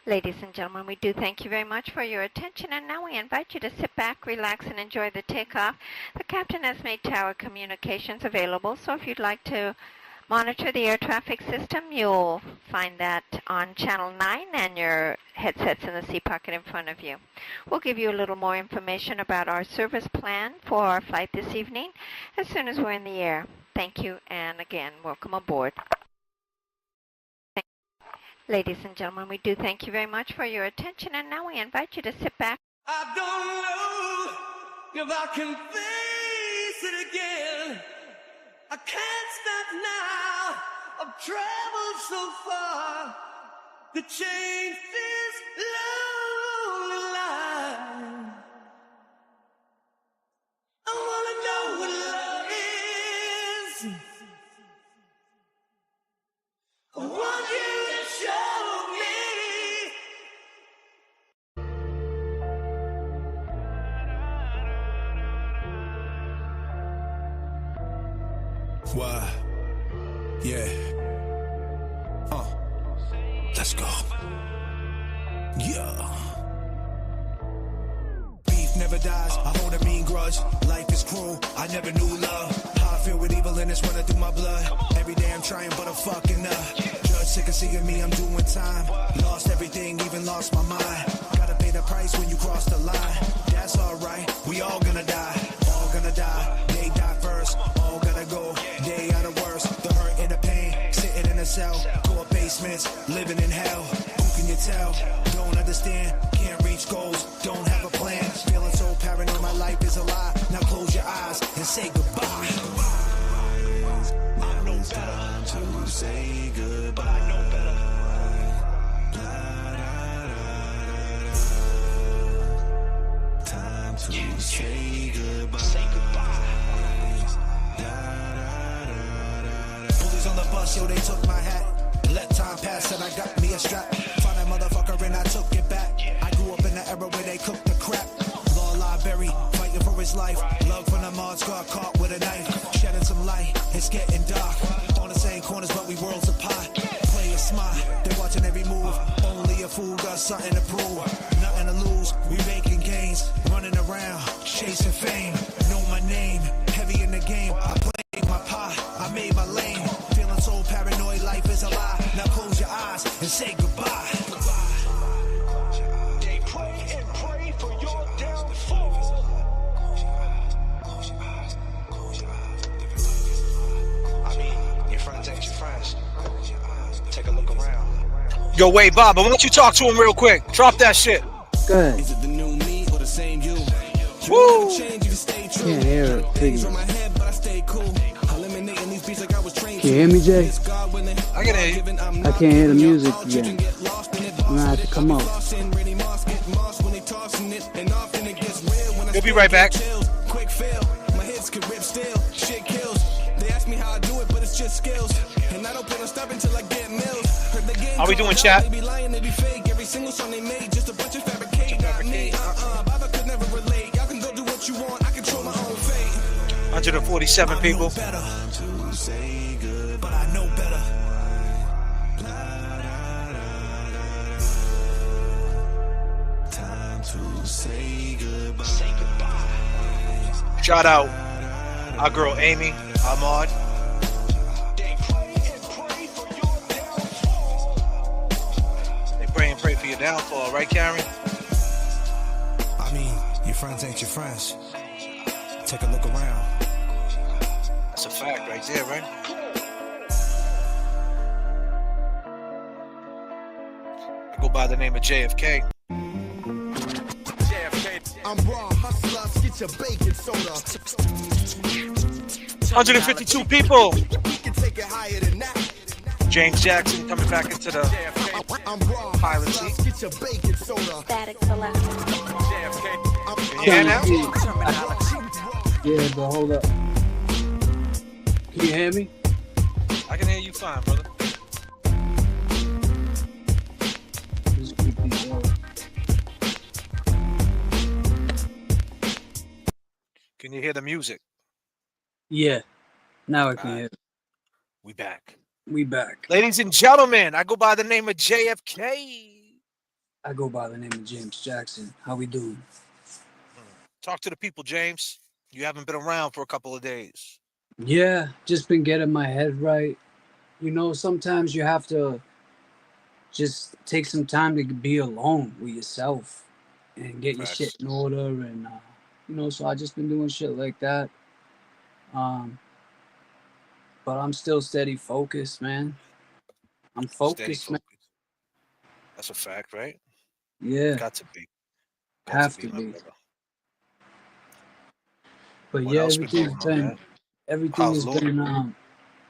Ladies and gentlemen, we do thank you very much for your attention, and now we invite you to sit back, relax, and enjoy the takeoff. The captain has made tower communications available, so if you'd like to monitor the air traffic system, you'll find that on channel 9 and your headsets in the seat pocket in front of you. We'll give you a little more information about our service plan for our flight this evening as soon as we're in the air. Thank you, and again, welcome aboard. Ladies and gentlemen, we do thank you very much for your attention, and now we invite you to sit back. I don't know if I can face it again. I can't stop now. I've traveled so far to change this lonely life. I wanna know what love is. I want you to show me. Why? Yeah. Let's go. Yeah. Beef never dies. I hold a mean grudge. Life is cruel. I never knew love. How I feel with evil and it's running through my blood. Every day I'm trying, but I'm fucking up. Judge sick of seeing me. I'm doing time. Lost everything, even lost my mind. Gotta pay the price when you cross the line. That's alright. We all gonna die. All gonna die. They die first. All gotta go. Day out of worse. The hurt and the pain. Sitting in a cell. Go up basements. Living in hell. Who can you tell? Don't understand. Can't reach goals. Don't have a plan. Feeling so paranoid. My life is a lie. Now close your eyes and say goodbye. I know time to say goodbye. I know better. Time to say goodbye. Say goodbye. Bullies on the bus, yo, they took my hat. Let time pass and I got me a strap. Found that motherfucker and I took it back. I grew up in the era where they cooked the crap. Law library, fighting for his life. Love from the mods, got caught with a knife. Shedding some light, it's getting dark. On the same corners, but we worlds apart. Play it smart, they're watching every move. Only a fool got something to prove. Nothing to lose, we making gains. Running around, chasing fame. Know my name, heavy in the game. I played my part, I made my lane. Feeling so paranoid, life is a lie. Now close your eyes and say goodbye. They pray and pray for your downfall. I mean, your friends ain't your friends. Take a look around. Yo, wait, Bob, why don't you talk to him real quick? Drop that shit. Go ahead. Is it the new me or the same you? Woo! Can't hear it. Please. On my head, but I stay cool. Eliminating these beats like I was trained. Can you hear me, Jay? I can hear you. I can't hear the music again. I'm gonna have to come up. We'll be right back. Quick fail. My hits can rip still. Shit kills. They ask me how I do it, but it's just skills. And I don't plan on stopping till I get mills. Are we doing chat? They be lying, they be fake. Every single song they made, just a bunch of fabricate. Not me. Baba could never relate. Y'all can go do what you want. I control my own fate. 147 people. But I know better. Time to say goodbye. Say goodbye. Shout out our girl Amy, Ahmad. They pray and pray for your downfall. They pray and pray for your downfall, right, Karen? I mean, your friends ain't your friends. Take a look around. That's a fact right there, right? I go by the name of J.F.K. I'm raw, hustlers, get your bacon soda. 152 people. We can take it higher than that. James Jackson coming back into the I'm raw, pilot hustlers, seat. get your bacon soda. Static selection. Can you hear now? Yeah, but hold up. Can you hear me? I can hear you fine, brother. Just keep these going. Can you hear the music? Yeah. Now I can hear it. We back. We back. Ladies and gentlemen, I go by the name of J.F.K. I go by the name of James Jackson. How we doing? Talk to the people, James. You haven't been around for a couple of days. Yeah, just been getting my head right. You know, sometimes you have to just take some time to be alone with yourself and get your shit Facts. in order. And, you know, so I just been doing shit like that. But I'm still steady focused, man. I'm Steady focused, man. focus. That's a fact, right? Yeah, Got to be. Got to have be, to my be. brother. But What yeah, else been going on, man? everything How's has Luna? been,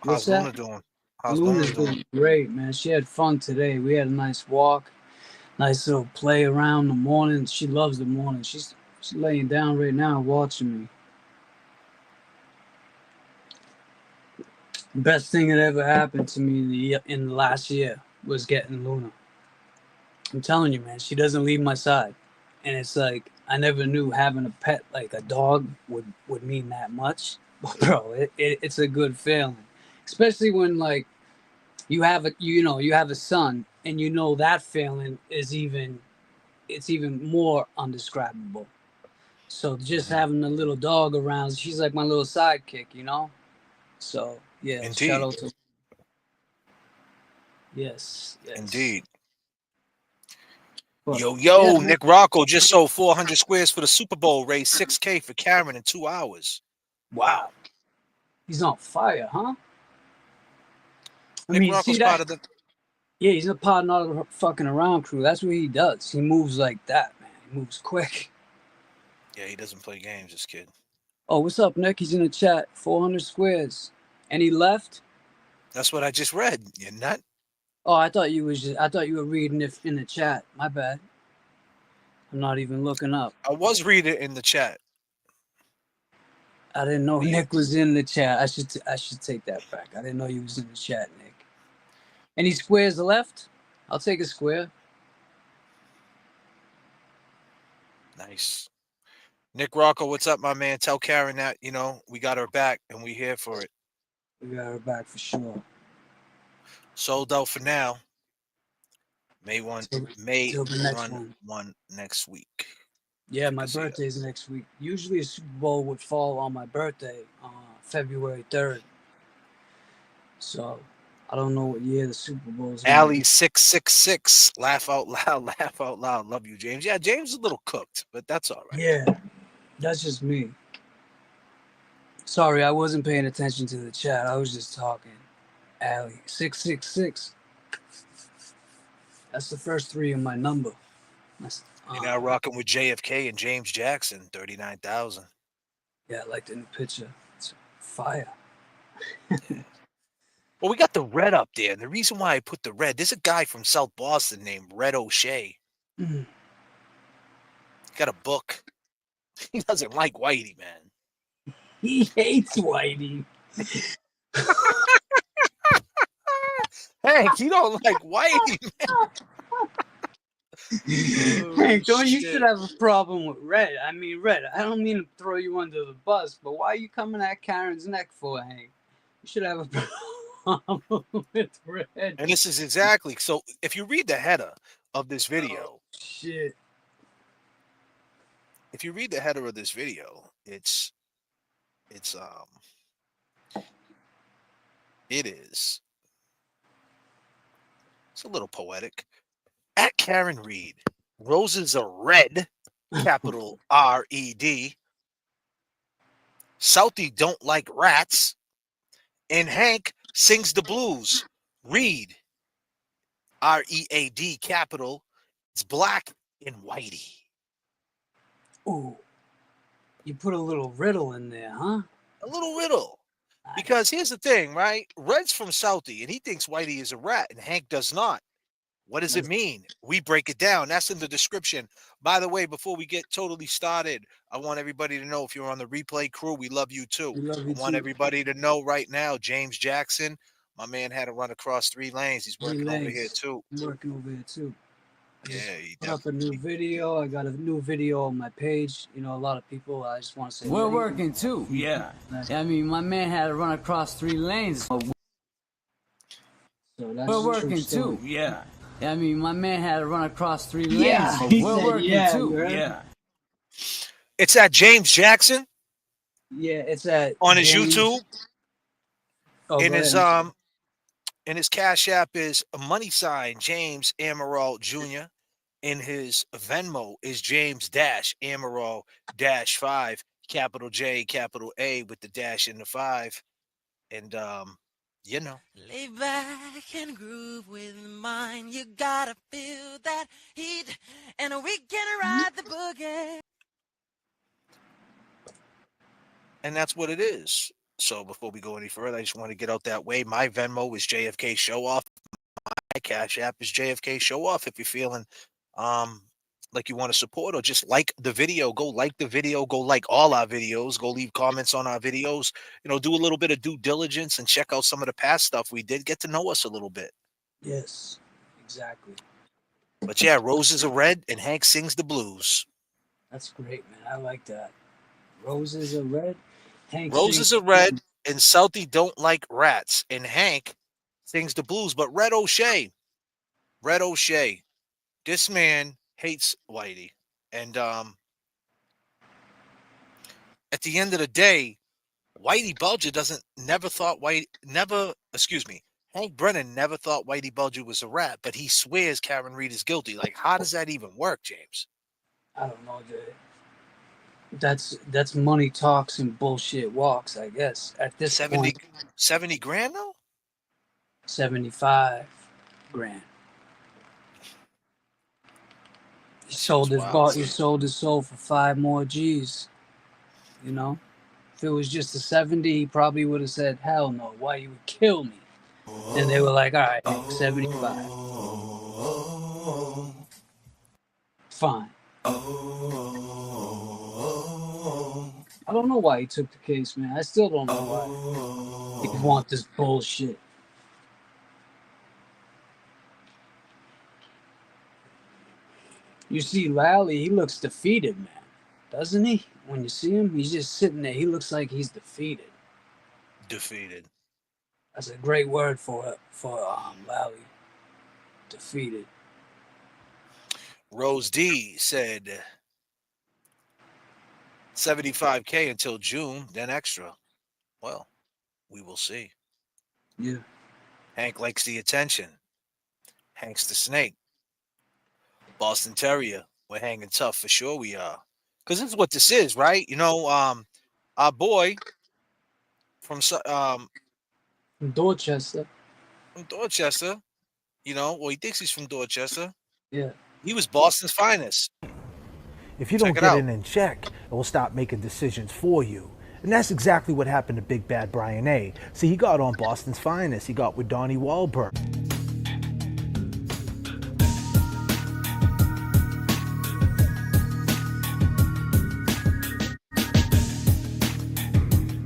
what's How's that? Luna doing? How's Luna Luna's doing? doing great, man. She had fun today. We had a nice walk, nice little play around the morning. She loves the morning. She's laying down right now watching me. Best thing that ever happened to me in the last year was getting Luna. I'm telling you, man, she doesn't leave my side. And it's like I never knew having a pet like a dog would mean that much. But bro, it's a good feeling. Especially when like you have a son and you know that feeling is even more undescribable. So just having a little dog around, she's like my little sidekick, you know? So yeah, shout Indeed. out to yes. Indeed. But yeah, Yo, man. Nick Rocco just sold 400 squares for the Super Bowl, raised $6K for Karen in 2 hours. Wow. He's on fire, huh? I Nick mean, see Rocco's that? part of the. Yeah, he's a part of the fucking around crew. That's what he does. He moves like that, man. He moves quick. Yeah, he doesn't play games, this kid. Oh, what's up, Nick? He's in the chat. 400 squares. And he left? That's what I just read. You're not. Oh, I thought you were reading it in the chat. My bad. I'm not even looking up. I was reading it in the chat. I didn't know Yeah. Nick was in the chat. I should take that back. I didn't know he was in the chat, Nick. Any squares left? I'll take a square. Nice. Nick Rocco, what's up, my man? Tell Karen that, we got her back and we here for it. We got her back for sure. Sold out for now. May Till the next one next week. Yeah, my birthday's next week. Usually a Super Bowl would fall on my birthday, February 3rd. So I don't know what year the Super Bowl is. Allie 666. Laugh out loud. Laugh out loud. Love you, James. Yeah, James is a little cooked, but that's all right. Yeah, that's just me. Sorry, I wasn't paying attention to the chat. I was just talking. Allie 666. That's the first three of my number. You're now rocking with J.F.K. and James Jackson, 39,000. Yeah, I like the new picture. It's fire. Well, we got the red up there. And the reason why I put the red, there's a guy from South Boston named Red O'Shea. Mm. Got a book. He doesn't like Whitey, man. He hates Whitey. Hank, you don't like Whitey, man. Hank, you should have a problem with Red. I mean, Red, I don't mean to throw you under the bus, but why are you coming at Karen's neck for, Hank? You should have a problem with Red. And this is exactly, so if you read the header of this video. Oh, shit. If you read the header of this video, it is. It's a little poetic. At Karen Reed, roses are red, capital R-E-D. Southie don't like rats. And Hank sings the blues. Reed, R-E-A-D, capital. It's black and Whitey. Ooh. You put a little riddle in there, huh? A little riddle. Because here's the thing, right? Red's from Southie, and he thinks Whitey is a rat, and Hank does not. What does it mean? We break it down. That's in the description. By the way, before we get totally started, I want everybody to know, if you're on the replay crew, we love you too. I want everybody to know right now, James Jackson, my man had to run across 3 lanes. He's working over here too. I'm working over here too. Yeah, he put up a new video. I got a new video on my page. You know, a lot of people, I just want to say we're working too. Yeah. I mean, my man had to run across 3 lanes. So that's we're working too. Yeah. I mean, my man had to run across 3 lanes. Yeah, So he we're said, working yeah, too. you heard? Yeah. It's at James Jackson Yeah, it's at on his James. YouTube. Oh, In go his ahead. in his Cash App is a money sign James Amaral Jr. In his Venmo is James Amaral 5, capital J, capital A with the dash in the 5. And you know. Lay back and groove with mine. You gotta feel that heat, and we can ride the boogie. And that's what it is. So before we go any further, I just want to get out that way. My Venmo is J.F.K.Showoff. My Cash App is J.F.K.Showoff. If you're feeling like you want to support or just like the video, go like the video, go like all our videos, go leave comments on our videos, do a little bit of due diligence and check out some of the past stuff we did. Get to know us a little bit. Yes, exactly. But yeah, roses are red and Hank sings the blues. That's great, man. I like that. Roses are red. Hank Roses are red and Southie don't like rats. And Hank sings the blues. But Red O'Shea, this man hates Whitey. And at the end of the day, Whitey Bulger Hank Brennan never thought Whitey Bulger was a rat, but he swears Karen Reed is guilty. Like, how does that even work, James? I don't know, that's money talks and bullshit walks, I guess. At this 70 point, 70 grand though? 75 grand. He sold his soul for 5 more G's. You know? If it was just a 70, he probably would have said, hell no, why you would kill me? And they were like, all right, Hank, 75. Fine. I don't know why he took the case, man. I still don't know why. He want this bullshit. You see Lally, he looks defeated, man. Doesn't he? When you see him, he's just sitting there. He looks like he's defeated. Defeated. That's a great word for Lally. Defeated. Rose D said 75K until June, then extra. Well, we will see. Yeah. Hank likes the attention. Hank's the snake. Boston Terrier. We're hanging tough for sure we are. Because this is what this is, right? Our boy from Dorchester. From Dorchester, he thinks he's from Dorchester. Yeah. He was Boston's finest. If you don't get it in check, it will stop making decisions for you. And that's exactly what happened to Big Bad Brian A. See, he got on Boston's finest. He got with Donnie Wahlberg.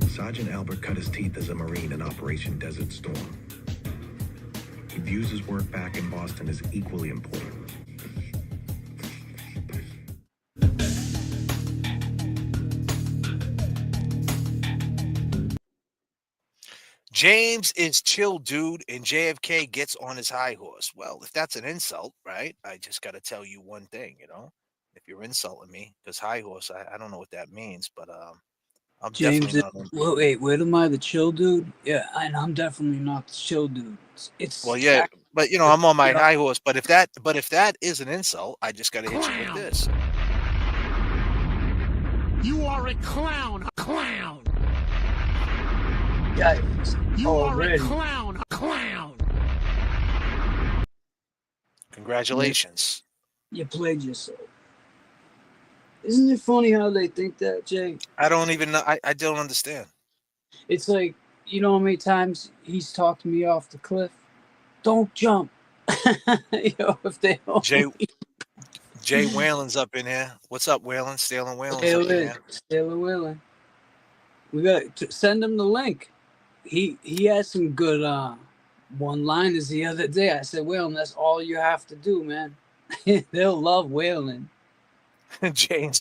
Sergeant Albert cut his teeth as a Marine in Operation Desert Storm. He views his work back in Boston as equally important. James is chill dude and JFK gets on his high horse. Well, if that's an insult, right? I just got to tell you one thing, if you're insulting me, because high horse, I don't know what that means, but I'm James definitely not. Wait, am I the chill dude? Yeah, and I'm definitely not the chill dude. Well, yeah, but I'm on my high horse. But if that is an insult, I just got to hit you with this. You are a clown, a clown. Yikes. You are a clown, a clown. Congratulations. You played yourself. Isn't it funny how they think that, Jay? I don't even know. I don't understand. It's like, you know how many times he's talked me off the cliff? Don't jump. If they don't. Jay Whalen's up in here. What's up, Whalen? Stalin Whalen's up in here. Stalin Whalen. We got to send him the link. He had some good one-liners the other day. I said, Whalen, that's all you have to do, man. They'll love Whalen. James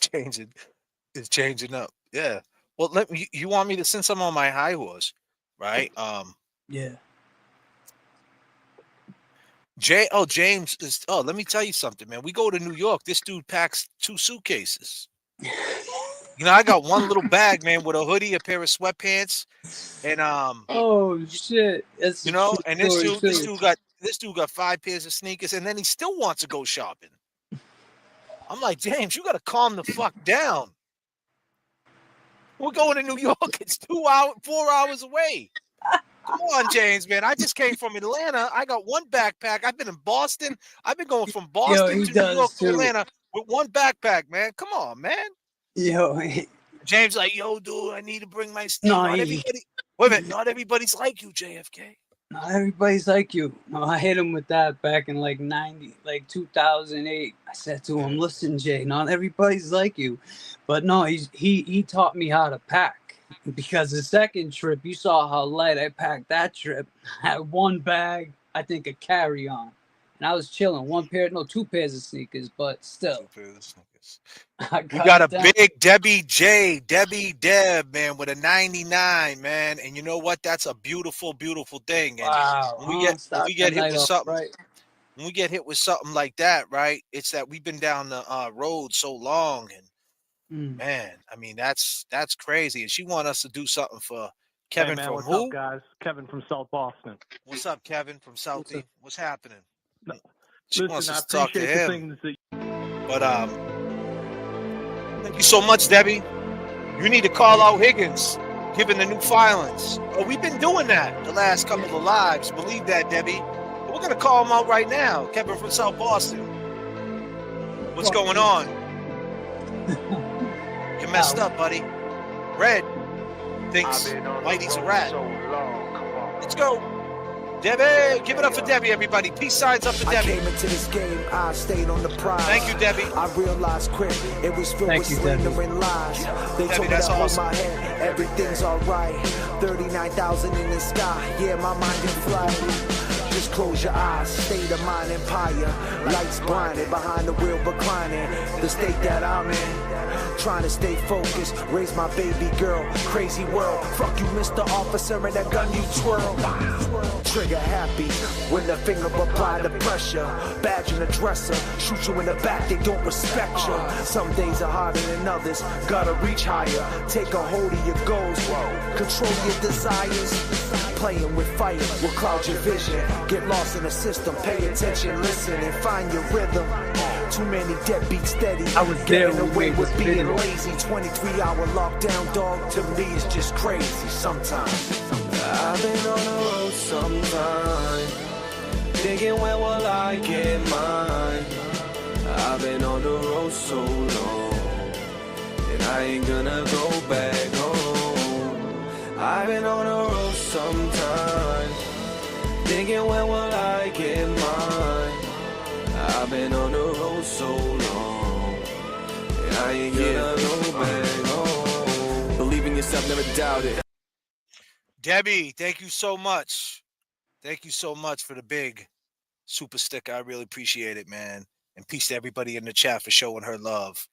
is changing up. Yeah. Well, you want me to, since I'm on my high horse, right? Yeah. James is. Oh, let me tell you something, man. We go to New York. This dude packs 2 suitcases. You know, I got one little bag, man, with a hoodie, a pair of sweatpants, and Oh shit! That's you a know, true and story this too. dude got 5 pairs of sneakers, and then he still wants to go shopping. I'm like, James, you got to calm the fuck down. We're going to New York. It's 4 hours away. Come on, James, man. I just came from Atlanta. I got one backpack. I've been in Boston. I've been going from Yo, Boston he to New York does to too. Atlanta with one backpack, man. Come on, man. Yo, James like, yo, dude, I need to bring my stuff. no, Not everybody. Wait a minute. Not everybody's like you, JFK. not everybody's like you. No, I hit him with that back in like 2008. I said to him, "Listen, Jay, not everybody's like you," but no, he taught me how to pack. Because the second trip, you saw how light I packed that trip. I had one bag, I think a carry-on, and I was chilling. 2 pairs of sneakers, but still. 2 pairs of sneakers. We got a big Debbie Deb, man, with a 99, man. And you know what? That's a beautiful, beautiful thing. And wow. when we get hit with something, right? When we get hit with something like that, right? It's that we've been down the road so long, and man, I mean that's crazy. And she want us to do something for Kevin hey man, from what's who? up, guys? Kevin from South Boston. What's up, Kevin from Southie? What's happening? No, She listen, wants I us to talk to appreciate the him. things that. But thank you so much, Debbie. You need to call out Higgins, given the new filings. Oh, we've been doing that the last couple of lives. Believe that, Debbie. But we're gonna call him out right now. Kevin from South Boston. What's going on? You messed up, buddy. Red thinks Whitey's a rat. Let's go. Debbie, give it up for Debbie, everybody. Peace signs up for Debbie. I came into this game, I stayed on the prize. Thank you, Debbie. I realized quick, it was filled with slander and lies. They Debbie, told me that's that awesome. on my head, everything's alright. 39,000 in the sky, yeah, my mind can fly. Just close your eyes, state of mind empire. Lights blinded, behind the wheel reclining. The state that I'm in, trying to stay focused. Raise my baby girl, crazy world. Fuck you, Mr. Officer, and that gun you twirl. Trigger happy when the finger apply the pressure. Badge in the dresser, shoot you in the back, they don't respect you. Some days are harder than others, gotta reach higher. Take a hold of your goals, control your desires. Playing with fire will cloud your vision. Get lost in the system, pay attention, listen, and find your rhythm. Too many deadbeats steady. I was there getting when away we was with being bidding. lazy. 23-hour lockdown, dog, to me is just crazy sometimes. I've been on the road sometime, thinking when will I get mine. I've been on the road so long, and I ain't gonna go back home. I've been on the road sometime, thinking when will I get mine. I've been on the road so long, and I ain't gonna go back home. Believe in yourself, never doubt it. Debbie, thank you so much. Thank you so much for the big super sticker. I really appreciate it, man. And peace to everybody in the chat for showing her love.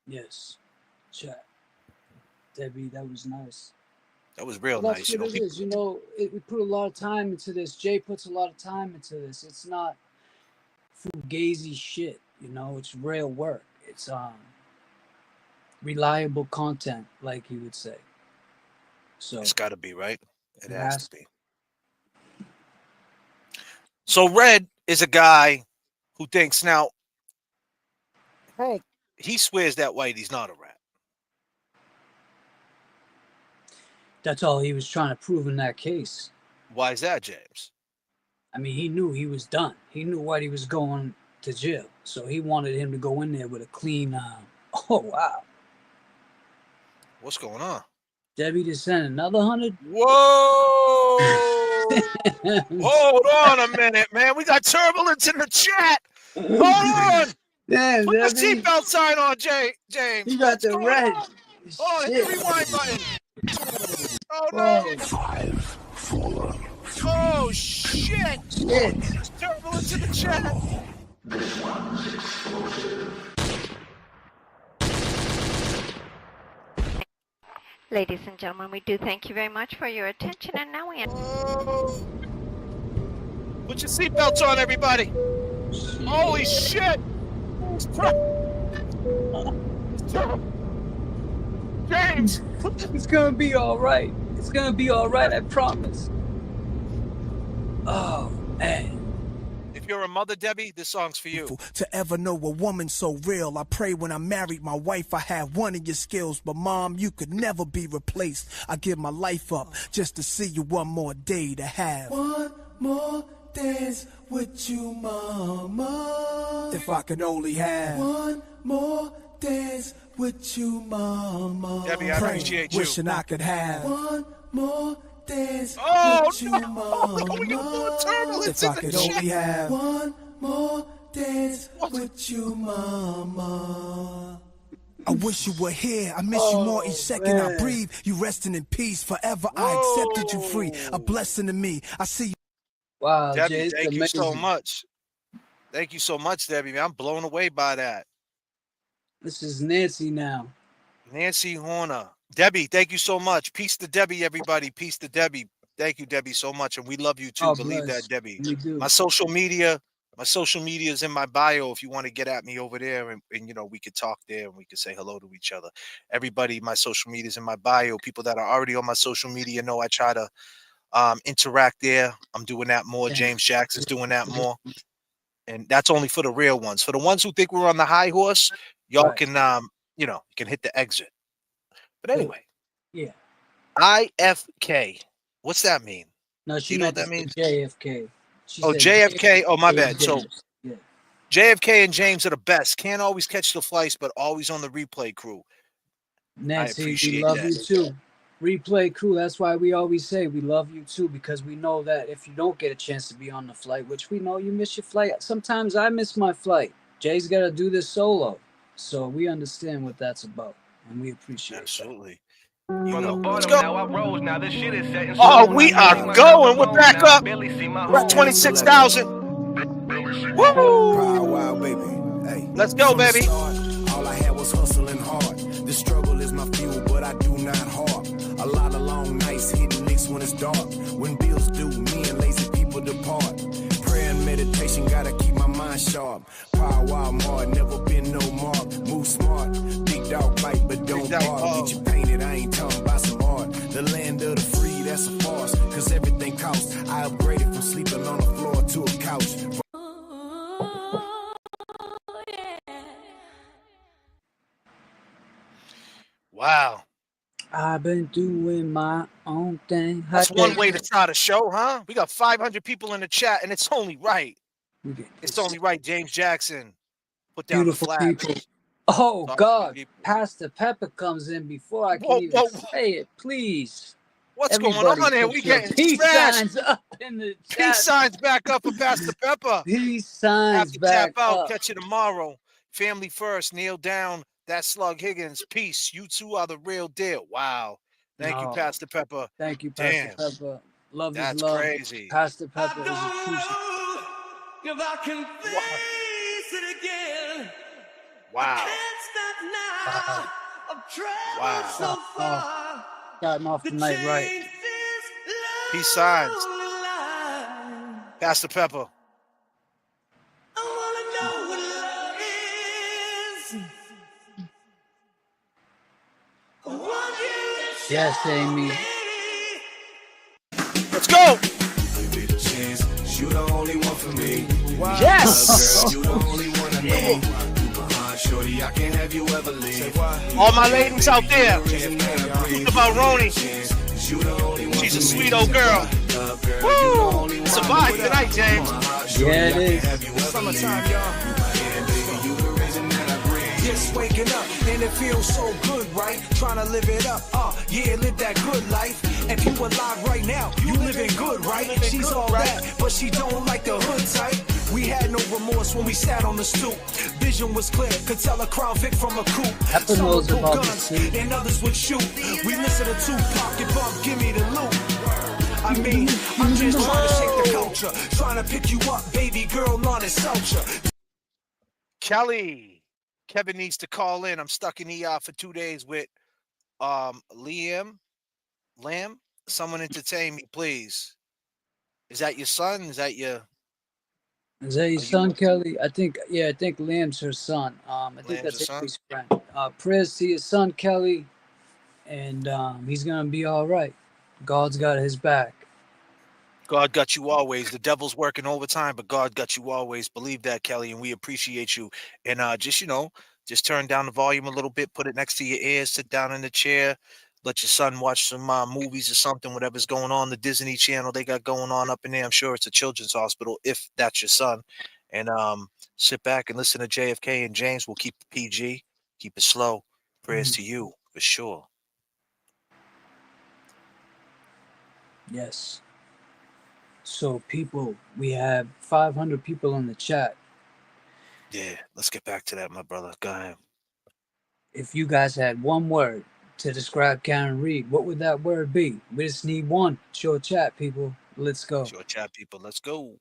Yes, chat. Debbie, that was nice. That was real Well, nice. that's what it is. You know, we put a lot of time into this. Jay puts a lot of time into this. It's not fugazi shit. You know, it's real work. It's reliable content, like you would say. So it's got to be, right? It has to be. So Red is a guy who thinks now, Hank, he swears that Whitey's not a rat. That's all he was trying to prove in that case. Why is that, James? I mean, he knew he was done. He knew Whitey was going to jail. So he wanted him to go in there with a clean, oh, wow. What's going on? Debbie just sent another 100. Whoa! Hold on a minute, man. We got turbulence in the chat. Hold on. Damn, put the seatbelt sign on, James. You got the red. Oh, hit the rewind button. Oh, no. 5, 4. Oh, shit. There's turbulence in the chat. This one's explosive. Ladies and gentlemen, we do thank you very much for your attention, and now we end. Put your seatbelts on, everybody. Holy shit. James. It's gonna be all right. It's gonna be all right, I promise. Oh, man. If you're a mother, Debbie, this song's for you. To ever know a woman so real, I pray when I married my wife I had one of your skills, but mom, you could never be replaced. I give my life up just to see you one more day to have one more dance with you, mama. If I could only have one more dance with you, mama. Debbie, I appreciate you. Wishing I could have one more dance with you, mama. If I could only have one more dance with you, mama. I wish you were here. I miss you more each second I breathe. You resting in peace forever. I accepted you free. A blessing to me. I see you. Wow, Debbie, Jay, thank you so much. Thank you so much, Debbie. Man, I'm blown away by that. This is Nancy now. Nancy Horner. Debbie, thank you so much. Peace to Debbie, everybody. Peace to Debbie. Thank you, Debbie, so much. And we love you too. Believe that, Debbie. We do. My social media is in my bio if you want to get at me over there, and you know, we could talk there and we could say hello to each other. Everybody, my social media is in my bio. People that are already on my social media know I try to interact there. I'm doing that more. Yeah. James Jackson's doing that more. And that's only for the real ones. For the ones who think we're on the high horse, y'all can you know, you can hit the exit. But anyway. Yeah. IFK. What's that mean? No, she know meant what that means? JFK. She Oh, said JFK. Oh, my bad. So yeah. JFK and James are the best. Can't always catch the flights, but always on the replay crew. Nancy, we love you too. Replay crew, that's why we always say we love you too, because we know that if you don't get a chance to be on the flight, which we know you miss your flight. Sometimes I miss my flight. Jay's got to do this solo. So we understand what that's about, and we appreciate Absolutely. Let's go. Now I rose. Now this shit is set in Oh, stone. we are going. We're back up. We're at 26,000. Woo! Let's go, baby. All I had was hustling hard. The struggle is my fuel, but I do not harp. A lot of long nights hitting licks when it's dark. When bills due, me and lazy people depart. Prayer and meditation, gotta keep my mind sharp. Power wild hard, never been no mark. Move smart, big dog bite, but don't bark. Get you painted, I ain't talking about some art. The land of the free, that's a farce. Cause everything costs. I upgraded from sleeping on the floor to a couch. Wow. I've been doing my own thing. That's one way to start a show, huh? We got 500 people in the chat, and it's only right. It's only right. James Jackson put down Beautiful the flag. people. Oh, God. Pastor Pepper comes in before I can even say it. Please. What's going on here? We getting peace trashed. signs up in the chat. Peace signs back up for Pastor Pepper. Peace signs Have to back tap out. up. Catch you tomorrow. Family first. Kneel down. That Slug Higgins. Peace. You two are the real deal. Wow. Thank you, Pastor Pepper. Thank you, Pastor Pepper. Love is love. Crazy. Pastor Pepper is a true. If I can face it again. Wow. I can't stop now. I've traveled so far. Starting off the night right. Peace signs. Pastor Pepper. Yes, Amy. Let's go. You the only one for me. Yes. Girl, you the only one I need. Shorty, I can't have you ever leave. All my ladies out there. Think about Roni. She's a sweet old girl. Woo! Survive tonight, James. Yeah, it is. Summertime, y'all. Just waking up and it feels so good, right? Trying to live it up, yeah, live that good life. If you alive right now, you living good, right? She's all that, but she don't like the hood type. We had no remorse when we sat on the stoop. Vision was clear, could tell a Crown Vic from a coupe. Some would pull guns and others would shoot. We listen to Tupac and Bump, give me the loot. I mean, I'm just trying to shake the culture, trying to pick you up, baby girl, not insult you. Kevin needs to call in. I'm stuck in ER for 2 days with Lamb. Someone entertain me, please. Is that your son? Is that your Is that your son, Kelly? I think Liam's her son. I think Lamb's that's the son? Avery's friend. Prayers to your son, Kelly, and he's gonna be all right. God's got his back. God got you always. The devil's working overtime, but God got you always. Believe that, Kelly, and we appreciate you. And just turn down the volume a little bit, put it next to your ears, sit down in the chair, let your son watch some movies or something, whatever's going on, the Disney Channel they got going on up in there. I'm sure it's a children's hospital if that's your son. And sit back and listen to JFK and James. We'll keep it PG, keep it slow. Prayers to you, for sure. Yes. So people, we have 500 people in the chat. Yeah, let's get back to that, my brother. Go ahead. If you guys had one word to describe Karen Reed, what would that word be? We just need one. Short chat, people. Let's go. Short chat, people. Let's go.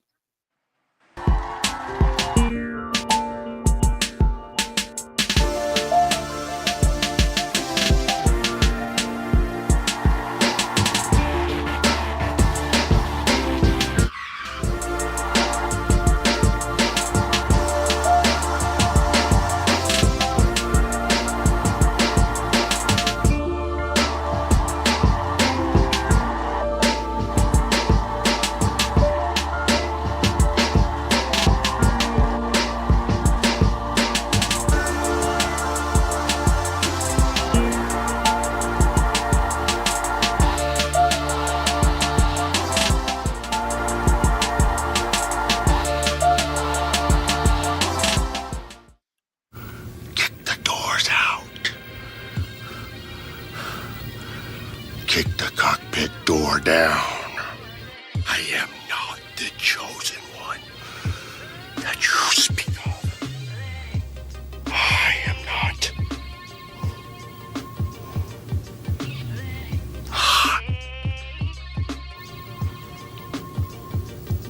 Kick the cockpit door down. I am not the chosen one that you speak of. I am not.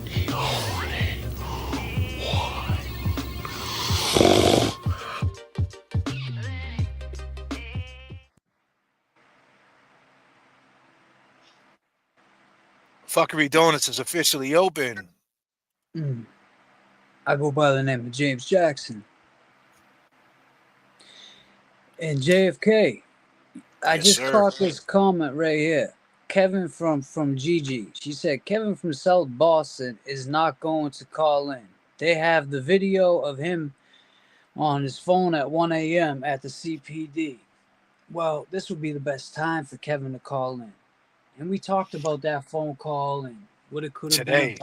The only one. Fuckery Donuts is officially open. I go by the name of James Jackson. And JFK, I just caught this comment right here. Kevin from Gigi. She said, Kevin from South Boston is not going to call in. They have the video of him on his phone at 1 a.m. at the CPD. Well, this would be the best time for Kevin to call in. And we talked about that phone call and what it could have been.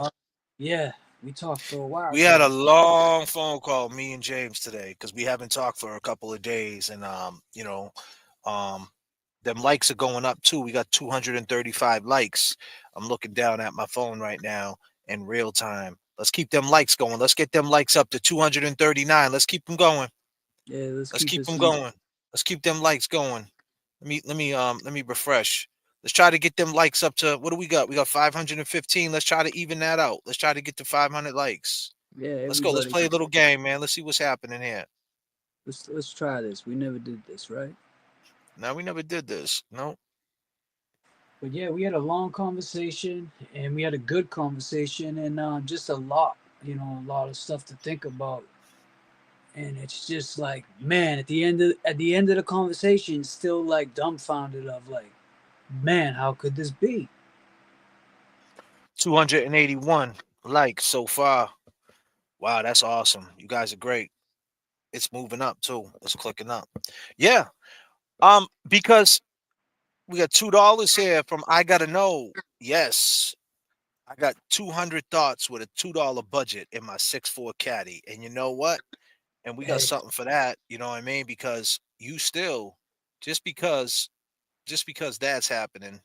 Yeah, we talked for a while. We had a long phone call, me and James, today, because we haven't talked for a couple of days. And, them likes are going up, too. We got 235 likes. I'm looking down at my phone right now in real time. Let's keep them likes going. Let's get them likes up to 239. Let's keep them going. Yeah, let's keep them going. Let's keep them likes going. Let me refresh. Let's try to get them likes up to, what do we got? We got 515. Let's try to even that out. Let's try to get to 500 likes. Yeah, let's go. Let's play a little game, man. Let's see what's happening here. Let's try this. We never did this, right? No, we never did this. No. But yeah, we had a long conversation and we had a good conversation and just a lot of stuff to think about. And it's just like, man, at the end of the conversation, still like dumbfounded of like, man, how could this be? 281 likes so far. Wow, that's awesome. You guys are great. It's moving up too. It's clicking up. Yeah. Because we got $2 here from I Gotta Know. Yes. I got 200 thoughts with a $2 budget in my 6'4" caddy. And you know what? And we got something for that. You know what I mean? Because you still, just because that's happening,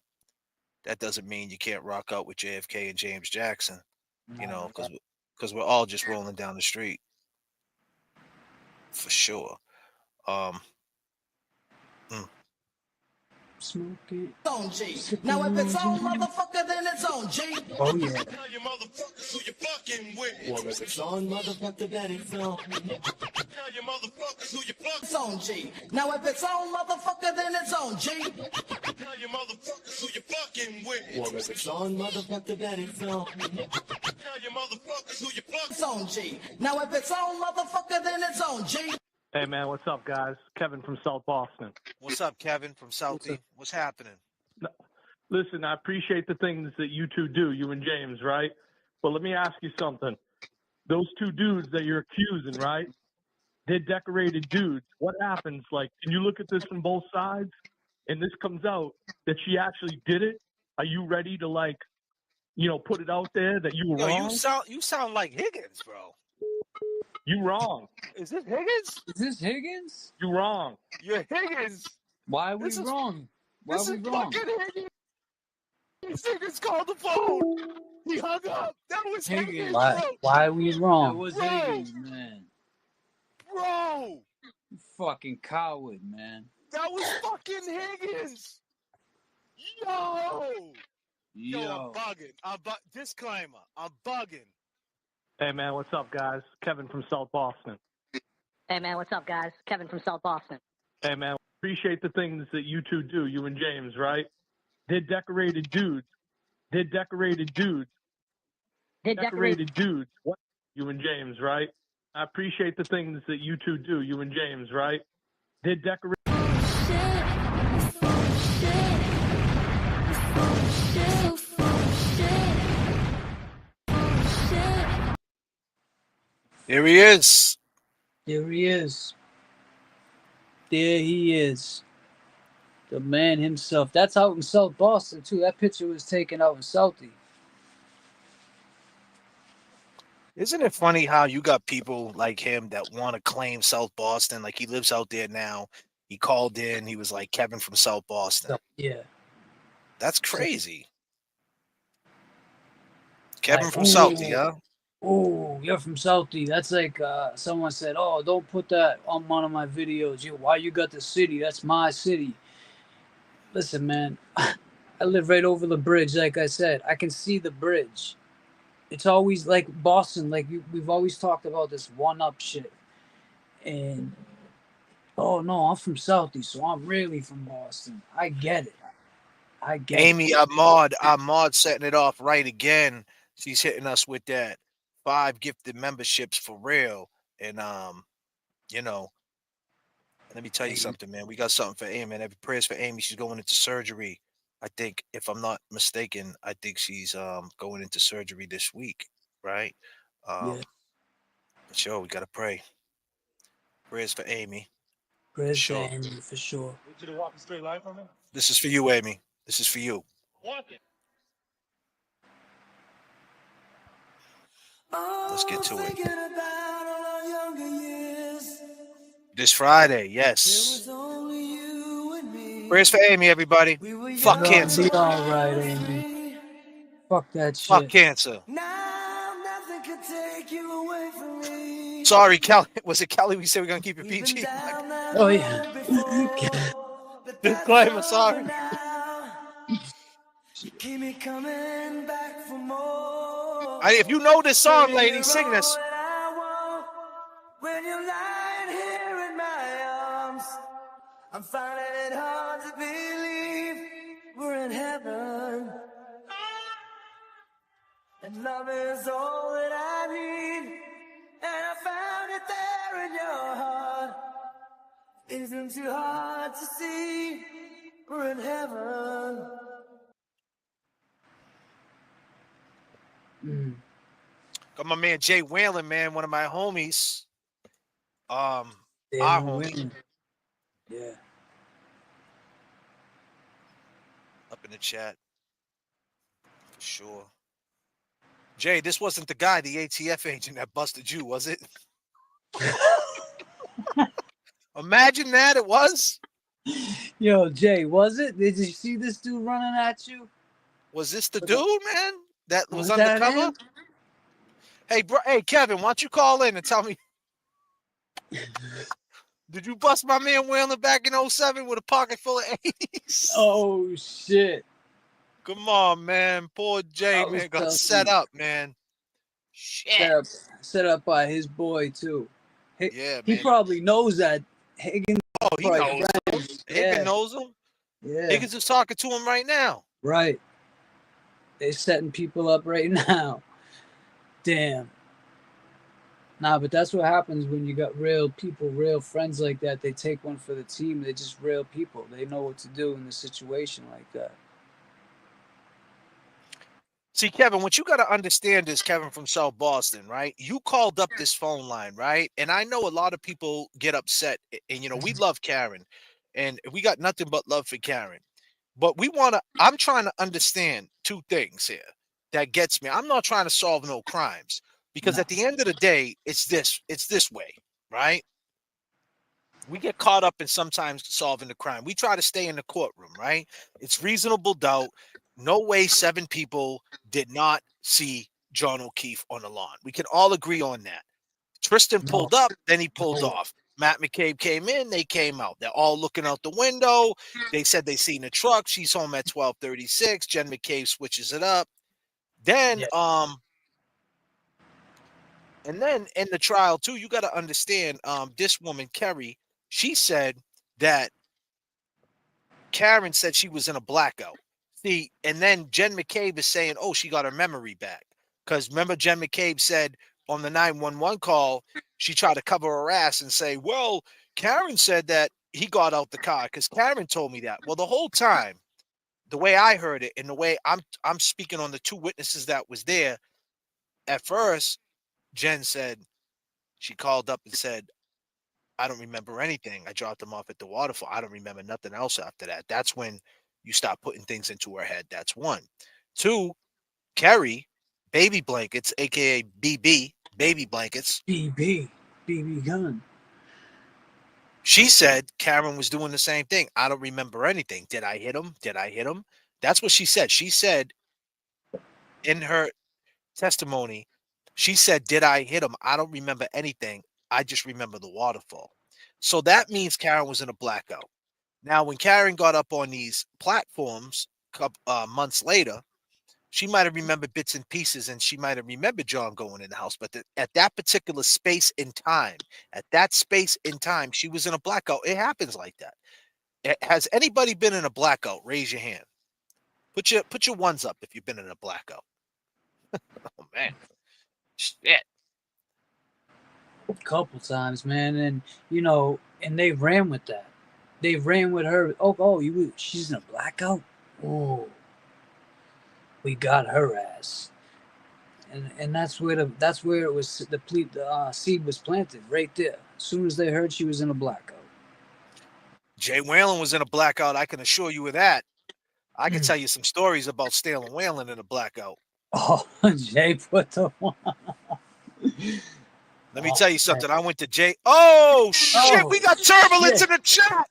that doesn't mean you can't rock out with JFK and James Jackson. You know, because we're all just rolling down the street. For sure. Smoking. On G. Now if it's on, motherfucker, then it's on G. Oh yeah. Tell your motherfuckers who you fucking with. Well, if it's on, motherfucker, then it's on. Tell your motherfuckers who you fucking. It's on G. Now if it's on, motherfucker, then it's on G. Tell your motherfuckers who you fucking with. Well, if it's on, motherfucker, then it's on. Tell It's on G. Now if it's on motherfucker, then it's on G. Hey, man, what's up, guys? Kevin from South Boston. What's up, Kevin from Southie? What's happening? Listen, I appreciate the things that you two do, you and James, right? But let me ask you something. Those two dudes that you're accusing, right? They're decorated dudes. What happens? Like, can you look at this from both sides? And this comes out that she actually did it. Are you ready to, like, you know, put it out there that you were wrong? You sound like Higgins, bro. You wrong. Is this Higgins? Is this Higgins? You wrong. You're Higgins. Why are we wrong? Why This are we is wrong? fucking Higgins. Higgins called the phone. He hung up. That was Higgins, bro. Why are we wrong? That was Higgins, man. Bro. You fucking coward, man. That was fucking Higgins. Yo, I'm bugging. Disclaimer, I'm bugging. Hey, man, what's up, guys? Kevin from South Boston. Hey, man, what's up, guys? Kevin from South Boston. Hey, man, appreciate the things that you two do, you and James, right? They're decorated dudes. They're decorated dudes. Decorated dudes. What? You and James, right? I appreciate the things that you two do, you and James, right? They're decorated. Here he is. There he is. There he is. The man himself. That's out in South Boston, too. That picture was taken out in Southie. Isn't it funny how you got people like him that want to claim South Boston? Like he lives out there now. He called in. He was like Kevin from South Boston. Yeah. That's crazy. Kevin from Southie, huh? Oh, you're from Southie. That's like someone said, oh, don't put that on one of my videos. Why you got the city? That's my city. Listen, man, I live right over the bridge. Like I said, I can see the bridge. It's always like Boston. Like we've always talked about this one-up shit. And, oh, no, I'm from Southie, so I'm really from Boston. I get it. Amy Ahmad setting it off right again. She's hitting us with that 5 gifted memberships for real. And you know, let me tell you something, man. We got something for Amy, man. Every prayers for Amy. She's going into surgery. I think, if I'm not mistaken, I think she's going into surgery this week, right? Yeah. But sure, we gotta pray. Prayers for Amy. Prayers for Amy, for sure. Want you to walk a straight line for me? This is for you, Amy. This is for you. Walk it. Let's get to it. This Friday, yes. Prayers for Amy, everybody. Fuck cancer. Be all right, Amy. Fuck that shit. Fuck cancer. Sorry, Kelly. Was it Kelly? We said we're gonna keep it PG. Oh yeah. Disclaimer. Sorry. Keep me coming back for more. If you know this song, lady, sing this. When you're lying here in my arms, I'm finding it hard to believe we're in heaven. And love is all that I need. And I found it there in your heart. Isn't too hard to see we're in heaven. Got my man Jay Whalen, man, one of my homies. Our homie. Yeah. Up in the chat. For sure. Jay, this wasn't the guy, the ATF agent that busted you, was it? Imagine that it was. Yo, Jay, was it? Did you see this dude running at you? Was this the dude, man? That was undercover? Hey, bro. Hey, Kevin, why don't you call in and tell me? Did you bust my man Whalen back in 07 with a pocket full of 80s? Oh, shit. Come on, man. Poor Jay, man, got set up, man. Shit. Set up by his boy, too. Yeah, he man. probably knows that Higgins. Oh, he knows him. Higgins knows him. Yeah. Higgins is talking to him right now. Right. They're setting people up right now. Damn. Nah, but that's what happens when you got real people, real friends like that. They take one for the team. They're just real people. They know what to do in a situation like that. See, Kevin, what you got to understand is, Kevin from South Boston, right? You called up this phone line, right? And I know a lot of people get upset. And, you know, we love Karen. And we got nothing but love for Karen. But I'm trying to understand two things here that gets me. I'm not trying to solve no crimes. Because at the end of the day, it's this way, right? We get caught up in sometimes solving the crime. We try to stay in the courtroom, right? It's reasonable doubt. No way 7 people did not see John O'Keefe on the lawn. We can all agree on that. Tristan pulled up, then he pulled off. Matt McCabe came in, they came out. They're all looking out the window. They said they seen the truck. She's home at 12:36. Jen McCabe switches it up. Then, and then in the trial too, you got to understand, this woman, Kerry, she said that Karen said she was in a blackout. See, and then Jen McCabe is saying, oh, she got her memory back. Because remember, Jen McCabe said on the 911 call, she tried to cover her ass and say, well, Karen said that he got out the car because Karen told me that. Well, the whole time, the way I heard it and the way I'm speaking on the 2 witnesses that was there, at first, Jen said, she called up and said, I don't remember anything. I dropped him off at the waterfall. I don't remember nothing else after that. That's when you start putting things into her head. That's 1. 2, Kerry, baby blankets, aka BB, baby blankets. BB gun. She said Karen was doing the same thing. I don't remember anything. Did I hit him? Did I hit him? That's what she said. She said in her testimony, she said, did I hit him? I don't remember anything. I just remember the waterfall. So that means Karen was in a blackout. Now, when Karen got up on these platforms months later, she might have remembered bits and pieces, and she might have remembered John going in the house. But at that particular space in time, she was in a blackout. It happens like that. Has anybody been in a blackout? Raise your hand. Put your ones up if you've been in a blackout. Oh, man. Shit. A couple times, man. And, you know, and they ran with that. They ran with her. She's in a blackout? Oh. We got her ass, and that's where it was. The seed was planted right there. As soon as they heard she was in a blackout. Jay Whalen was in a blackout. I can assure you of that. I can tell you some stories about Stalin Whalen in a blackout. Oh, Jay put the one. Let me tell you something. I went to Jay. Oh shit! We got turbulence in the chat.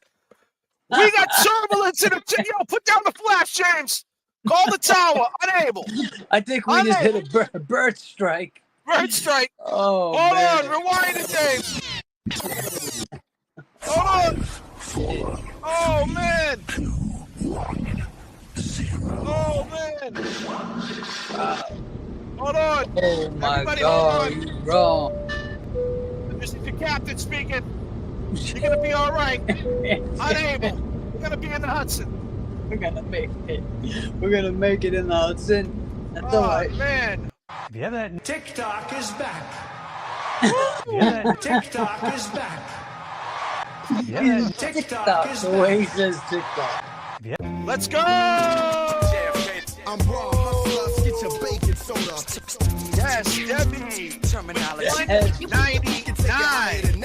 We got turbulence in the chat. Yo, put down the flash, James. Call the tower. Unable. I think we just hit a bird strike. Bird strike. Oh, hold man. on. Rewind it, James. Hold on. 4. Oh, man. 2, 1, 0. Oh, man. Hold on. Oh, my Everybody, God. hold on. You're wrong. This is the captain speaking. You're going to be all right. Unable. We're going to be in the Hudson. We're gonna make it. We're gonna make it in the Hudson. That's all right. Man. Yeah, that TikTok is back. yeah, that TikTok is back. yeah, TikTok is The way he back. says TikTok. Let's go. JFK. I'm raw hustlers, get your bacon soda. Yes, Debbie. Terminology. 199.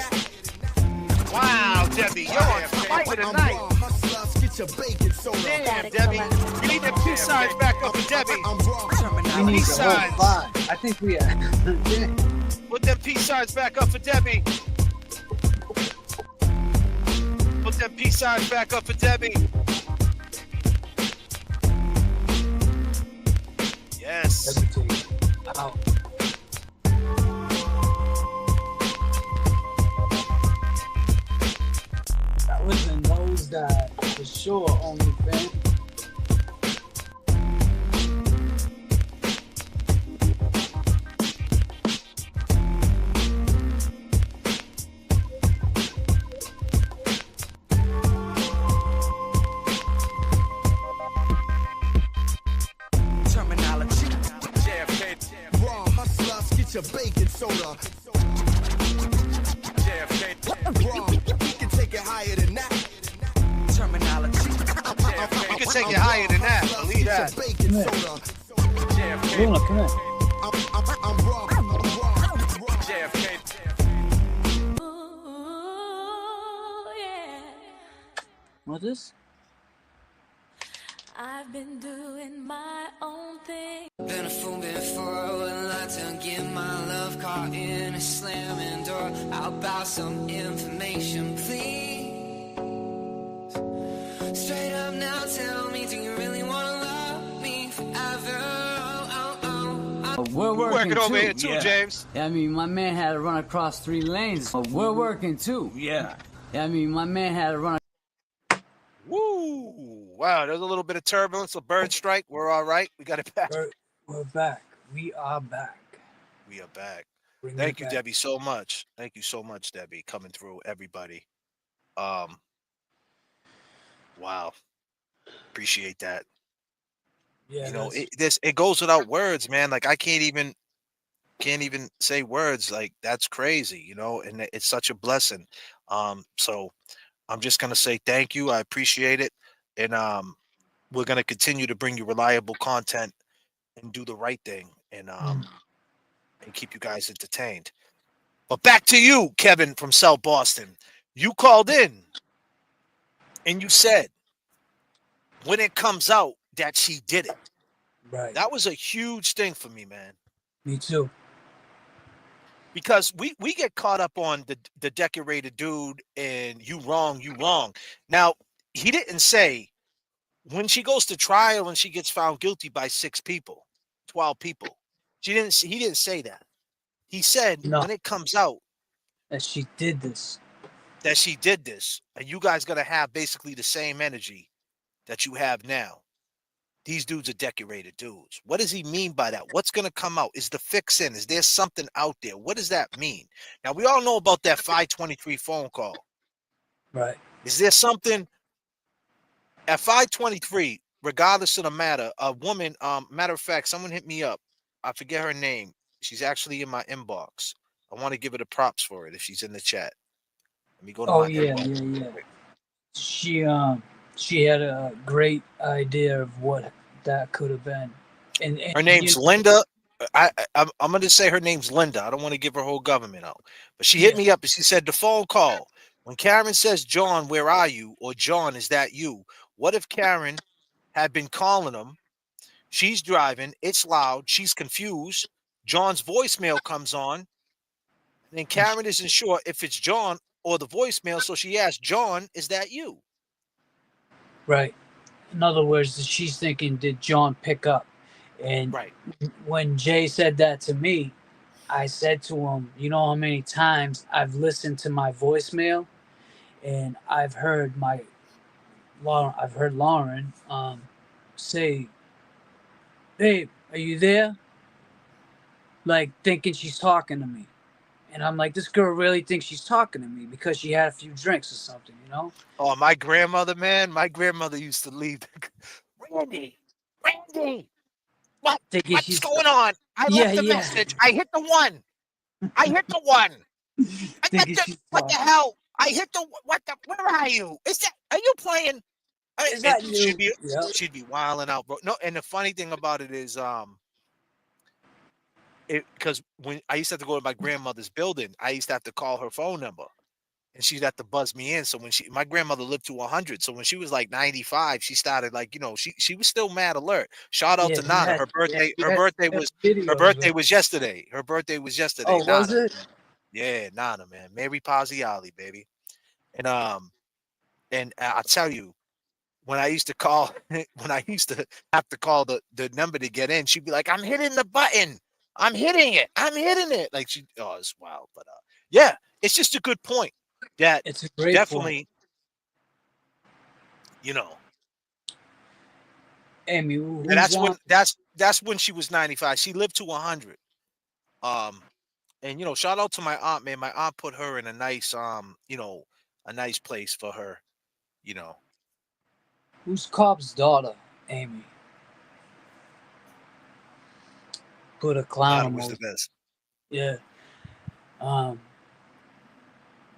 Wow, Debbie, you're on fire I'm tonight. raw hustlers, get your bacon soda. Damn, Debbie. We need them peace signs back up for Debbie. I'm raw. We need Peace the whole signs. 5. I think we Put them peace signs back up for Debbie. Put them peace signs back up for Debbie. Yes. Wow. That was a nosedive for sure, OnlyFans. Terminology. your baking soda. J.F.K. Wrong. We can take it higher than that. Terminology. You can take it higher than that. Believe that. J.F.K. Luna, come here. I'm wrong. J.F.K. What's this? I've been doing my own thing. Been a fool before, would like to get my love caught in a slamming door. How about some information, please? Straight up now, tell me, do you really want to love me forever? We're working over too, here too, yeah. James. I mean, my man had to run across 3 lanes. We're working too, yeah. I mean, my man had to run. Woo! Wow, there's a little bit of turbulence, a bird strike. We're all right. We got it back. We're back. We are back. We are back. Bring Thank it you, back. Debbie, so much. Thank you so much, Debbie, coming through, everybody. Wow. Appreciate that. Yeah, You know, that's- it goes without words, man. Like I can't even say words. Like that's crazy, you know, and it's such a blessing. So I'm just gonna say thank you. I appreciate it. And we're gonna continue to bring you reliable content and do the right thing and keep you guys entertained. But back to you, Kevin from South Boston. You called in and you said when it comes out that she did it. Right. That was a huge thing for me, man. Me too. Because we get caught up on the decorated dude and you wrong. Now, he didn't say when she goes to trial and she gets found guilty by 6 people, 12 people. He didn't say that. He said No. when it comes out That she did this. that she did this, and you guys gonna have basically the same energy that you have now. These dudes are decorated dudes. What does he mean by that? What's going to come out? Is the fix in? Is there something out there? What does that mean? Now, we all know about that 523 phone call. Right. Is there something at 523, regardless of the matter, a woman, matter of fact, someone hit me up. I forget her name. She's actually in my inbox. I want to give her the props for it if she's in the chat. Let me go to my inbox. She had a great idea of what that could have been. And her name's Linda. I'm going to say her name's Linda. I don't want to give her whole government out. But she hit me up and she said the phone call. When Karen says, John, where are you? Or John, is that you? What if Karen had been calling him? She's driving. It's loud. She's confused. John's voicemail comes on. And then Karen isn't sure if it's John or the voicemail. So she asked, John, is that you? Right. In other words, she's thinking, did John pick up? And right. When Jay said that to me, I said to him, you know how many times I've listened to my voicemail and I've heard Lauren say, babe, are you there? Like thinking she's talking to me. And I'm like, this girl really thinks she's talking to me because she had a few drinks or something, you know? Oh, my grandmother, man. My grandmother used to leave. Randy. What's going on? I left the message. I hit the 1. I hit the 1. What the hell? I hit the where are you? Are you playing? Is that you? She'd be wilding out, bro. No, and the funny thing about it is because when I used to have to go to my grandmother's building, I used to have to call her phone number. And she'd have to buzz me in. So when my grandmother lived to 100. So when she was like 95, she started like, you know, she was still mad alert. Shout out to Nana. Her birthday was yesterday. Her birthday was yesterday. Oh, Nana. was it? Yeah, Nana, man. Mary Pazziali, baby. And I tell you, when I used to call, when I used to have to call the number to get in, she'd be like, I'm hitting the button. I'm hitting it. Like it's wild. But yeah, it's just a good point. That it's a great definitely, point. You know. Amy, that's when she was 95. She lived to 100. And you know, shout out to my aunt, man. My aunt put her in a nice, you know, a nice place for her, you know. Who's Cobb's daughter, Amy? Put a clown was the best. Yeah.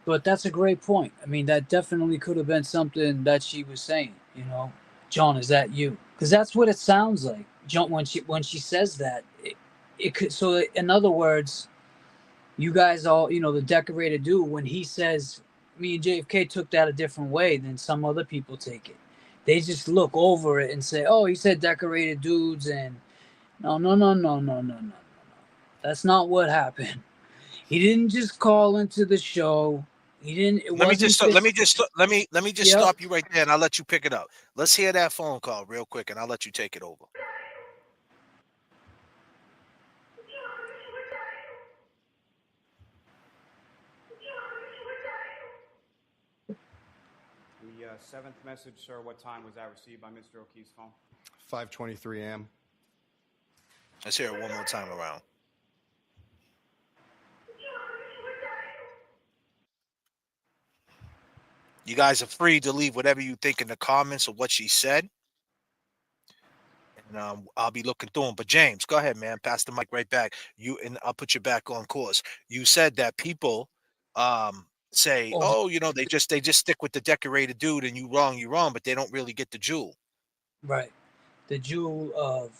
But that's a great point. I mean, that definitely could have been something that she was saying. You know, John, is that you? Because that's what it sounds like. John, when she says that, it could. So in other words, you guys all, you know, the decorated dude, when he says, me and JFK took that a different way than some other people take it. They just look over it and say, oh, he said decorated dudes, and no. That's not what happened. He didn't just call into the show. He didn't. It Let me wasn't just Yep. stop you right there, and I'll let you pick it up. Let's hear that phone call real quick, and I'll let you take it over. The seventh message, sir. What time was that received by Mr. O'Keefe's phone? 5:23 a.m. Let's hear it one more time around. You guys are free to leave whatever you think in the comments of what she said. And I'll be looking through them. But James, go ahead, man. Pass the mic right back. And I'll put you back on course. You said that people say, oh, you know, they just stick with the decorated dude, and you wrong, but they don't really get the jewel. Right. The jewel of,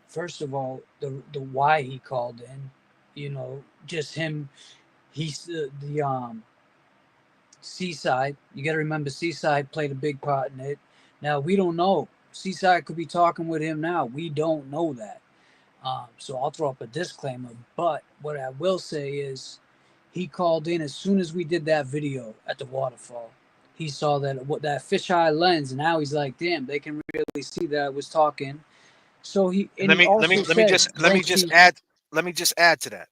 first of all, the why he called in, you know, just him. He's the Seaside. You got to remember, Seaside played a big part in it. Now we don't know. Seaside could be talking with him now. We don't know that. So I'll throw up a disclaimer. But what I will say is, he called in as soon as we did that video at the waterfall. He saw that fisheye lens, and now he's like, "Damn, they can really see that I was talking." So let me just add to that.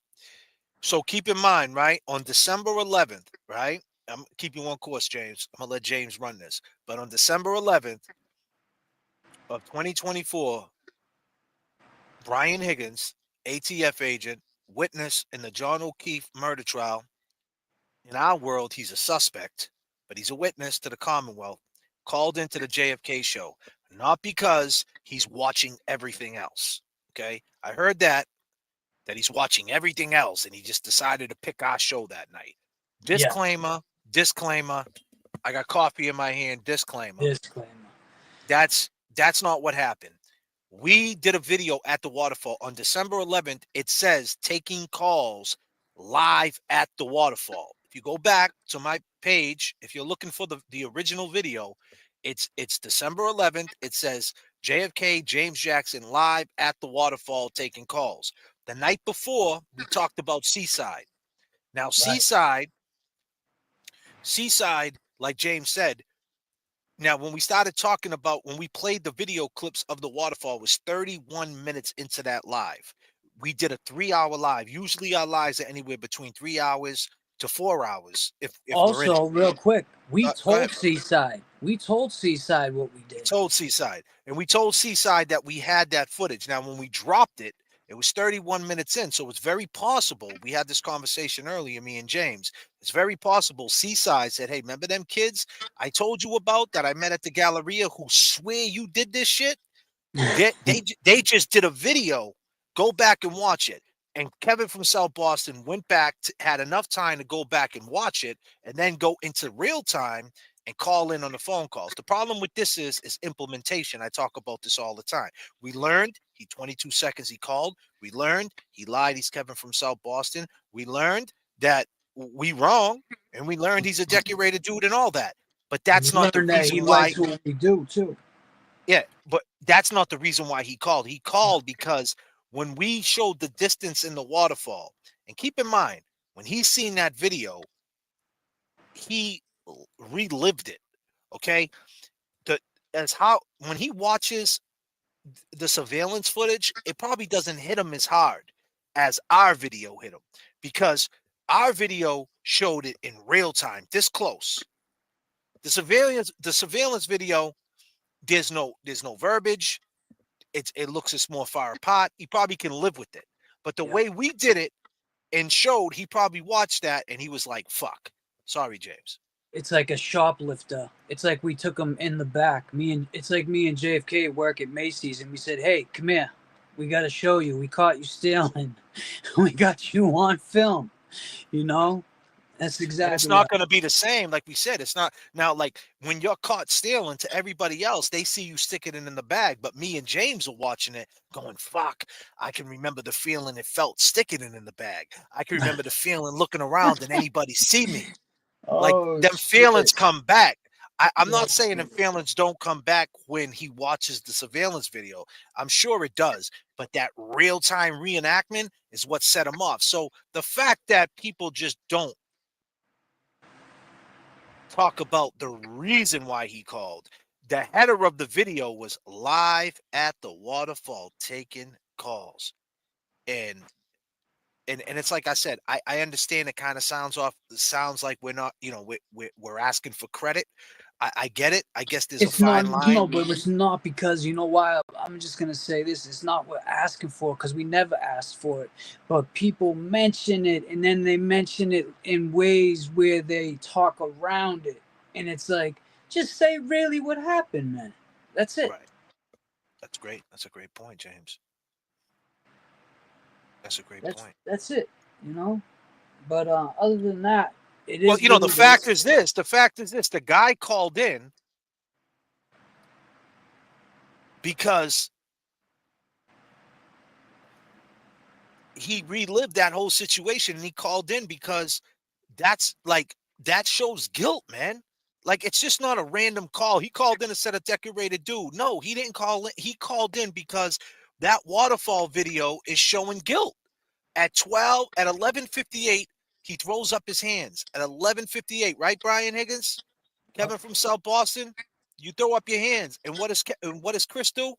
So keep in mind, right, on December 11th, right? I'm keeping you on course, James. I'm gonna let James run this, but on December 11th of 2024, Brian Higgins, ATF agent, witness in the John O'Keefe murder trial. In our world, he's a suspect, but he's a witness to the Commonwealth, called into the JFK show, not because he's watching everything else. Okay. I heard that he's watching everything else and he just decided to pick our show that night. Disclaimer. I got coffee in my hand. Disclaimer. That's not what happened. We did a video at the waterfall on December 11th. It says taking calls live at the waterfall. If you go back to my page, if you're looking for the original video, it's December 11th. It says JFK, James Jackson live at the waterfall taking calls. The night before, we talked about Seaside. Now, Seaside, like James said, now, when we started talking about, when we played the video clips of the waterfall, was 31 minutes into that live. We did a 3-hour live. Usually our lives are anywhere between 3 hours to 4 hours. If we're in it. Real quick, we told Seaside. We told Seaside what we did. We told Seaside. And we told Seaside that we had that footage. Now, when we dropped it, it was 31 minutes in. So it's very possible. We had this conversation earlier, me and James. It's very possible Seaside said, hey, remember them kids I told you about that I met at the Galleria who swear you did this shit? They just did a video. Go back and watch it. And Kevin from South Boston went back, had enough time to go back and watch it, and then go into real time and call in on the phone calls. The problem with this is implementation. I talk about this all the time. We learned 22 seconds he called. We learned he lied. He's Kevin from South Boston. We learned that we wrong, and we learned he's a decorated dude and all that. But that's not the reason why he likes what we do too. Yeah, but that's not the reason why he called. He called because when we showed the distance in the waterfall, and keep in mind, when he's seen that video, he relived it. Okay, when he watches the surveillance footage, it probably doesn't hit him as hard as our video hit him, because our video showed it in real time, this close. The surveillance video, there's no verbiage. It looks it's more far apart. He probably can live with it. But the way we did it and showed, he probably watched that and he was like, fuck. Sorry, James. It's like a shoplifter. It's like we took him in the back. It's like me and JFK work at Macy's and we said, hey, come here. We got to show you. We caught you stealing. We got you on film. You know, that's exactly. And it's not going to be the same. Like we said, it's not now. Like when you're caught stealing, to everybody else, they see you sticking it in the bag. But me and James are watching it, going, "Fuck! I can remember the feeling it felt sticking it in the bag. I can remember the feeling looking around and anybody see me. Like them feelings come back." I'm not saying them feelings don't come back when he watches the surveillance video. I'm sure it does. But that real-time reenactment is what set him off. So the fact that people just don't talk about the reason why he called. The header of the video was live at the waterfall taking calls. And it's like I said, I understand it kind of sounds like we're not, we're asking for credit. I get it. I guess there's a fine line. No, but it's not because, you know why? I'm just going to say this. It's not what we're asking for because we never asked for it. But people mention it, and then they mention it in ways where they talk around it. And it's like, just say really what happened, man. That's it. Right. That's great. That's a great point, James. That's a great point. That's it, you know? But other than that, it is. Well, you know, the fact is this. The fact is this. The guy called in because he relived that whole situation, and he called in because that's like, that shows guilt, man. Like, it's just not a random call. He called in and said a decorated dude. No, he didn't call in. He called in because that waterfall video is showing guilt. At 11:58, he throws up his hands. At 11:58, right, Brian Higgins? Kevin from South Boston, you throw up your hands. And what does Chris do?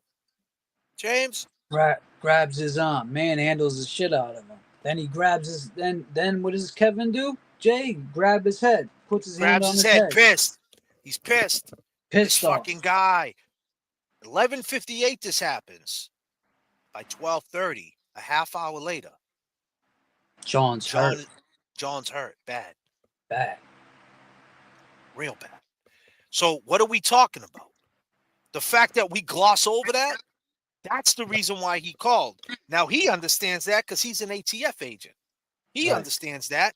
James? Grabs his arm, manhandles the shit out of him. Then he grabs his, then what does Kevin do? Jay grab his head, puts his hand on his head. Pissed. He's pissed. Pissed off. Fucking guy. 11:58 this happens. By 12:30, a half hour later, John's hurt. John's hurt. Bad. Real bad. So what are we talking about? The fact that we gloss over that, that's the reason why he called. Now, he understands that because he's an ATF agent. He understands that.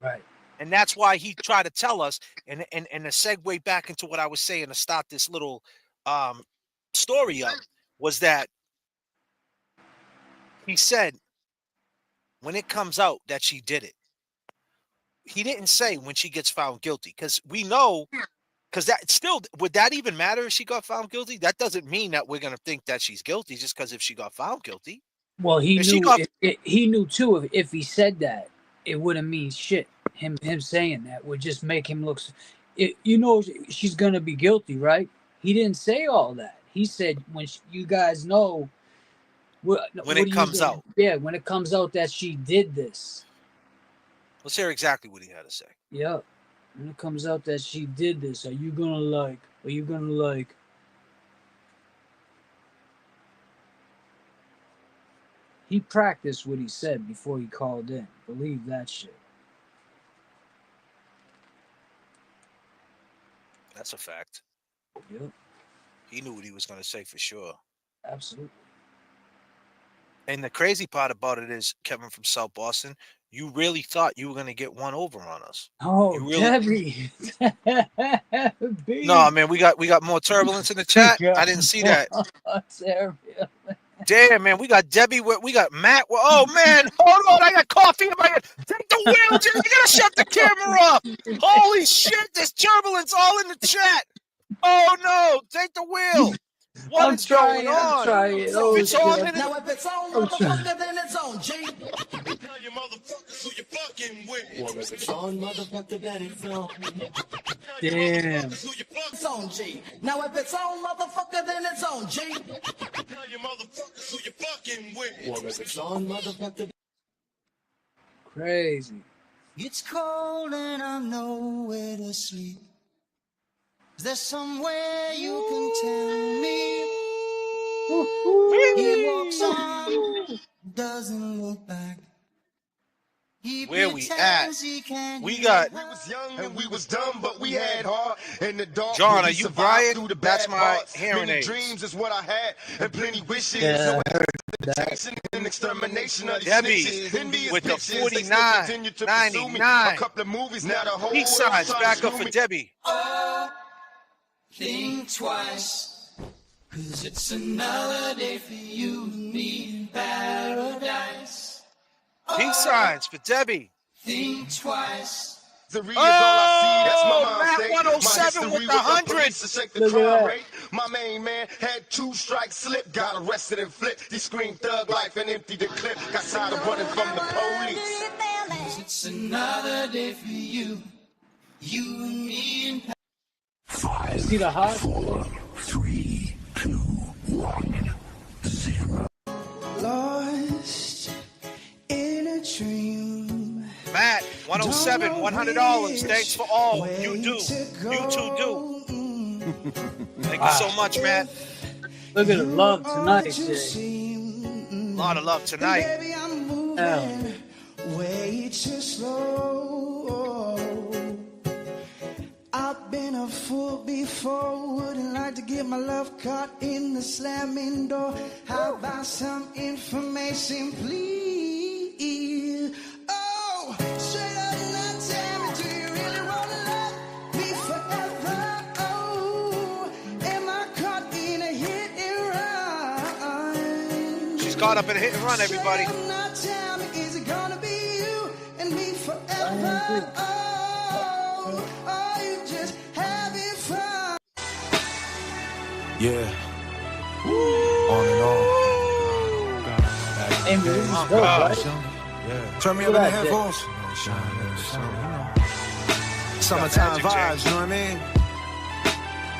Right. And that's why he tried to tell us, and to segue back into what I was saying to start this little story up, was that he said, when it comes out that she did it, he didn't say when she gets found guilty, because we know, because that still, would that even matter if she got found guilty? That doesn't mean that we're going to think that she's guilty just because if she got found guilty. Well, he knew too, if he said that, it wouldn't mean shit. Him saying that would just make him look, she's going to be guilty, right? He didn't say all that. He said, when you guys know, when it comes out. Yeah, when it comes out that she did this. Let's hear exactly what he had to say. Yeah. When it comes out that she did this, are you gonna like he practiced what he said before he called in. Believe that shit. That's a fact. Yep. He knew what he was going to say for sure. Absolutely. And the crazy part about it is, Kevin from South Boston, you really thought you were going to get one over on us. Oh, Debbie. No, man, we got more turbulence in the chat. I didn't see that. Damn, man, we got Debbie. We got Matt. Oh, man, hold on. I got coffee in my head. Take the wheel, Jim. You got to shut the camera off. Holy shit, there's turbulence all in the chat. Oh, no, take the wheel. What is going on? Oh, it's on. Now, if it's on, motherfucker, then it's on, G. Tell your motherfuckers who you fucking with. Well, if it's on, motherfucker, then it's on. Damn. It's on, G. Now, if it's on, motherfucker, then it's on, G. Tell your motherfuckers who you fucking with. Well, if it's on, motherfucker. Crazy. It's cold and I'm nowhere to sleep. Is there somewhere you can tell me? He walks on, doesn't look back. Where we at? We got. We was young and we was dumb, but we had heart in the dark. John, are you Brian? That's my hearing Many aids. dreams is what I had, and plenty wishes. Yeah, I heard And extermination of Debbie snitches. with the Bitches, they still continue to pursue me. 49.99. A couple of movies, now the whole Peace world signs trying back to up screw for me. Debbie. Think twice, 'cause it's another day for you and me in paradise. Peace signs for Debbie. Think twice. The real is all I see, that's my Matt mistake. 107 My with history the with 100. police to shake the Look at crime that. rate. My main man had 2 strikes slip, got arrested and flipped. He screamed thug life and emptied the clip. Got tired of running from the police. 'Cause it's another day for you, you and me in paradise. 5, see the hot? 4, 3, 2, 1, 0. Lost in a dream. Matt 107, $100. Thanks for all you do. You two do. Thank you so much, Matt. Look at the love tonight, Jay. A lot of love tonight. Baby, I'm moving Hell. way too slow. I've been a fool before, wouldn't like to get my love caught in the slamming door. How about some information, please? Oh, straight up now, tell me, do you really wanna love me forever? Oh, am I caught in a hit and run? She's caught up in a hit and run, everybody. Straight up now, tell me, is it gonna be you and me forever? Oh, are you just having fun? Yeah. On and on. Hey, man, this is Oh, dope, gosh. right? Yeah. Turn me up Look in the at that. headphones. Summertime Magic vibes, Jack. you know what I mean?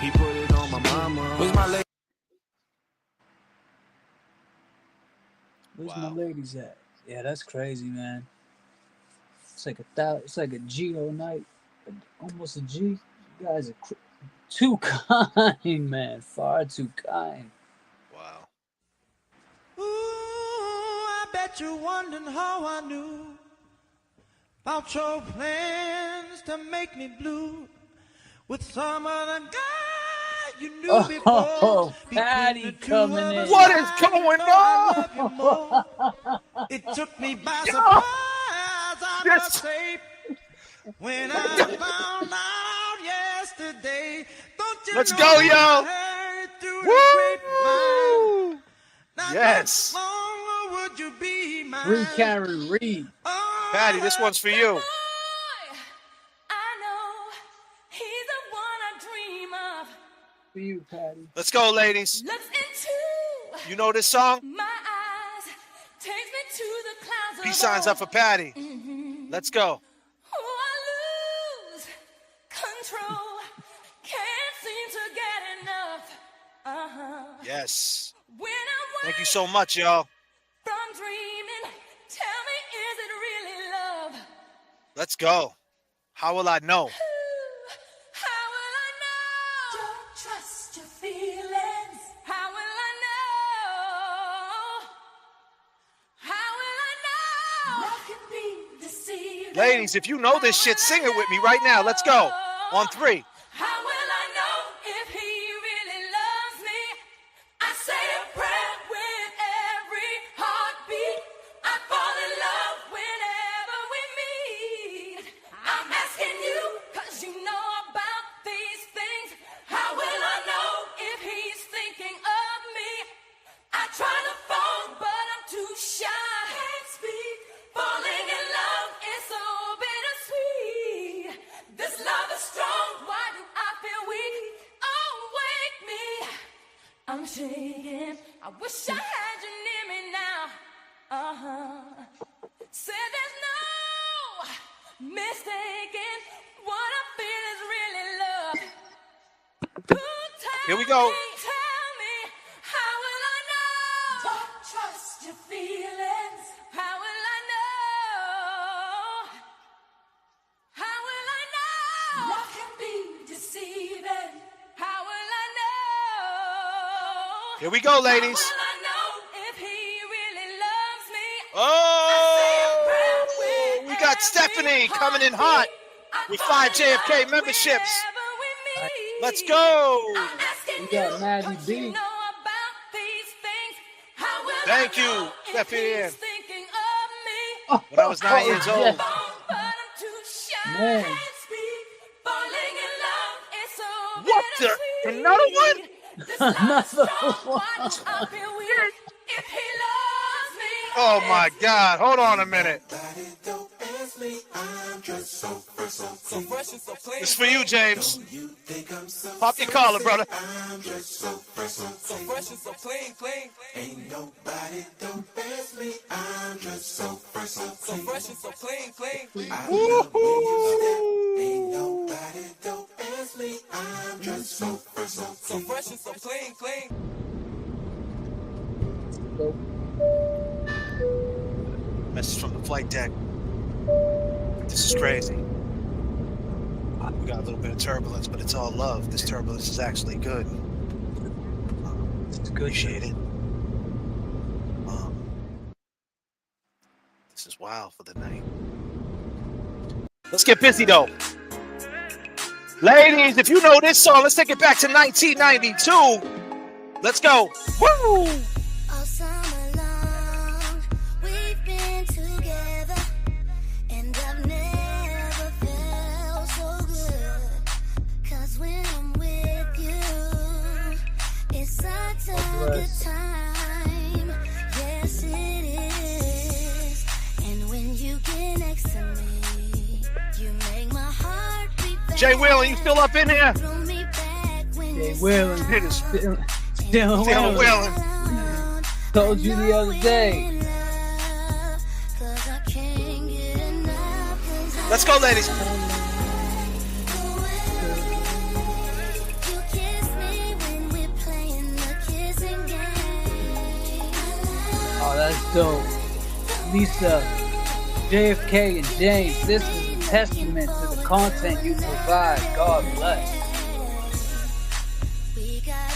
He put it on my mama. Where's my lady? Where's Wow. my ladies at? Yeah, that's crazy, man. It's like it's like a G-O night, almost a G. You guys are too kind, man. Far too kind. Wow. Ooh, I bet you're wondering how I knew about your plans to make me blue with some other guy you knew before. Oh, Between Patty the two coming of in. us, What is I going know I love you on? more. It took me by surprise, I must say, when I found out yesterday. Don't you Let's know go, that yo. I heard through the grapevine? Woo! Not Yes. much longer would you be mine? Free Karen Reed. Oh, Patty, this one's for you. I know he's the one I dream of. For you, Patty. Let's go, ladies. Looks into You know this song? my eyes, takes me to the clouds. Peace signs up for Patty. Let's go. I lose control, can't seem to get enough. Yes. When I'm Thank you so much, y'all. from dreaming, tell me, is it really love? Let's go. How will I know? How will I know? Don't trust your feelings. How will I know? How will I know? Love can be deceiving. Ladies, if you know this shit, sing it with me right now. Let's go. On 3. How will I know if he really loves me? I say a prayer with every heartbeat. I fall in love whenever we meet. I'm asking you, 'cause you know about these things. How will I know if he's thinking of me? I try to phone, but I'm too shy. Can't speak. Falling in love is so bittersweet. This love is strong. Why do I feel weak? Oh, wake me. I'm shaking. I wish I had you near me now. Said there's no mistaking. What I feel is really love. Here we go. Tell me, how will I know? Don't trust your feelings. How will I know? How will I know? Love can be deceiving. How will I know? Here we go, ladies. How will I know if he really loves me? Oh, we got Stephanie coming in hot with 5 JFK memberships. Let's go. We got Maddie B. Thank you, Stephanie. When I was 9 years old. Man. What the? Another one? Another one. Oh my God! Hold on a minute. It's for you, James. Pop your collar, brother. Ain't nobody don't pass me. I'm just so fresh and so clean. Ain't nobody don't pass me. I'm just so fresh and so clean. Message from the flight deck. This is crazy. We got a little bit of turbulence, but it's all love. This turbulence is actually good. It's good. Appreciate it. This is wild for the night. Let's get busy though. Ladies, if you know this song, let's take it back to 1992. Let's go. Woo! All summer long, we've been together, and I've never felt so good. 'Cause when I'm with you, it's such a good time. Yes, it is. And when you get next to me, you make my heart beat fast. Jay Wheeler, you still up in here? Jay Wheeler. Still Wheeling. Told you the other day. Let's go, ladies. Oh, that's dope. Lisa, JFK, and James, this is a testament to the content you provide. God bless.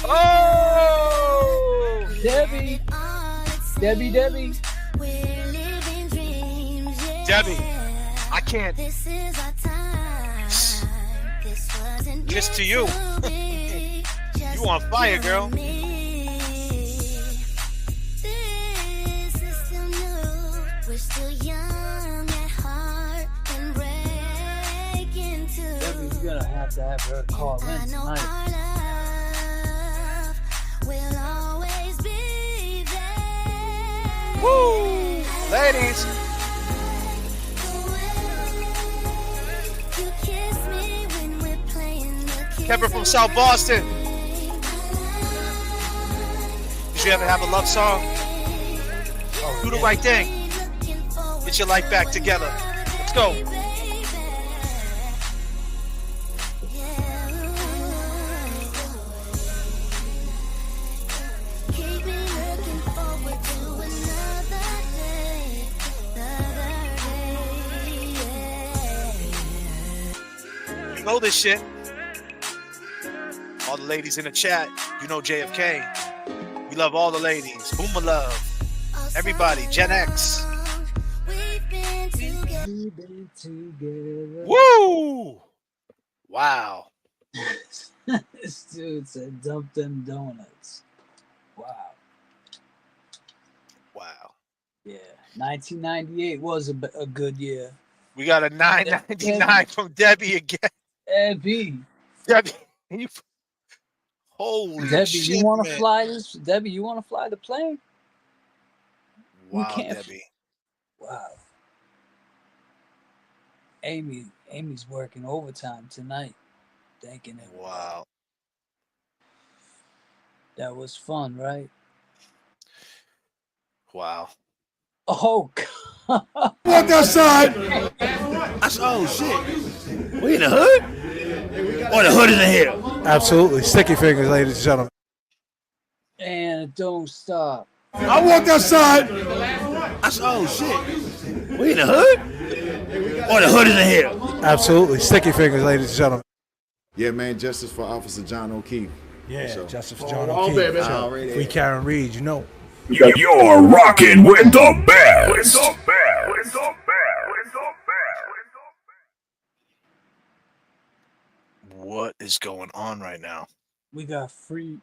Oh! Debbie. Debbie, I can't. Just to you. You on fire, girl. We're still young at heart and break into. Debbie's gonna have to have her call in tonight. We'll always be there. Woo! Ladies. You kiss me when we're playing the kiss. Kevin from South Boston. Did you ever have a love song? Oh, do the right thing. Get your life back together. Let's go. Keep me looking forward to another day. You know this shit. All the ladies in the chat, you know JFK. We love all the ladies. Boomer love. Everybody, Gen X. We've been together. Woo! Wow. This dude said dump them donuts. Wow. Wow. Yeah. 1998 was a good year. We got a 999 from Debbie again. Debbie. Debbie, you... Holy Debbie, shit, you want to man. fly this? Debbie, you want to fly the plane? Wow, we can't. Debbie. Wow. Amy's working overtime tonight. Thanking it. Wow. That was fun, right? Wow. Oh, God. Walk outside. Oh, shit. We in the hood? Or the hood is in here? Absolutely. Sticky fingers, ladies and gentlemen. And it don't stop. I walked outside. Oh, shit. We in the hood? Or the hood is in here? Absolutely. Sticky fingers, ladies and gentlemen. Yeah, man. Justice for Officer John O'Keefe. Yeah, So. Justice for John All O'Keefe. day, man. Free Karen Reed, you know. You're rocking with the best. What is going on right now? We got free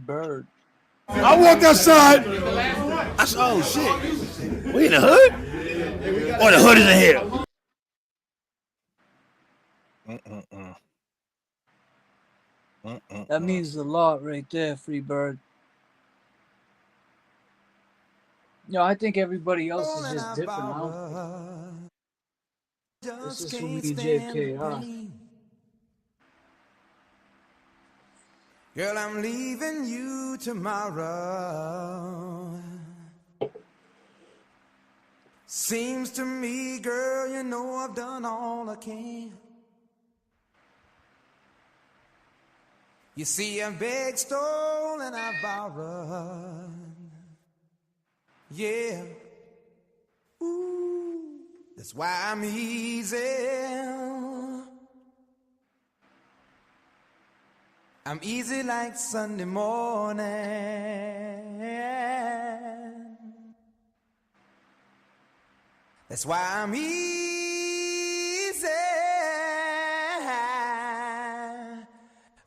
bird. I want that side. Oh shit. We in the hood? Or the hood is in here? That means a lot right there, free bird. No, I think everybody else is just different. I don't think. This is who me and J.F.K are. Girl, I'm leaving you tomorrow. Seems to me, girl, you know I've done all I can. You see, I begged, stole, and I borrowed. Yeah. Ooh, that's why I'm easy. I'm easy like Sunday morning. That's why I'm easy.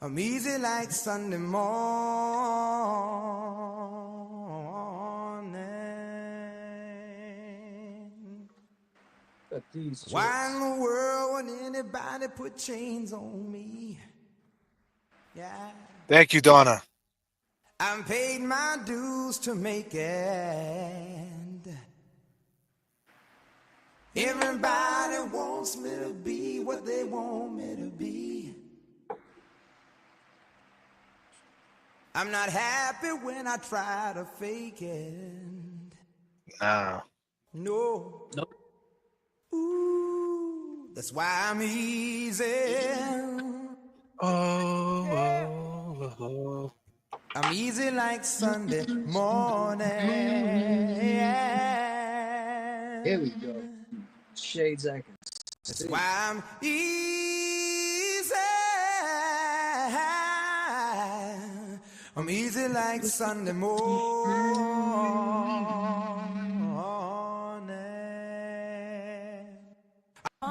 I'm easy like Sunday morning. Why in the world would anybody put chains on me? Yeah. Thank you, Donna. I'm paid my dues to make it. Everybody wants me to be what they want me to be. I'm not happy when I try to fake it. Nah. No. Nope. Ooh, that's why I'm easy. Oh. I'm easy like Sunday morning. Here we go. Shades I can see. That's why I'm easy. I'm easy like Sunday morning.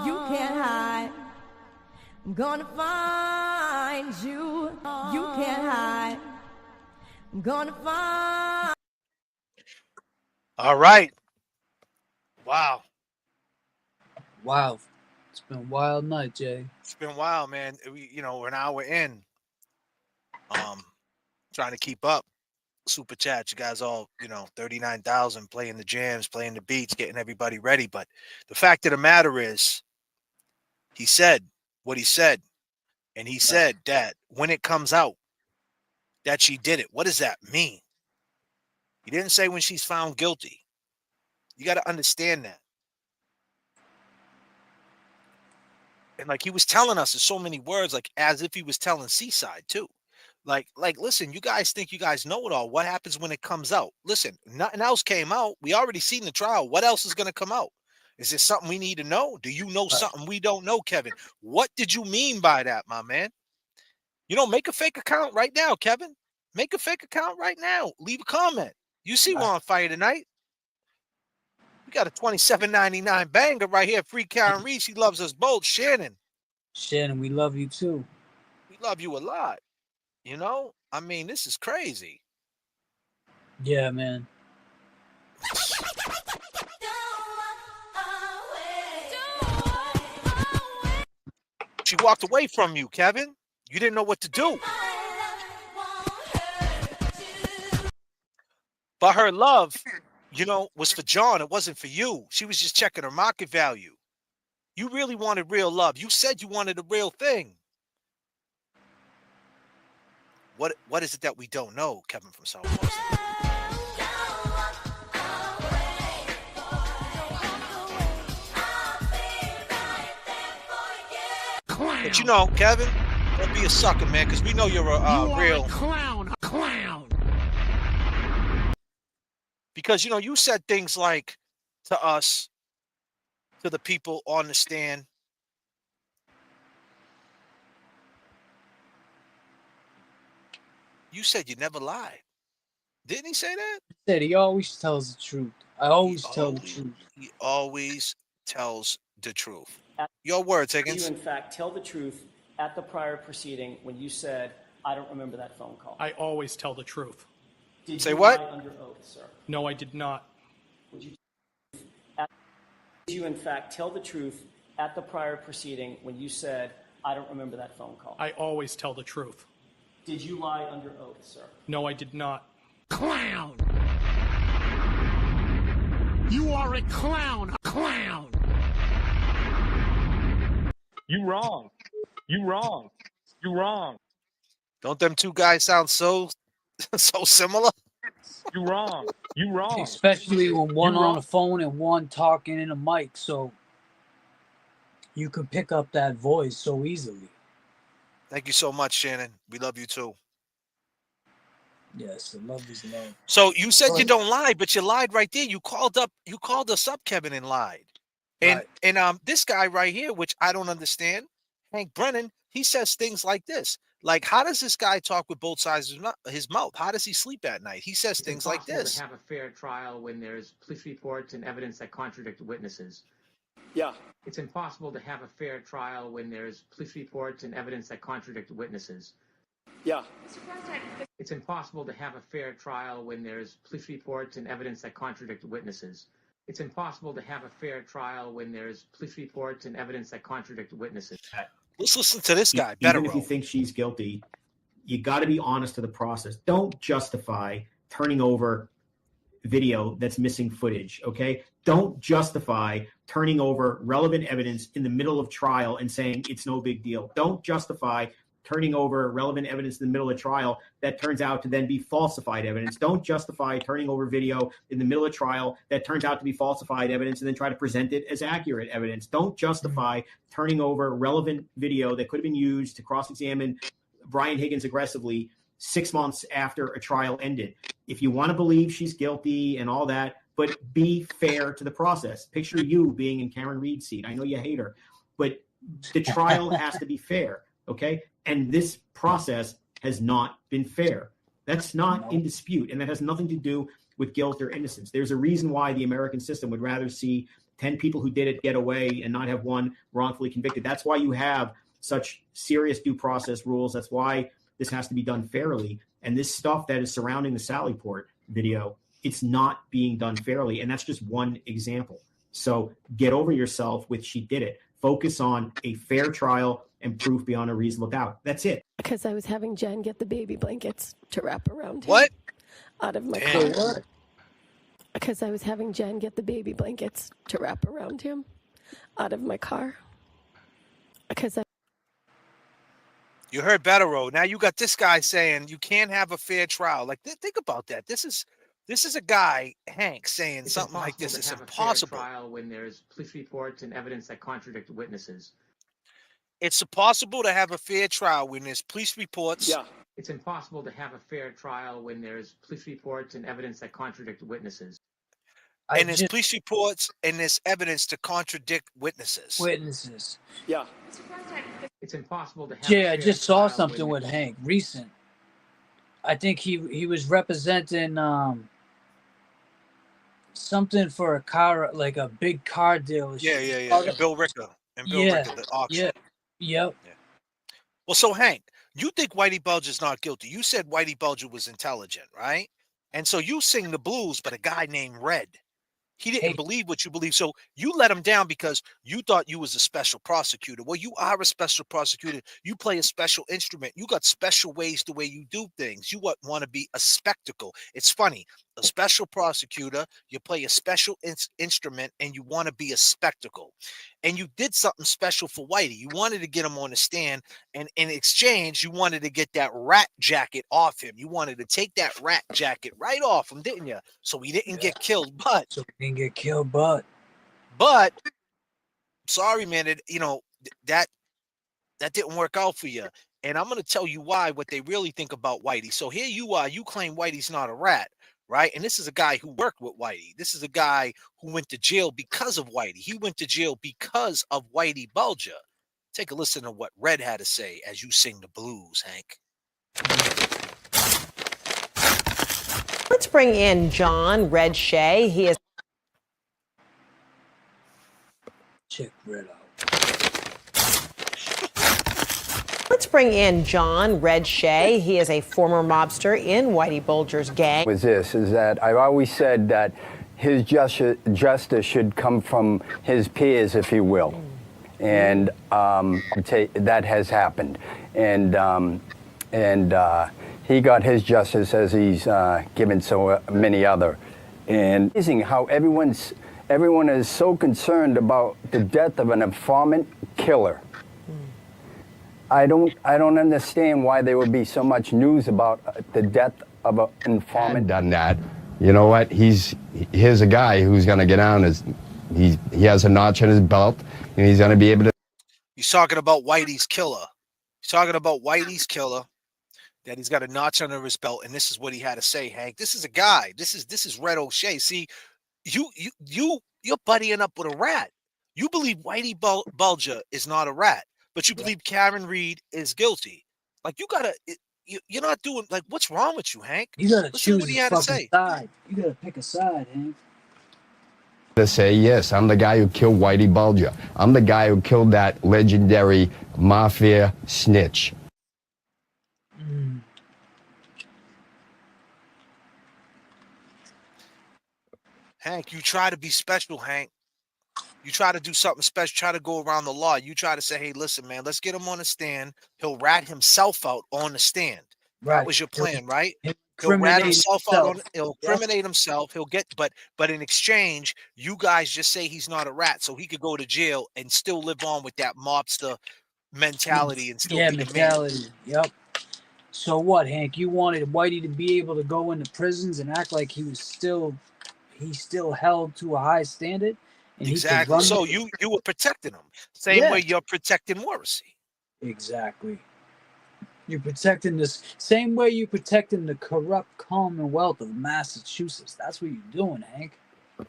You can't hide. I'm gonna find you. You can't hide. I'm gonna find. All right. Wow. Wow. It's been a wild night, Jay. It's been wild, man. We're an hour in. Trying to keep up. Super chat, you guys all, 39,000 playing the jams, playing the beats, getting everybody ready. But the fact of the matter is, he said what he said. And he said that when it comes out that she did it, what does that mean? He didn't say when she's found guilty. You got to understand that. And like he was telling us in so many words, like as if he was telling Seaside too. Like, listen, you guys think you guys know it all. What happens when it comes out? Listen, nothing else came out. We already seen the trial. What else is going to come out? Is there something we need to know? Do you know something we don't know, Kevin? What did you mean by that, my man? Make a fake account right now, Kevin. Make a fake account right now. Leave a comment. You see we're on fire tonight. We got a $27.99 banger right here. Free Karen Reed. She loves us both. Shannon, we love you too. We love you a lot. I mean, this is crazy. Yeah, man. She walked away from you, Kevin. You didn't know what to do. But her love, was for John. It wasn't for you. She was just checking her market value. You really wanted real love. You said you wanted a real thing. What is it that we don't know, Kevin from South Boston? But Kevin, don't be a sucker, man, because we know you're a real clown. Because you said things like to us, to the people on the stand. You said you never lied. Didn't he say that? He said he always tells the truth. I always tell the truth. He always tells the truth. Your words, Higgins. You, in fact, tell the truth at the prior proceeding when you said, I don't remember that phone call? I always tell the truth. Did Say you what? lie under oath, sir? No, I did not. Did you, in fact, tell the truth at the prior proceeding when you said, I don't remember that phone call? I always tell the truth. Did you lie under oath, sir? No, I did not. Clown! You are a clown! A clown! You wrong. You wrong. You wrong. Don't them two guys sound so similar? You wrong. You wrong. Especially when one on the phone and one talking in a mic, so you can pick up that voice so easily. Thank you so much, Shannon. We love you too. Yes, the love is love. So you said you don't lie, but you lied right there. You called us up, Kevin, and lied. And this guy right here, which I don't understand, Hank Brennan, he says things like this. Like, how does this guy talk with both sides of his mouth? How does he sleep at night? He says things like this. To have a fair trial when there's police reports and evidence that contradict witnesses. Yeah. It's impossible to have a fair trial when there's police reports and evidence that contradict witnesses. Yeah. It's impossible to have a fair trial when there's police reports and evidence that contradict witnesses. It's impossible to have a fair trial when there's police reports and evidence that contradict witnesses. Let's listen to this guy. Even if you think she's guilty, you got to be honest to the process. Don't justify turning over video that's missing footage, okay? Don't justify turning over relevant evidence in the middle of trial and saying it's no big deal. Don't justify turning over relevant evidence in the middle of trial that turns out to then be falsified evidence. Don't justify turning over video in the middle of trial that turns out to be falsified evidence and then try to present it as accurate evidence. Don't justify turning over relevant video that could have been used to cross-examine Brian Higgins aggressively 6 months after a trial ended. If you want to believe she's guilty and all that, but be fair to the process. Picture you being in Karen Reed's seat. I know you hate her, but the trial has to be fair, okay? And this process has not been fair. That's not in dispute, and that has nothing to do with guilt or innocence. There's a reason why the American system would rather see 10 people who did it get away and not have one wrongfully convicted. That's why you have such serious due process rules. That's why this has to be done fairly. And this stuff that is surrounding the Sallyport video, it's not being done fairly. And that's just one example. So get over yourself with she did it. Focus on a fair trial and proof beyond a reasonable doubt. That's it. Because I was having Jen get the baby blankets to wrap around him. What? Out of my Damn. car. Because I was having Jen get the baby blankets to wrap around him out of my car. Because You heard Better Road. Now you got this guy saying you can't have a fair trial. Like, think about that. This is a guy, Hank, saying It's something like this. impossible It's to have a fair impossible. trial when there's police reports and evidence that contradict witnesses. It's impossible to have a fair trial when there's police reports. Yeah. It's impossible to have a fair trial when there's police reports and evidence that contradict witnesses. And there's police reports and there's evidence to contradict witnesses. Yeah. It's impossible to have Jay, a I fair just saw trial something when with Hank recent. I think he was representing something for a car, like a big car dealership. Yeah. And Bill Ricker. The auction. Yep. Well, so Hank, you think Whitey Bulger's not guilty. You said Whitey Bulger was intelligent, right? And so you sing the blues, but a guy named Red. He didn't believe what you believe. So you let him down because you thought you was a special prosecutor. Well, you are a special prosecutor. You play a special instrument. You got special ways the way you do things. You want to be a spectacle. It's funny. A special prosecutor, you play a special instrument, and you want to be a spectacle. And you did something special for Whitey. You wanted to get him on the stand, and in exchange, you wanted to get that rat jacket off him. You wanted to take that rat jacket right off him, didn't you? So he didn't get killed, but sorry, man, that didn't work out for you. And I'm going to tell you what they really think about Whitey. So here you are, you claim Whitey's not a rat, right? And this is a guy who worked with Whitey. This is a guy who went to jail because of Whitey. He went to jail because of Whitey Bulger. Take a listen to what Red had to say as you sing the blues, Hank. Let's bring in John Red Shea. He is. Check Red out. Let's bring in John Red Shea. He is a former mobster in Whitey Bulger's gang. Was this, is that I've always said that his justice should come from his peers, if you will. And that has happened. And he got his justice as he's given so many other. And amazing how everyone is so concerned about the death of an informant killer. I don't understand why there would be so much news about the death of an informant. Done that. You know what? Here's a guy who's going to get down. He has a notch in his belt, and he's going to be able to. He's talking about Whitey's killer. He's talking about Whitey's killer, that he's got a notch under his belt, and this is what he had to say, Hank. This is a guy. This is Red O'Shea. See, you're buddying up with a rat. You believe Whitey Bulger is not a rat, but you believe Karen Reed is guilty. Like, you're not doing, like, what's wrong with you, Hank? You gotta Listen choose what he a had to fucking say. side. You gotta pick a side, Hank. To say, yes, I'm the guy who killed Whitey Bulger. I'm the guy who killed that legendary mafia snitch. Hank, you try to be special, Hank. You try to do something special, try to go around the law. You try to say, hey, listen, man, let's get him on the stand. He'll rat himself out on the stand. Right. That was your plan, right? He'll rat Incriminate himself out on, himself. he'll incriminate himself. He'll get, but in exchange, you guys just say he's not a rat, so he could go to jail and still live on with that mobster mentality and still be the man. Mentality. Yep. So what, Hank? You wanted Whitey to be able to go into prisons and act like he still held to a high standard? And Exactly. So you were protecting him. Same way you're protecting Morrissey. Exactly. You're protecting this same way you're protecting the corrupt Commonwealth of Massachusetts. That's what you're doing, Hank.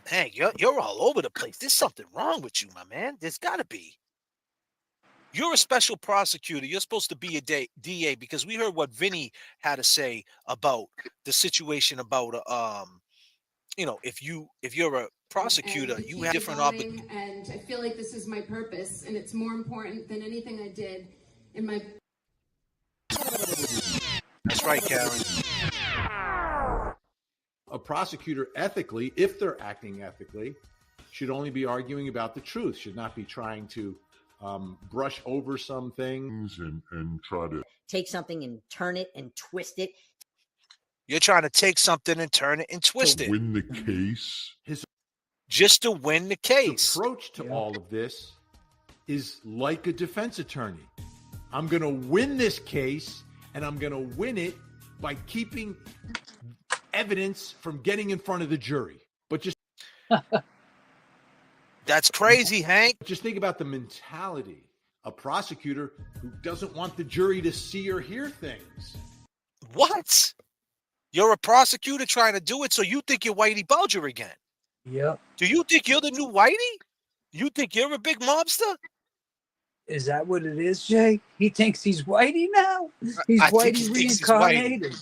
Hank, you're all over the place. There's something wrong with you, my man. There's got to be. You're a special prosecutor. You're supposed to be a DA because we heard what Vinny had to say about the situation about if you're a prosecutor, you have different obligations. And I feel like this is my purpose, and it's more important than anything I did in my. That's right, Karen. A prosecutor ethically, if they're acting ethically, should only be arguing about the truth, should not be trying to brush over some things and try to take something and turn it and twist it. You're trying to take something and turn it and twist it. Win the case. Just to win the case. His approach to all of this is like a defense attorney. I'm going to win this case, and I'm going to win it by keeping evidence from getting in front of the jury. But just that's crazy, Hank. Just think about the mentality. A prosecutor who doesn't want the jury to see or hear things. What? You're a prosecutor trying to do it, so you think you're Whitey Bulger again? Yep. Do you think you're the new Whitey? You think you're a big mobster? Is that what it is, Jay? He thinks he's Whitey now? He's Whitey reincarnated.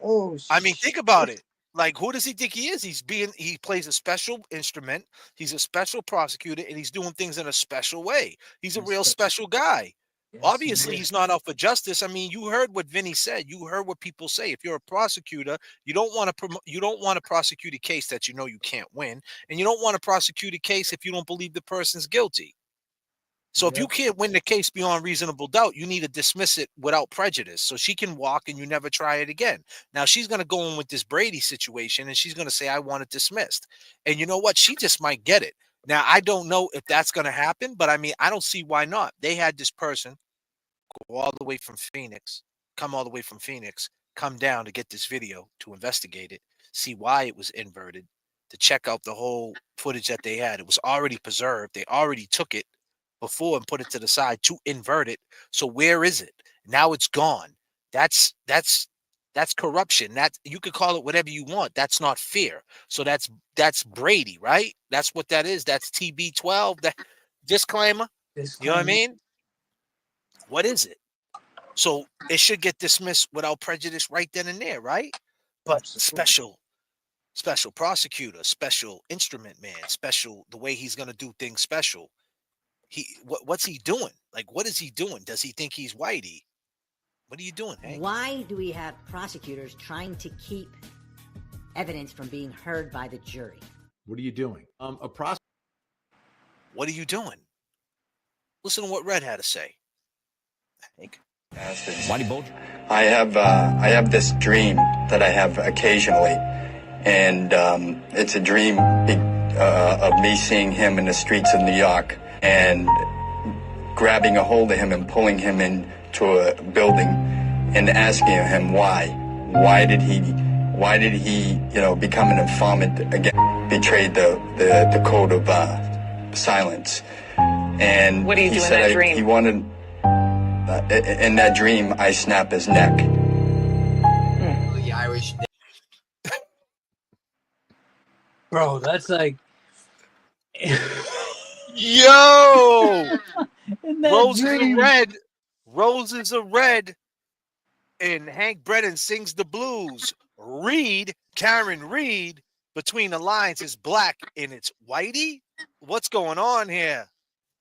Oh, I mean, think about it. Like, who does he think he is? He plays a special instrument. He's a special prosecutor, and he's doing things in a special way. He's a real special guy. Yes, obviously, he's not out for justice. I mean, you heard what Vinny said. You heard what people say. If you're a prosecutor, you don't want to prosecute a case that you know you can't win, and you don't want to prosecute a case if you don't believe the person's guilty. So if you can't win the case beyond reasonable doubt, you need to dismiss it without prejudice so she can walk and you never try it again. Now, she's going to go in with this Brady situation, and she's going to say, I want it dismissed. And you know what? She just might get it. Now, I don't know if that's going to happen, but I mean, I don't see why not. They had this person go all the way from Phoenix, come down to get this video, to investigate it, see why it was inverted, to check out the whole footage that they had. It was already preserved. They already took it before and put it to the side to invert it. So where is it? Now it's gone. That's corruption. That you could call it whatever you want. That's not fair. So that's Brady, right? That's what that is. That's TB12. That disclaimer. You know what I mean? What is it? So it should get dismissed without prejudice right then and there, right? But special prosecutor, special instrument man, special the way he's gonna do things special. What's he doing? Like, what is he doing? Does he think he's Whitey? What are you doing, Hank? Why do we have prosecutors trying to keep evidence from being heard by the jury? What are you doing? What are you doing? Listen to what Red had to say. Hank. Whitey Bulger. I have this dream that I have occasionally, and it's a dream of me seeing him in the streets of New York and grabbing a hold of him and pulling him into a building and asking him why. Why did he become an informant again? Betrayed the code of silence. And what do you he do in said that dream? He wanted. In that dream, I snap his neck. The Irish. Bro, that's like. Yo! In that Roses dream. are red. Roses are red. And Hank Brennan sings the blues. Karen Reed, between the lines is black and it's Whitey? What's going on here?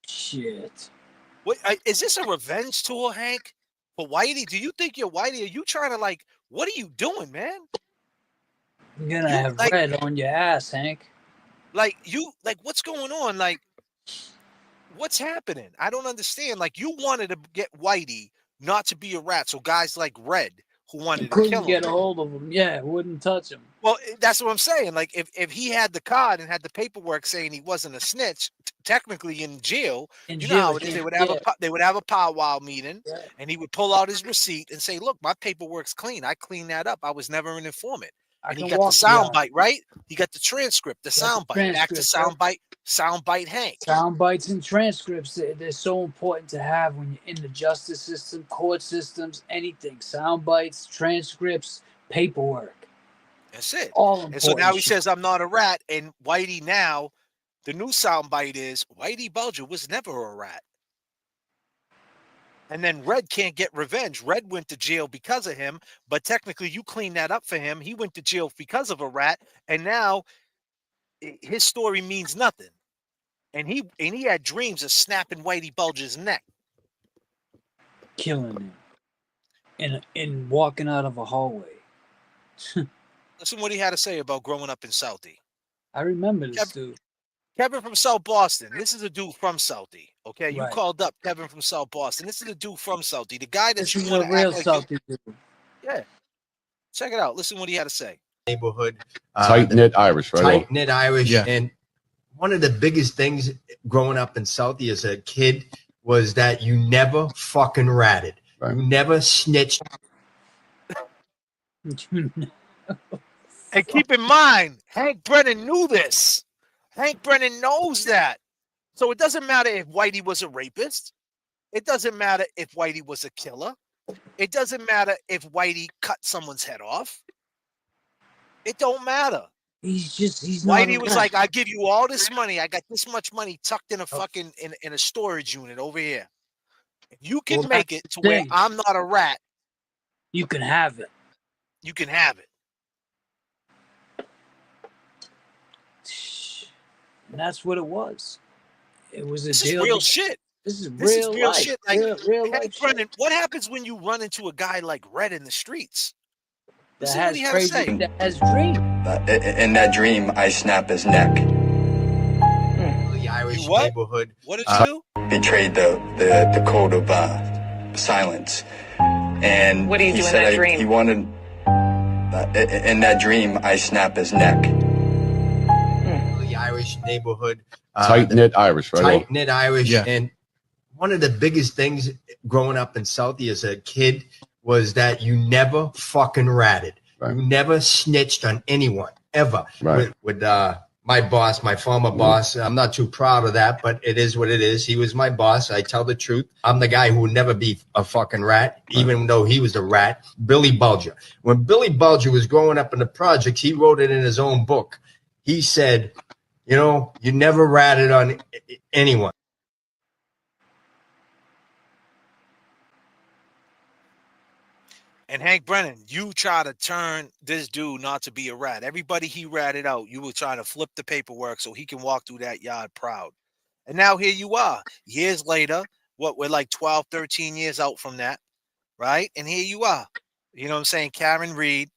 Shit. What is this, a revenge tour, Hank? For Whitey? Do you think you're Whitey? Are you trying to, like, what are you doing, man? You're gonna have red on your ass, Hank. Like, what's going on? Like, what's happening? I don't understand. Like, you wanted to get Whitey not to be a rat, so guys like Red, who wanted to kill Couldn't him. get a hold of him. Yeah, wouldn't touch him. Well, that's what I'm saying. Like, if he had the card and had the paperwork saying he wasn't a snitch, technically in jail, you know how it is. They would have a powwow meeting, and he would pull out his receipt and say, "Look, my paperwork's clean. I cleaned that up. I was never an informant." And he got the sound bite, right? He got the transcript, the sound bite. Back to sound bite Hank. Sound bites and transcripts, they're so important to have when you're in the justice system, court systems, anything. Sound bites, transcripts, paperwork. That's it. All and so now he important says, "I'm not a rat." And Whitey now, the new sound bite is, Whitey Bulger was never a rat. And then Red can't get revenge. Red went to jail because of him, but technically you cleaned that up for him. He went to jail because of a rat, and now his story means nothing. And he had dreams of snapping Whitey Bulger's neck. Killing him. In walking out of a hallway. Listen what he had to say about growing up in Southie. I remember this dude. Kevin from South Boston. This is a dude from Southie. Okay, you Right. called up Kevin from South Boston. This is a dude from Southie. The guy that This you is want a to real act like Southie dude. Yeah. Check it out. Listen what he had to say. Neighborhood. Tight-knit Irish, right? Tight-knit Irish. Yeah. And one of the biggest things growing up in Southie as a kid was that you never fucking ratted. Right. You never snitched. And keep in mind, Hank Brennan knew this. Hank Brennan knows that. So it doesn't matter if Whitey was a rapist. It doesn't matter if Whitey was a killer. It doesn't matter if Whitey cut someone's head off. It don't matter. He's Whitey was like, I give you all this money. I got this much money tucked in a fucking in a storage unit over here. If you can make it to where I'm not a rat, you can have it. You can have it. And that's what it was. It was a This deal. is real shit. This is This real is real life. shit. Like, real Hank life Brennan, what happens when you run into a guy like Red in the streets? That Listen what he had to say. That has dream. In that dream, I snap his neck. The Irish neighborhood. What did you do? Betrayed the code of silence. And What do you he do in said that dream? he wanted. In that dream, I snap his neck. The Irish neighborhood. Tight-knit Irish, right? Tight-knit Irish. Yeah. And one of the biggest things growing up in Southie as a kid was that you never fucking ratted. Right. You never snitched on anyone, ever. Right. With my boss, my former boss. I'm not too proud of that, but it is what it is. He was my boss. I tell the truth. I'm the guy who would never be a fucking rat, even though he was a rat. Billy Bulger. When Billy Bulger was growing up in the projects, he wrote it in his own book. He said, you know, you never ratted on anyone. And Hank Brennan, you try to turn this dude not to be a rat. Everybody he ratted out, you were trying to flip the paperwork so he can walk through that yard proud. And now here you are, years later, we're like 12, 13 years out from that, right? And here you are. You know what I'm saying? Karen Reed,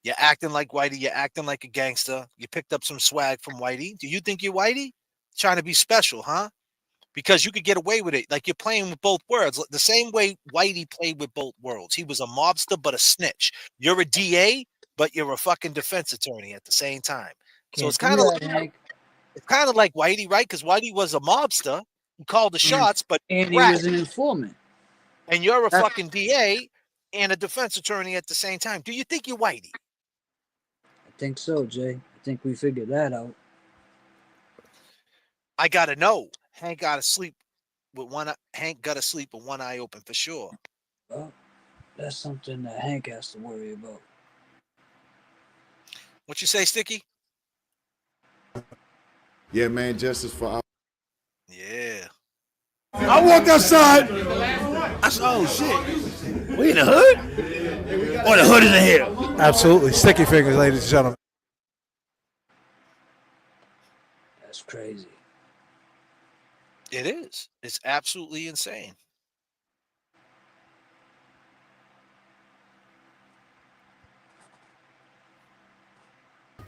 you're acting like Whitey, you're acting like a gangster. You picked up some swag from Whitey. Do you think you're Whitey? Trying to be special, huh? Because you could get away with it. Like you're playing with both worlds. The same way Whitey played with both worlds. He was a mobster, but a snitch. You're a DA, but you're a fucking defense attorney at the same time. So Can't it's do kind of that, Hank. it's kind of like Whitey, right? Because Whitey was a mobster. He called the shots, but And he rat. was an informant. And you're a fucking DA and a defense attorney at the same time. Do you think you're Whitey? I think so, Jay. I think we figured that out. I gotta know. Hank gotta sleep with one eye open for sure. Well, that's something that Hank has to worry about. What you say, Sticky? Yeah, man, justice for all. Yeah. I walked outside. I said, oh shit. We in the hood? Or the hood is in here? Absolutely. Sticky fingers, ladies and gentlemen. That's crazy. It is. It's absolutely insane.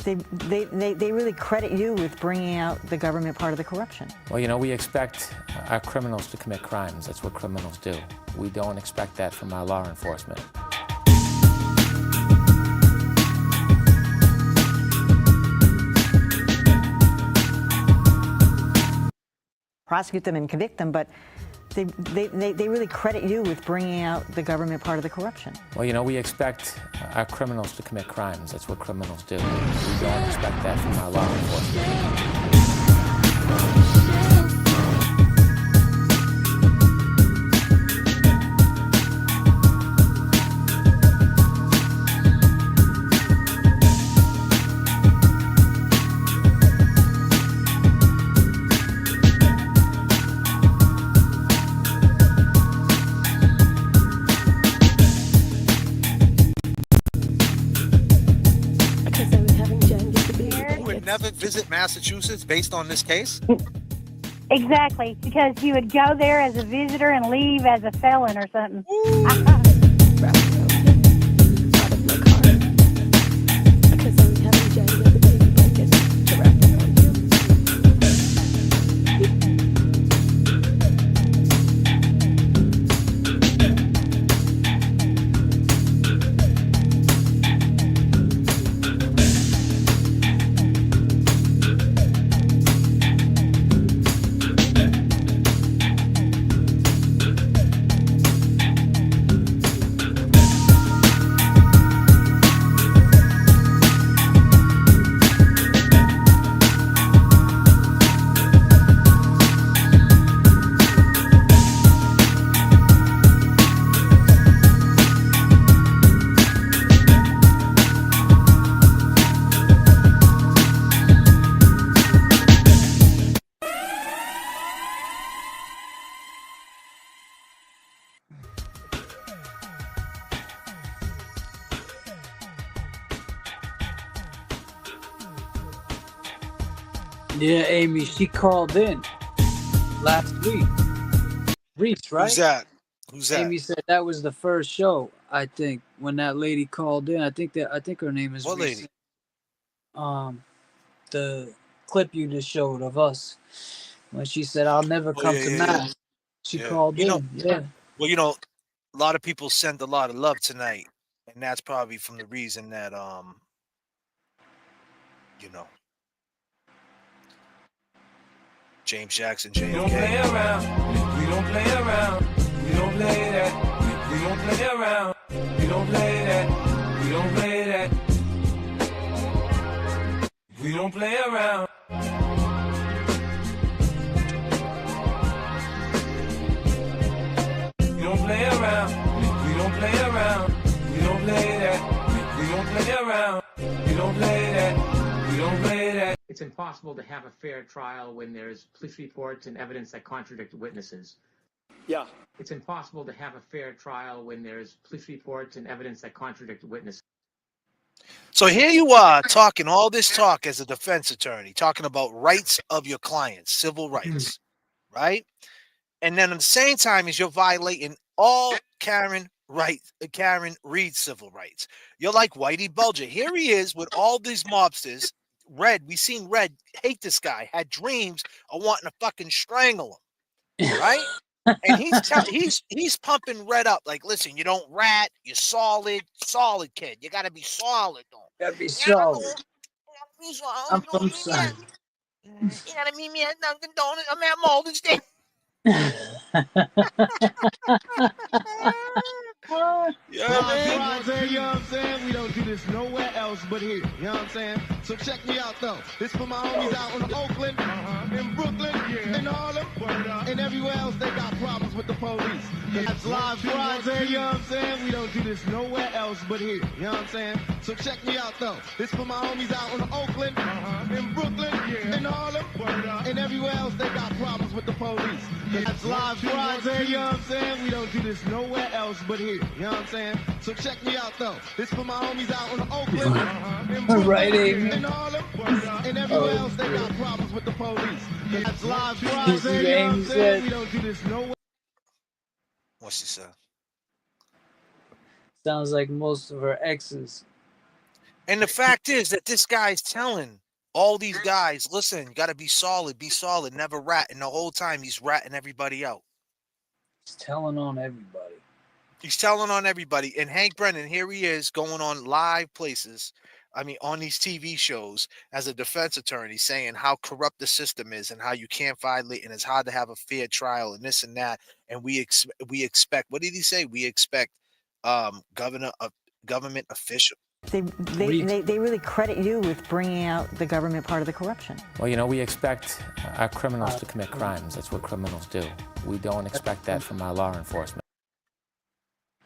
They really credit you with bringing out the government part of the corruption. Well, you know, we expect our criminals to commit crimes. That's what criminals do. We don't expect that from our law enforcement. Prosecute them and convict them, but they really credit you with bringing out the government part of the corruption. Well, you know, we expect our criminals to commit crimes. That's what criminals do. We don't expect that from our law enforcement. Never visit Massachusetts based on this case? Exactly, because you would go there as a visitor and leave as a felon or something. Yeah, Amy, she called in last week. Reese, right? Who's that? Who's that? Amy said that was the first show, I think, when that lady called in. I think her name is what Reese. lady? The clip you just showed of us when she said, "I'll never come to Mass." She called in. Well, you know, a lot of people sent a lot of love tonight, and that's probably from the reason that you know, James Jackson, J.F.K. We don't play around. We don't play around. We don't play that. We don't play around. We don't play that. We don't play that. We don't play around. We don't play around. We don't play around. We don't play that. We don't play around. We don't play that. We don't play that. It's impossible to have a fair trial when there's police reports and evidence that contradict witnesses. Yeah. It's impossible to have a fair trial when there's police reports and evidence that contradict witnesses. So here you are talking all this talk as a defense attorney, talking about rights of your clients, civil rights, right? And then at the same time as you're violating all Karen Reed civil rights. You're like Whitey Bulger. Here he is with all these mobsters. Red, we seen Red hate this guy, had dreams of wanting to fucking strangle him, right? And he's pumping Red up like, listen, you don't rat, you're solid kid. You gotta be solid, though. Gotta be solid. I'm from Sun. You gotta meet me at Dunkin' Donuts. I'm at Malden State. You know what I'm saying? We don't do this nowhere else but here. You know what I'm saying? So check me out though. This for my homies out in Oakland, in Brooklyn, in Harlem, and everywhere else they got problems with the police. That's live Friday, you know what I'm saying? We don't do this nowhere else but here. You know what I'm saying? So check me out though. This for my homies out in Oakland, in Brooklyn, in Harlem, and everywhere else they got problems with the police. That's live Friday, you know what I'm saying? We don't do this nowhere else but here. You know what I'm saying? So check me out though. This for my homies out in Oakland, in Brooklyn, in Harlem, and everywhere else they got problems with the police. That's live Friday, you know what I'm saying? We don't do this nowhere. What's she say? Sounds like most of her exes. And the fact is that this guy's telling all these guys, listen, you got to be solid, never rat. And the whole time he's ratting everybody out. He's telling on everybody. He's telling on everybody. And Hank Brennan, here he is going on live places. I mean, on these TV shows as a defense attorney saying how corrupt the system is and how you can't violate and it's hard to have a fair trial and this and that. And we expect, what did he say? We expect government official. They really credit you with bringing out the government part of the corruption. Well, you know, we expect our criminals to commit crimes. That's what criminals do. We don't expect that from our law enforcement.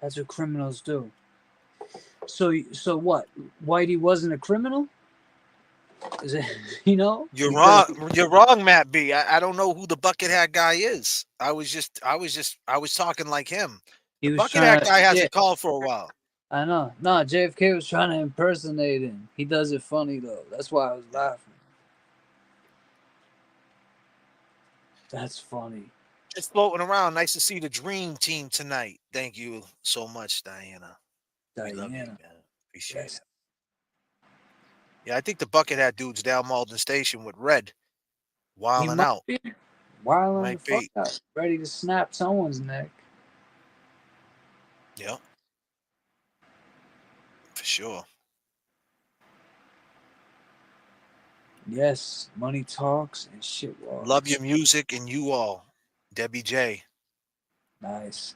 That's what criminals do. So what? Whitey wasn't a criminal? Is it, you know? You're wrong. You're wrong, Matt B. I don't know who the bucket hat guy is. I was talking like him. The bucket hat guy hasn't called for a while. I know. No, JFK was trying to impersonate him. He does it funny though. That's why I was laughing. That's funny. Just floating around. Nice to see the dream team tonight. Thank you so much, Diana. We love you, man. Appreciate it. Yeah, I think the bucket hat dude's down Malden Station with Red, wilding out. Wilding the fuck out. Ready to snap someone's neck. Yeah. For sure. Yes, money talks and shit walks. Love your music and you all. Debbie J. Nice.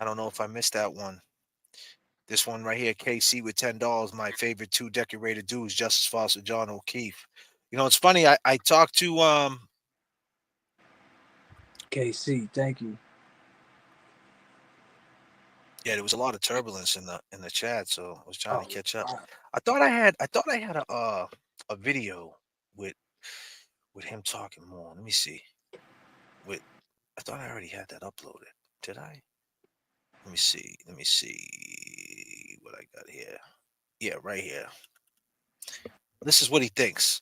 I don't know if I missed that one. This one right here, KC with $10. My favorite two decorated dudes, Justice Foster, John O'Keefe. You know, it's funny. I talked to KC. Thank you. Yeah, there was a lot of turbulence in the chat, so I was trying to catch up. I thought I had a video with him talking more. Let me see. I thought I already had that uploaded. Did I? Let me see what I got here. Yeah, right here. This is what he thinks.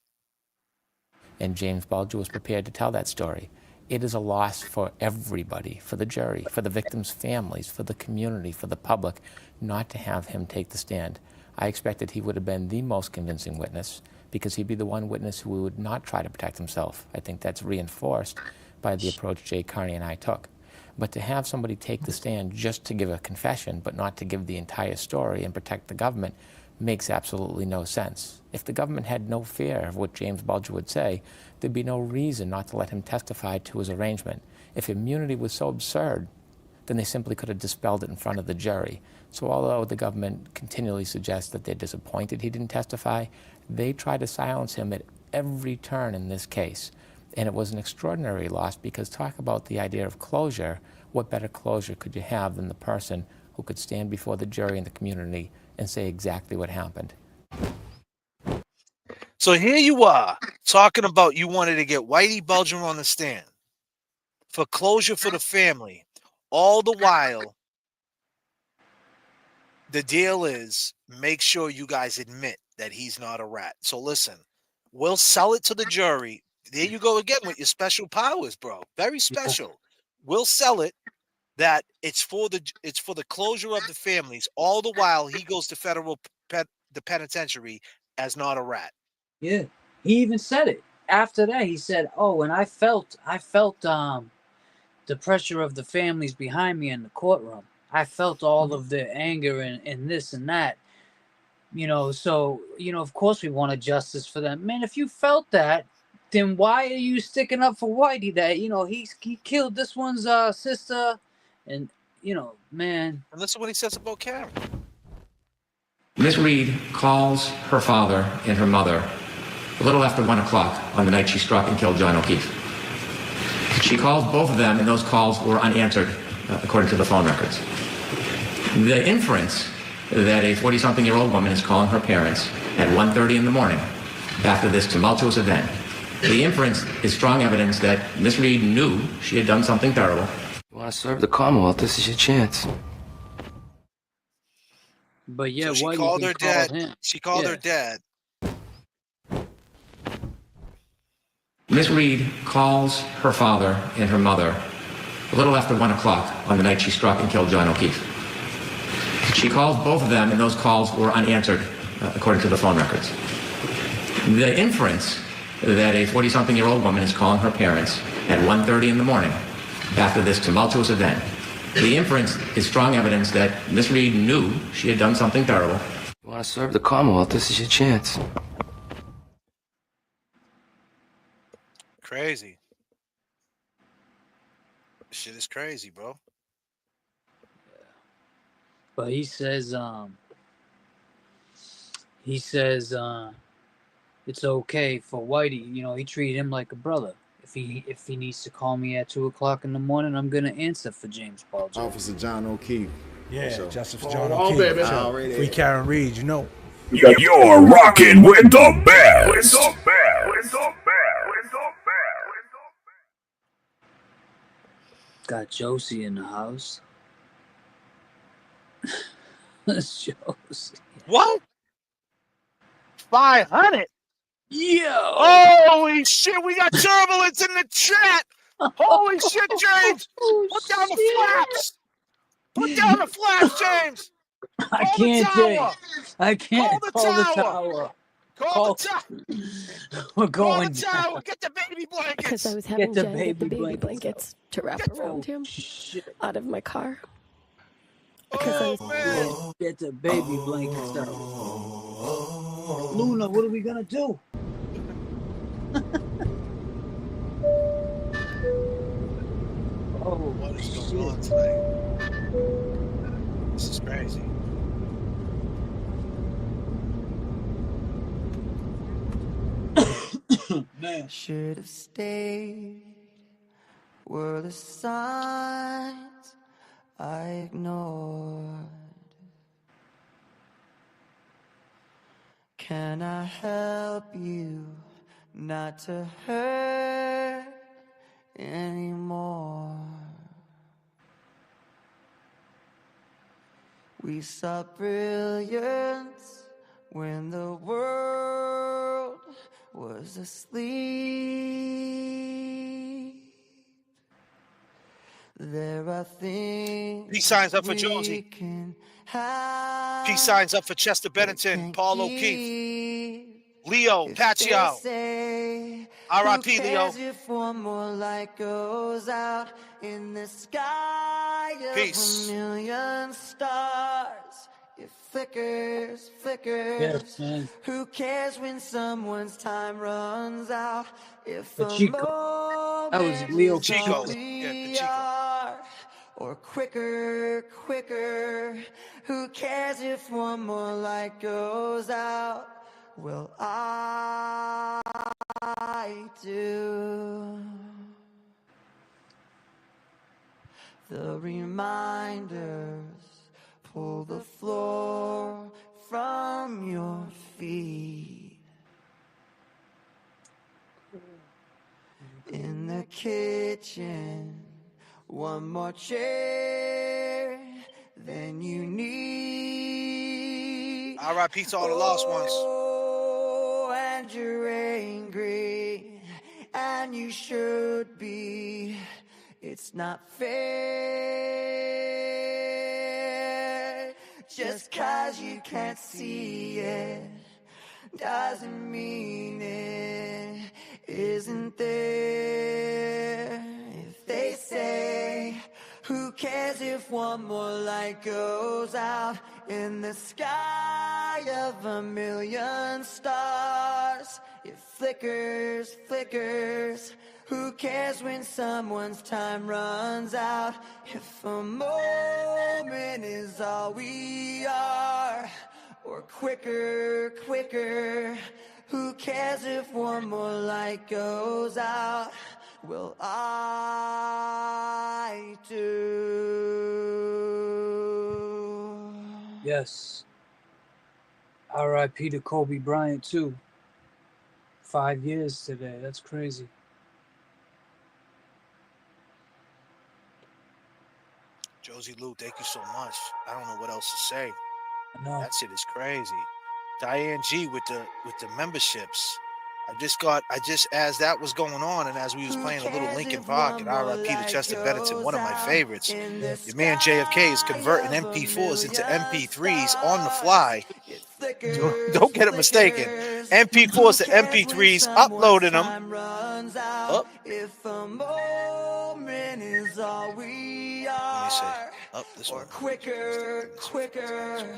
And James Bulger was prepared to tell that story. It is a loss for everybody, for the jury, for the victims' families, for the community, for the public, not to have him take the stand. I expected he would have been the most convincing witness because he'd be the one witness who would not try to protect himself. I think that's reinforced by the approach Jay Carney and I took. But to have somebody take the stand just to give a confession, but not to give the entire story and protect the government, makes absolutely no sense. If the government had no fear of what James Bulger would say, there'd be no reason not to let him testify to his arrangement. If immunity was so absurd, then they simply could have dispelled it in front of the jury. So although the government continually suggests that they're disappointed he didn't testify, they try to silence him at every turn in this case. And it was an extraordinary loss because talk about the idea of closure, what better closure could you have than the person who could stand before the jury and the community and say exactly what happened. So here you are talking about you wanted to get Whitey Bulger on the stand for closure for the family. All the while, The deal is make sure you guys admit that he's not a rat. So listen, we'll sell it to the jury. There you go again with your special powers, bro. Very special. We'll sell it that it's for the closure of the families. All the while he goes to the penitentiary as not a rat. Yeah, he even said it. After that, he said, "Oh, and I felt the pressure of the families behind me in the courtroom. I felt all of their anger and this and that. So, of course we wanted justice for them. Man, if you felt that, then why are you sticking up for Whitey that, he killed this one's sister and, man." And listen what he says about Karen. Miss Reed calls her father and her mother a little after 1 o'clock on the night she struck and killed John O'Keefe. She calls both of them, and those calls were unanswered, according to the phone records. The inference that a 40-something-year-old woman is calling her parents at 1:30 in the morning after this tumultuous event, the inference is strong evidence that Miss Reed knew she had done something terrible. You want to serve the Commonwealth, this is your chance. But yeah, so she Whitey called her dad. him. She called her dad. Miss Reed calls her father and her mother a little after 1 o'clock on the night she struck and killed John O'Keefe. She calls both of them, and those calls were unanswered, according to the phone records. The inference that a 40-something-year-old woman is calling her parents at 1:30 in the morning after this tumultuous event, the inference is strong evidence that Miss Reed knew she had done something terrible. You want to serve the Commonwealth, this is your chance. Crazy. Shit is crazy, bro. But he says it's okay for Whitey. He treated him like a brother. If he needs to call me at 2 o'clock in the morning, I'm gonna answer for James Paul Jones. Officer John O'Keefe. Yeah, Sure. justice for John Oh, O'Keefe. baby. Sure. Already. Free Karen Reed, You're rocking with the best. Got Josie in the house. That's Josie. What? 500? Yo! Holy shit, we got turbulence in the chat! Holy shit, James! Put down the flaps! Put down the flaps, James! I Call can't, the James. tower! I can't Call the tower! Call the tower! We're Call going the tower! Get the baby blankets! Because I was having the Jen get the baby baby blankets blankets to wrap around him out of my car. Because I was get the baby blankets out. Luna, what are we gonna do? Oh, what is going on tonight? This is crazy. Man. Should have stayed. Were the signs I ignored? Can I help you not to hurt anymore? We saw brilliance when the world was asleep. There are things He signs up for Josie. He signs up for Chester Bennington, Paul O'Keefe, Leo Pacquiao. R.I.P. Leo. If one more light goes out in the sky of Peace. a million stars, it flickers, flickers. Yes, man. Who cares when someone's time runs out? If The a Chico. That was Leo Chico. Chico. Yeah, the Chico. Or quicker, quicker. Who cares if one more light goes out? Well, I do. The reminders pull the floor from your feet. In the kitchen, one more chair than you need. R.I.P. to all the lost ones. Oh, and you're angry, and you should be. It's not fair. Just 'cause you can't see it doesn't mean it isn't there. If they say, who cares if one more light goes out in the sky of a million stars? It flickers, flickers. Who cares when someone's time runs out? If a moment is all we are, or quicker, quicker. Who cares if one more light goes out? Well, I do. Yes. R.I.P. to Kobe Bryant, too. 5 years today. That's crazy. Josie Lou, thank you so much. I don't know what else to say. I know. That shit is crazy. Diane G with the memberships. I just as that was going on and as we was playing a little Linkin Park and R.I.P. to Chester Bennington, one of my favorites. Your man J.F.K. is converting MP4s into MP3s on the fly. Don't get it mistaken. MP4s to MP3s, uploading them. Up. If a moment is all we are. Let me see. Up this or one. Quicker, quicker.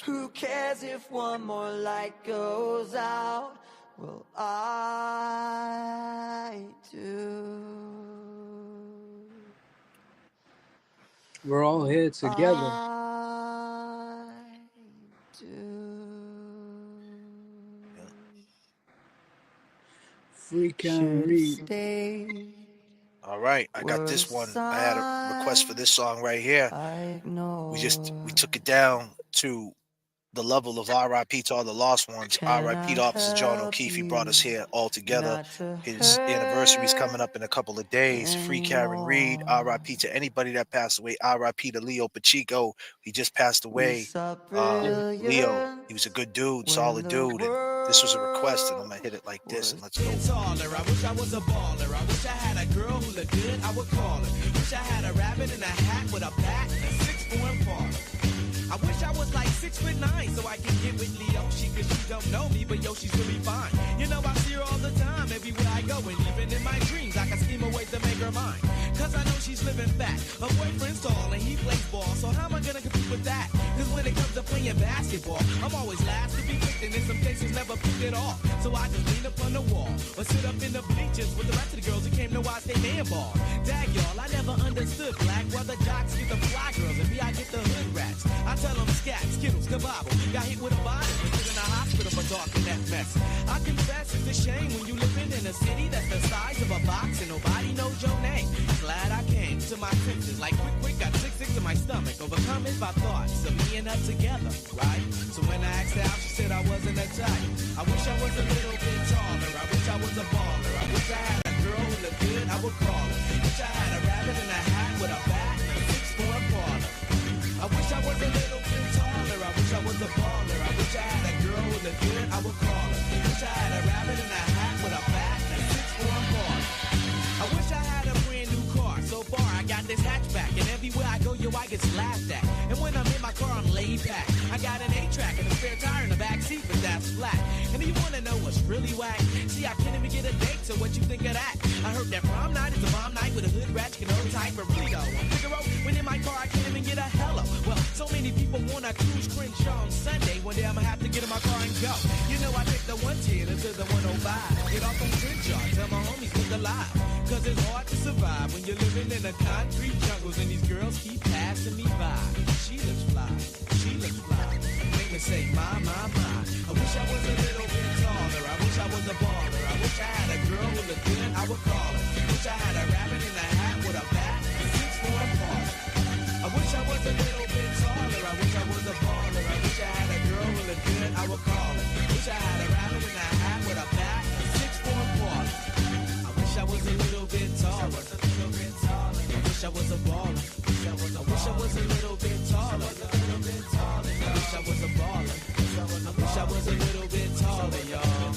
Who cares if one more light goes out? Well, I do. We're all here together. I do. Free can read. Stay. All right, I got this one. I had a request for this song right here. We took it down to the level of R.I.P. to all the lost ones. R.I.P. to Officer John O'Keefe. He brought us here all together. His anniversary's coming up in a couple of days. Free Karen Reed. R.I.P. to anybody that passed away. R.I.P. to Leo Pacheco. He just passed away. Leo, he was a good dude, solid dude. And this was a request, and I'm going to hit it like this, and let's go. Taller. I wish I was a baller. I wish I had a girl who looked good, I would call her. Wish I had a rabbit in a hat with a bat and a 6'4" parlor. I wish I was like 6'9", so I can get with Leo. Cause she don't know me, but yo, she's really fine. You know, I see her all the time, everywhere I go. And even in my dreams, I can scheme a way to make her mine. Cause I know she's living fat. Her boyfriend's tall and he plays ball. So how am I gonna compete with that? Cause when it comes to playing basketball, I'm always last to be picked, and in some cases never picked at all. So I just lean up on the wall or sit up in the bleachers with the rest of the girls who came to watch they man ball. Dag y'all, I never understood black why the jocks get the fly girls and me I get the hood rats. I tell them scat, skittles, kabobble. Got hit with a bottle and put in a hospital for talking that mess. I confess it's a shame when you living in a city that's the size of a box and nobody knows your name. Glad I came to my senses like quick, got sick to my stomach. Overcome it by thoughts of me and her together, right? So when I asked her out, she said I wasn't a type. I wish I was a little bit taller. I wish I was a baller. I wish I had a girl who looked good, I would call her. Wish I had a rabbit in a hat with a bat and a 6'4" parlor. I wish I was a little bit taller. I wish I was a baller. I wish I had a girl who looked good, I would call her. Wish I had a rabbit in a hat with a bat and a 6'4" parlor. I wish I had a brand new car. So far I got this hatchback, and everywhere I go, yo, I get laughed at. And when I'm in my car, I'm laid back. I got an 8-track and a spare tire in the back seat, but that's flat. And you wanna know what's really whack? See, I can't even get a date, so what you think of that? I heard that prom night is a bomb night with a hood rat, you can own type of really though. Figaro, when in my car, I can't even get a hello. Well, so many people wanna cruise Crenshaw on Sunday. One day I'ma have to get in my car and go. You know, I take the 110 to the 105. Get off on Crenshaw, tell my homies look alive. Cause it's hard to survive when you're living in the concrete jungles and these girls keep passing me by. She looks fly, she looks fly. Make me say, my. I wish I was a little bit taller. I wish I was a baller. I wish I had a girl who looked good, I would call her. Wish I had a rabbit in a hat with a bat and 6'4" parlor. I wish I was a little bit taller. I wish I was a baller. I wish I had a girl who looked good, I would call her. Wish I had a rabbit in a hat with a bat and 6'4" parlor. I wish I was a little bit taller. I wish wish I was a baller. I wish I was a little bit taller. I wish I was a baller. I wish I was a little bit taller, y'all. I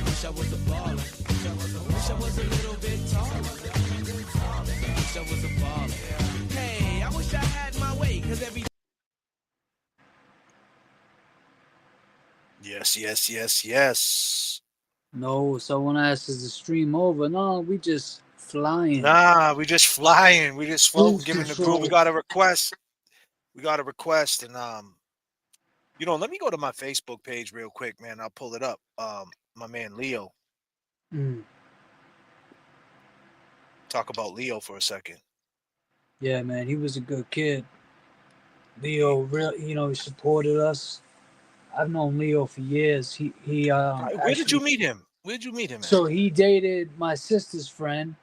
wish I was a baller. I wish I was a little bit taller. I wish I was a baller. Hey, I wish I had my way, cause every Yes. No, someone asked, is the stream over? No, we just flying. Nah, we just flying. We just floating, Cruise giving the group. We control. got a request. And let me go to my Facebook page real quick, man. I'll pull it up. My man Leo. Talk about Leo for a second. Yeah, man, he was a good kid. Leo, he supported us. I've known Leo for years. Where did you meet him? Where'd you meet him at? So he dated my sister's friend,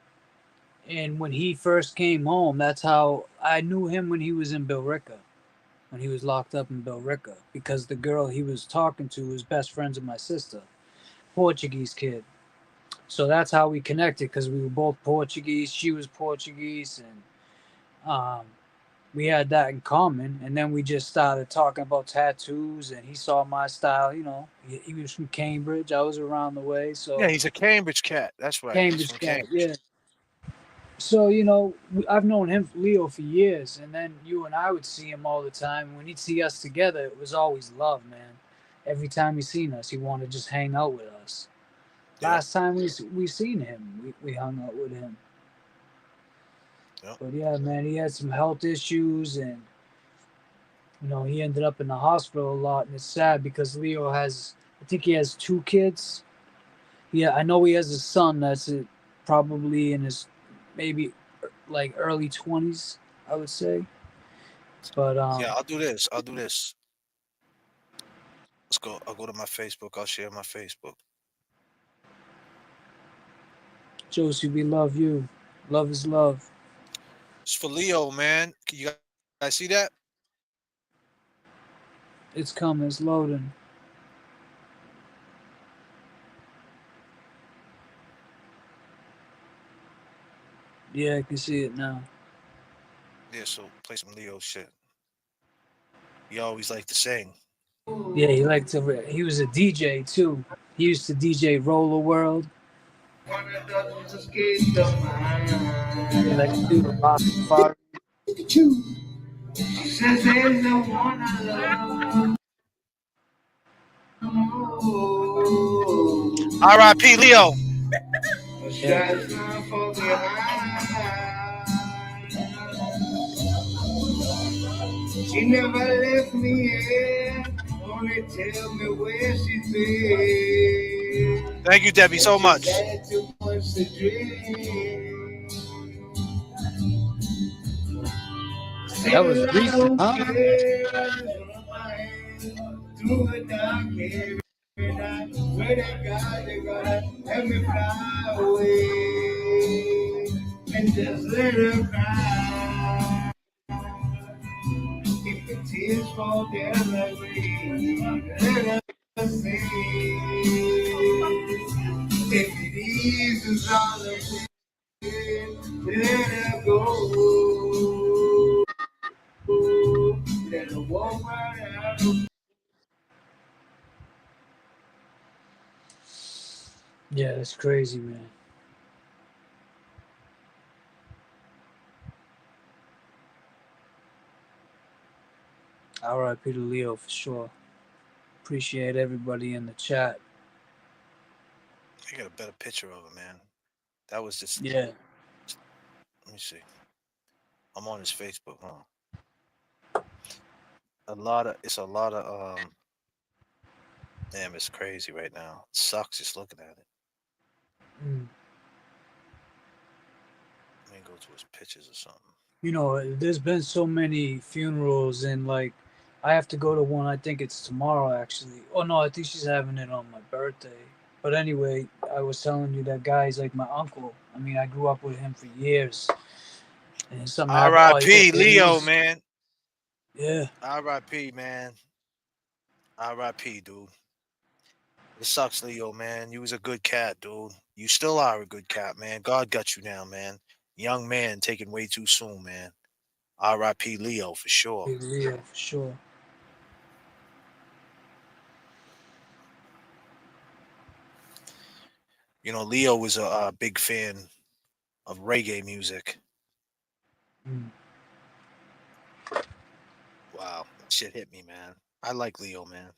and when he first came home, that's how I knew him when he was in Billerica, when he was locked up in Billerica, because the girl he was talking to was best friends with my sister, Portuguese kid. So that's how we connected, because we were both Portuguese. She was Portuguese, and we had that in common. And then we just started talking about tattoos, and he saw my style. He was from Cambridge. I was around the way, so Yeah, he's a Cambridge cat. That's right. He's Cambridge from cat, Cambridge. yeah. So I've known him, Leo, for years, and then you and I would see him all the time. When he'd see us together, it was always love, man. Every time he seen us, he wanted to just hang out with us. Yep. Last time we seen him, we hung out with him. Yep. But yeah, man, he had some health issues, and he ended up in the hospital a lot, and it's sad because Leo I think he has 2 kids. Yeah, I know he has a son that's probably in his maybe like early 20s, I would say. But yeah, I'll do this. Let's go. I'll go to my Facebook. I'll share my Facebook. Josie, we love you. Love is love. It's for Leo, man. Can you guys see that? It's coming. It's loading. Yeah, I can see it now. Yeah, so play some Leo shit. He always liked to sing. Yeah, he was a DJ too. He used to DJ Roller World. He liked to do the Rastafari. She says there's no one I love. R.I.P. Leo. She never left me here, only tell me where she's been. Thank you, Debbie, so much. That was recent, huh? Through a dark every night, where that God, they're gonna let me fly away and just let her cry. If the tears fall down like rain, let her sing. If it is all of it, let her go. Let her walk right out of. Yeah, that's crazy, man. R.I.P. to Leo for sure. Appreciate everybody in the chat. I got a better picture of him, man. That was just. Yeah. Let me see. I'm on his Facebook, huh? It's a lot of damn, it's crazy right now. It sucks just looking at it. Let me go to his pictures or something. There's been so many funerals, and like I have to go to one. I think it's tomorrow, actually. Oh no, I think she's having it on my birthday. But anyway, I was telling you that guy's like my uncle. I mean, I grew up with him for years. And something R.I.P. Leo, man. Yeah. R.I.P. man. R.I.P. dude. It sucks, Leo, man. You was a good cat, dude. You still are a good cat, man. God got you now, man. Young man taken way too soon, man. R.I.P. Leo for sure. Leo for sure. You know, Leo was a big fan of reggae music. Wow, that shit hit me, man. I like Leo, man.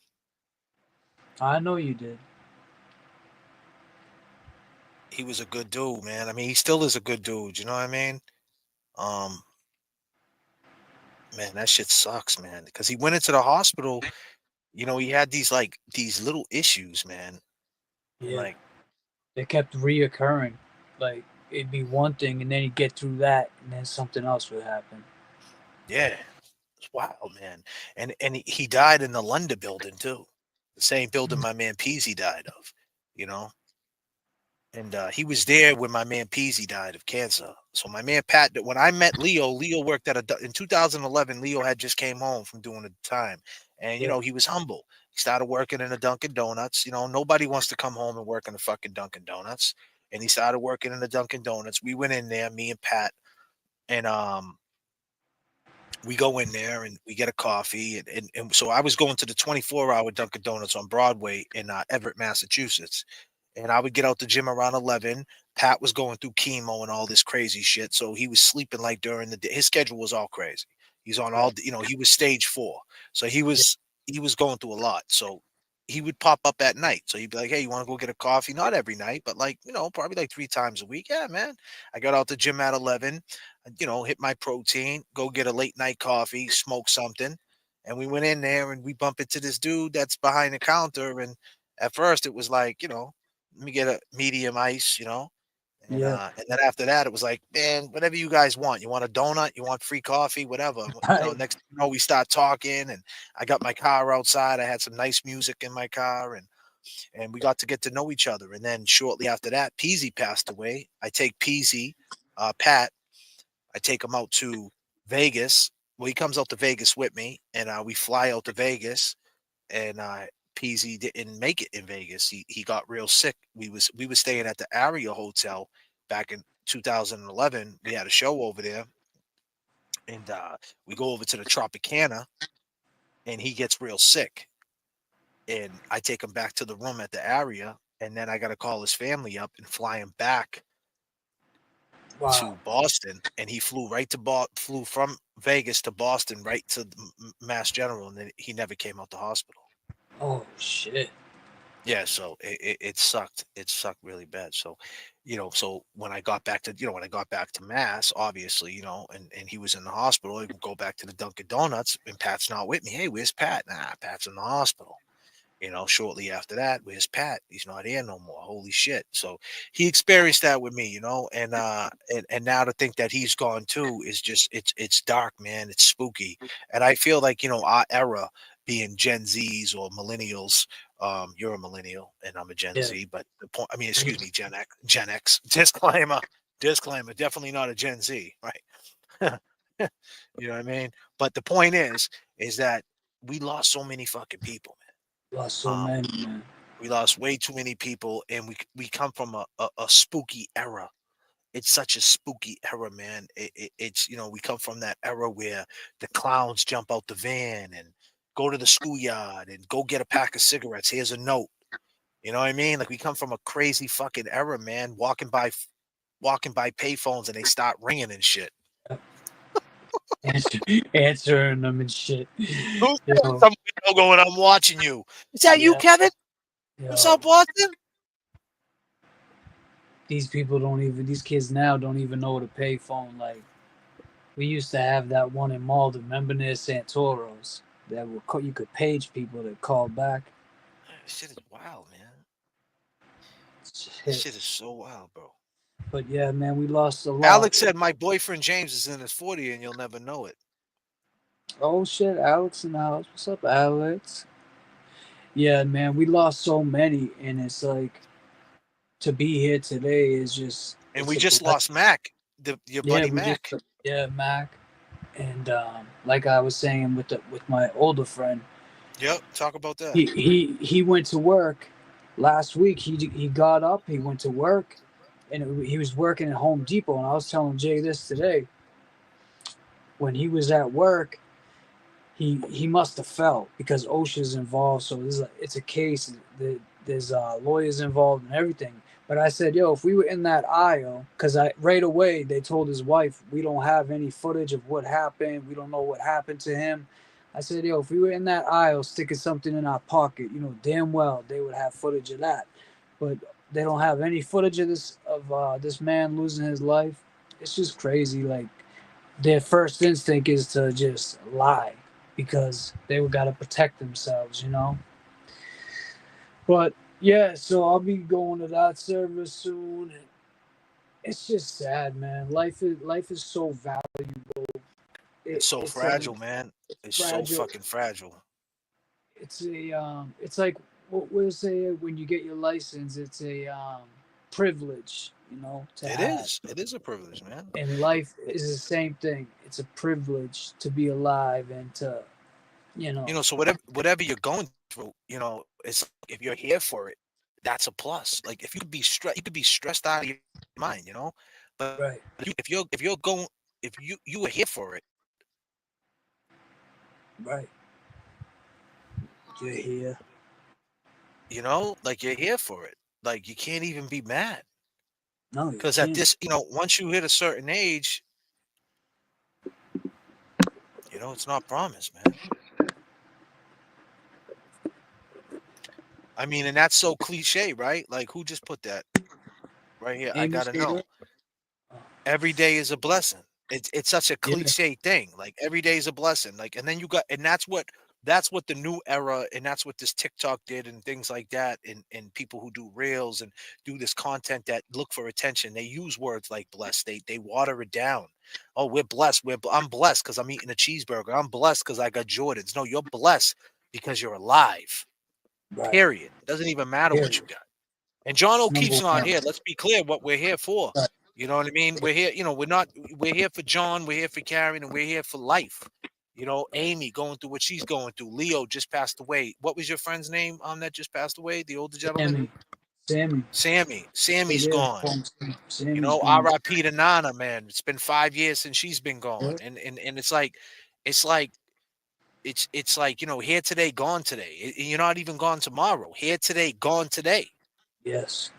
I know you did. He was a good dude, man. I mean, he still is a good dude. You know what I mean? Man, that shit sucks, man. Because he went into the hospital. You know, he had these little issues, man. Yeah. Like, they kept reoccurring. Like it'd be one thing, and then you get through that, and then something else would happen. yeah, it's wild, man. And he died in the London building too, the same building my man Peasy died of. You know, and he was there when my man Peasy died of cancer. So my man Pat, when I met Leo, Leo worked at in 2011. Leo had just came home from doing a time, and you know he was humble. He started working in a Dunkin' Donuts. You know, nobody wants to come home and work in a fucking Dunkin' Donuts. And he started working in the Dunkin' Donuts. We went in there, me and Pat, and we go in there and we get a coffee. And so I was going to the 24-hour Dunkin' Donuts on Broadway in Everett, Massachusetts. And I would get out the gym around 11. Pat was going through chemo and all this crazy shit. So he was sleeping like during the day. His schedule was all crazy. He's on all, you know, he was stage 4. So he was going through a lot. So he would pop up at night. So he'd be like, hey, you want to go get a coffee? Not every night, but like, you know, probably like 3 times a week. Yeah, man. I got out the gym at 11, you know, hit my protein, go get a late night coffee, smoke something. And we went in there and we bump into this dude that's behind the counter. And at first it was like, you know, let me get a medium ice, you know. And then after that, it was like, man, whatever you guys want. You want a donut? You want free coffee? Whatever. You know, next thing you know, we start talking, and I got my car outside. I had some nice music in my car, and we got to get to know each other. And then shortly after that, Peasy passed away. I take Peasy, Pat, I take him out to Vegas. Well, he comes out to Vegas with me, and we fly out to Vegas, and Peasy didn't make it in Vegas. He got real sick. We was staying at the Aria Hotel back in 2011. We had a show over there, and we go over to the Tropicana, and he gets real sick. And I take him back to the room at the Aria, and then I got to call his family up and fly him back to Boston. And he flew flew from Vegas to Boston right to Mass General, and then he never came out the hospital. Oh shit. Yeah, so it sucked. It sucked really bad. So, you know, so when I got back to Mass, obviously, you know, and he was in the hospital, I would go back to the Dunkin' Donuts, and Pat's not with me. Hey, where's Pat? Nah, Pat's in the hospital. You know, shortly after that, where's Pat? He's not here no more. Holy shit. So he experienced that with me, you know, and now to think that he's gone too is just it's dark, man. It's spooky. And I feel like, you know, our era being Gen Zs or millennials, you're a millennial and I'm a Gen Z, but the point, I mean, excuse me, Gen X, disclaimer, definitely not a Gen Z, right? You know what I mean? But the point is that we lost so many fucking people, man. Lost so many, man. We lost way too many people, and we come from a spooky era. It's such a spooky era, man. It's, you know, we come from that era where the clowns jump out the van and go to the schoolyard and go get a pack of cigarettes. Here's a note. You know what I mean? Like, we come from a crazy fucking era, man. Walking by payphones and they start ringing and shit. Answering them and shit. Who's some window going, I'm watching you. Is that you, Kevin? What's up, Watson? These kids now don't even know what a payphone. Like, we used to have that one in Malden. Remember near Santoros? That you could page people that called back. This shit is wild, man. This shit is so wild, bro. But yeah, man, we lost a lot. Alex said my boyfriend James is in his 40 and you'll never know it. Oh shit, Alex in the house. What's up, Alex? Yeah, man, we lost so many, and it's like, to be here today is just. And we just lost Mac, your buddy Mac. Mac, and like I was saying with my older friend. Yep, talk about that. He went to work last week. He got up, he went to work, and he was working at Home Depot. And I was telling Jay this today. When he was at work, he must have fell because OSHA's involved. So it's a case. There's lawyers involved and everything. But I said, yo, if we were in that aisle, because right away they told his wife, we don't have any footage of what happened. We don't know what happened to him. I said, yo, if we were in that aisle sticking something in our pocket, damn well they would have footage of that. But they don't have any footage of this man losing his life. It's just crazy. Like, their first instinct is to just lie because they got to protect themselves, But yeah, so I'll be going to that service soon. And it's just sad, man. Life is so valuable. It's so fragile, man. It's fragile. so fucking fragile. It's like what we'll say when you get your license. It's a privilege, to have. It is a privilege, man. And life is the same thing. It's a privilege to be alive and to, So whatever you're going through, it's if you're here for it, that's a plus. Like if you could be stressed out of your mind, But right. if you were here for it, right? You're here. Like you're here for it. Like you can't even be mad. No, because at this, once you hit a certain age, it's not promised, man. I mean, and that's so cliche, right? Like, who just put that right here? I gotta know. Every day is a blessing. It's such a cliche thing. Like every day is a blessing. Like, and then that's what the new era, and that's what this TikTok did, and things like that, and people who do reels and do this content that look for attention. They use words like blessed. They water it down. Oh, we're blessed. I'm blessed because I'm eating a cheeseburger. I'm blessed because I got Jordans. No, you're blessed because you're alive. Right. Period. Doesn't even matter what you got. And John O'Keefe's not here. Let's be clear what we're here for. Right. You know what I mean? We're here. We're here for John. We're here for Karen, and we're here for life. Amy going through what she's going through. Leo just passed away. What was your friend's name that just passed away? The older gentleman? Sammy. Sammy's gone. R.I.P. to Nana, man. It's been 5 years since she's been gone. Yeah. And it's like here today, gone today. You're not even gone tomorrow. Here today, gone today. Yes.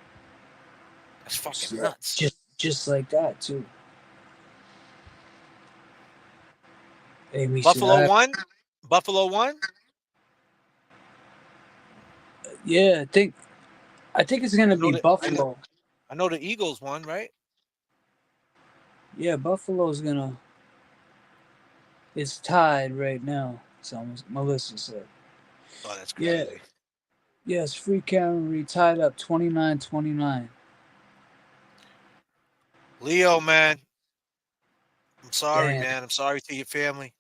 That's fucking nuts. Just like that too. Buffalo won? Buffalo won? Yeah, I think it's gonna be Buffalo. I know the Eagles won, right? Yeah, Buffalo's gonna. It's tied right now. So Melissa said. Oh, that's crazy. Yeah. Yes, Free Karen Reed tied up 29-29. Leo, man. I'm sorry, man. I'm sorry to your family.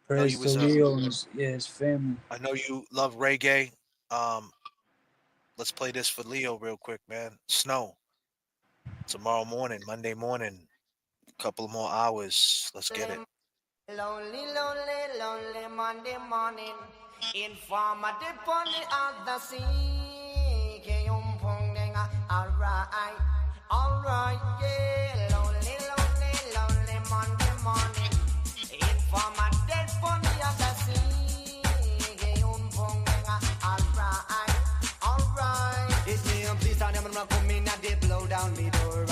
Praise to Leo and his family. I know you love reggae. Let's play this for Leo real quick, man. Snow. Tomorrow morning, Monday morning. A couple more hours. Let's get it. Lonely, lonely, lonely Monday morning. Informer dip on the other sea. Alright, yeah. Lonely, lonely, lonely Monday morning. Informer dip on the other sea. Alright. It's me, please tell them I'm not coming at the blow down the door.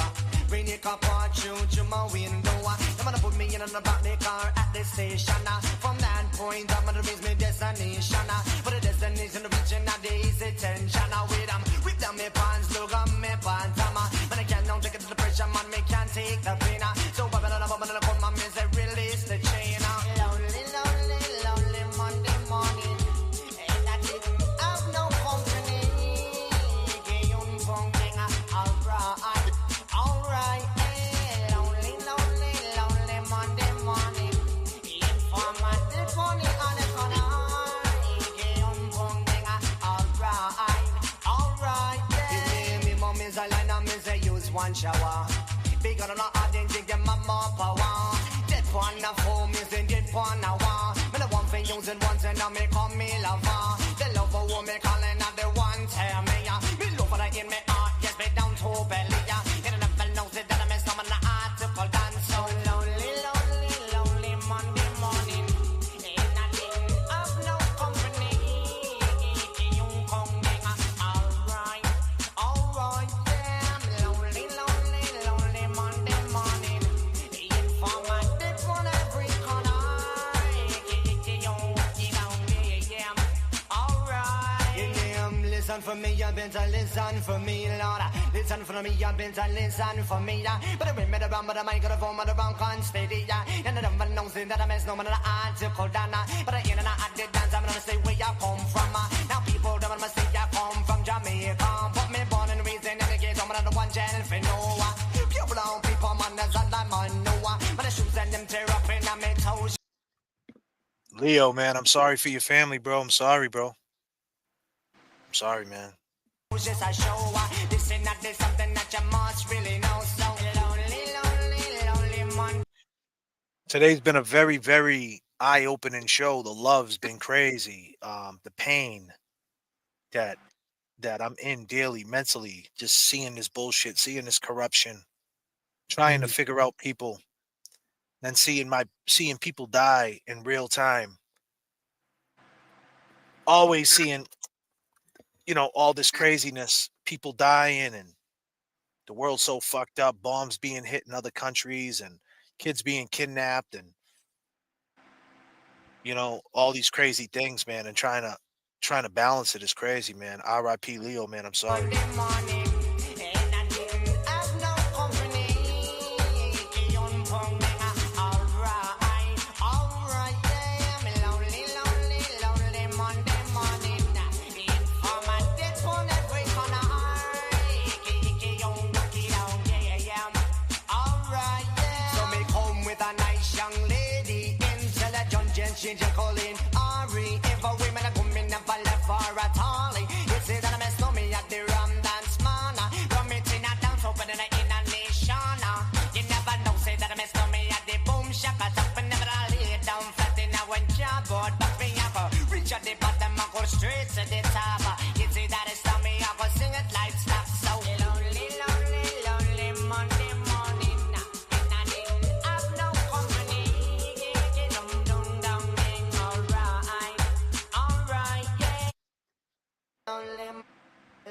Bring the cup on through my window. I'm gonna put me in the back of the car at the station. From that point, I'm gonna reach my destination. But the destination reaching at the easy tension. Whip down my pants, look on my pants. But I can't don't take it to the pressure, man. Me can't take the pain. So I'm gonna come and miss it, release the chain. Lonely, lonely, lonely Monday morning. And I didn't have no company. Alright. Lonely, lonely, lonely Monday morning. Informer did funny on the corner. Alright. Me mom is a line and me say use one shower. Bigger than I didn't get my more power. Dead one of home is in dead one hour. Me the one for using once and now me call me lover. The lover who me calling and the one tell me. Me love for the in me heart, yes me down to belly. listen for me, you better listen for me, Lord. Listen for me, you better listen for me. But I remember the but I might get a form of the wrong conspiracy. And I don't know that I'm as no man an article done. But I ain't an I did dance, I'm gonna say where you come from. Now people don't wanna say you come from Jamaica. But me born and raised in the gate, I'm the one channel for Noah. Pure brown people, man, that's all I'm on Noah. But the shoes and them tear up in my toes. Leo, man, I'm sorry for your family, bro. I'm sorry, bro. I'm sorry, man. Just a show. This is not this something that you must really know. So lonely man. Today's been a very, very eye-opening show. The love's been crazy. The pain that I'm in daily, mentally, just seeing this bullshit, seeing this corruption, trying to figure out people, then seeing people die in real time. Always seeing, all this craziness, people dying, and the world's so fucked up, bombs being hit in other countries and kids being kidnapped and all these crazy things, man, and trying to balance it is crazy, man. R.I.P. Leo, man. I'm sorry. Change your calling, Ari. If a women are coming never left for at all. You say that I mess no me at the rum dance man. Rum it in a dance open in a nation. You never know, say that I mess no me at the boom shaka top and never lay down flat in a one cardboard. But me I go reach at the bottom and go straight to the top. You say that it's no me, I go sing it like stop. So lonely, lonely, lonely Monday morning. And I didn't have no company.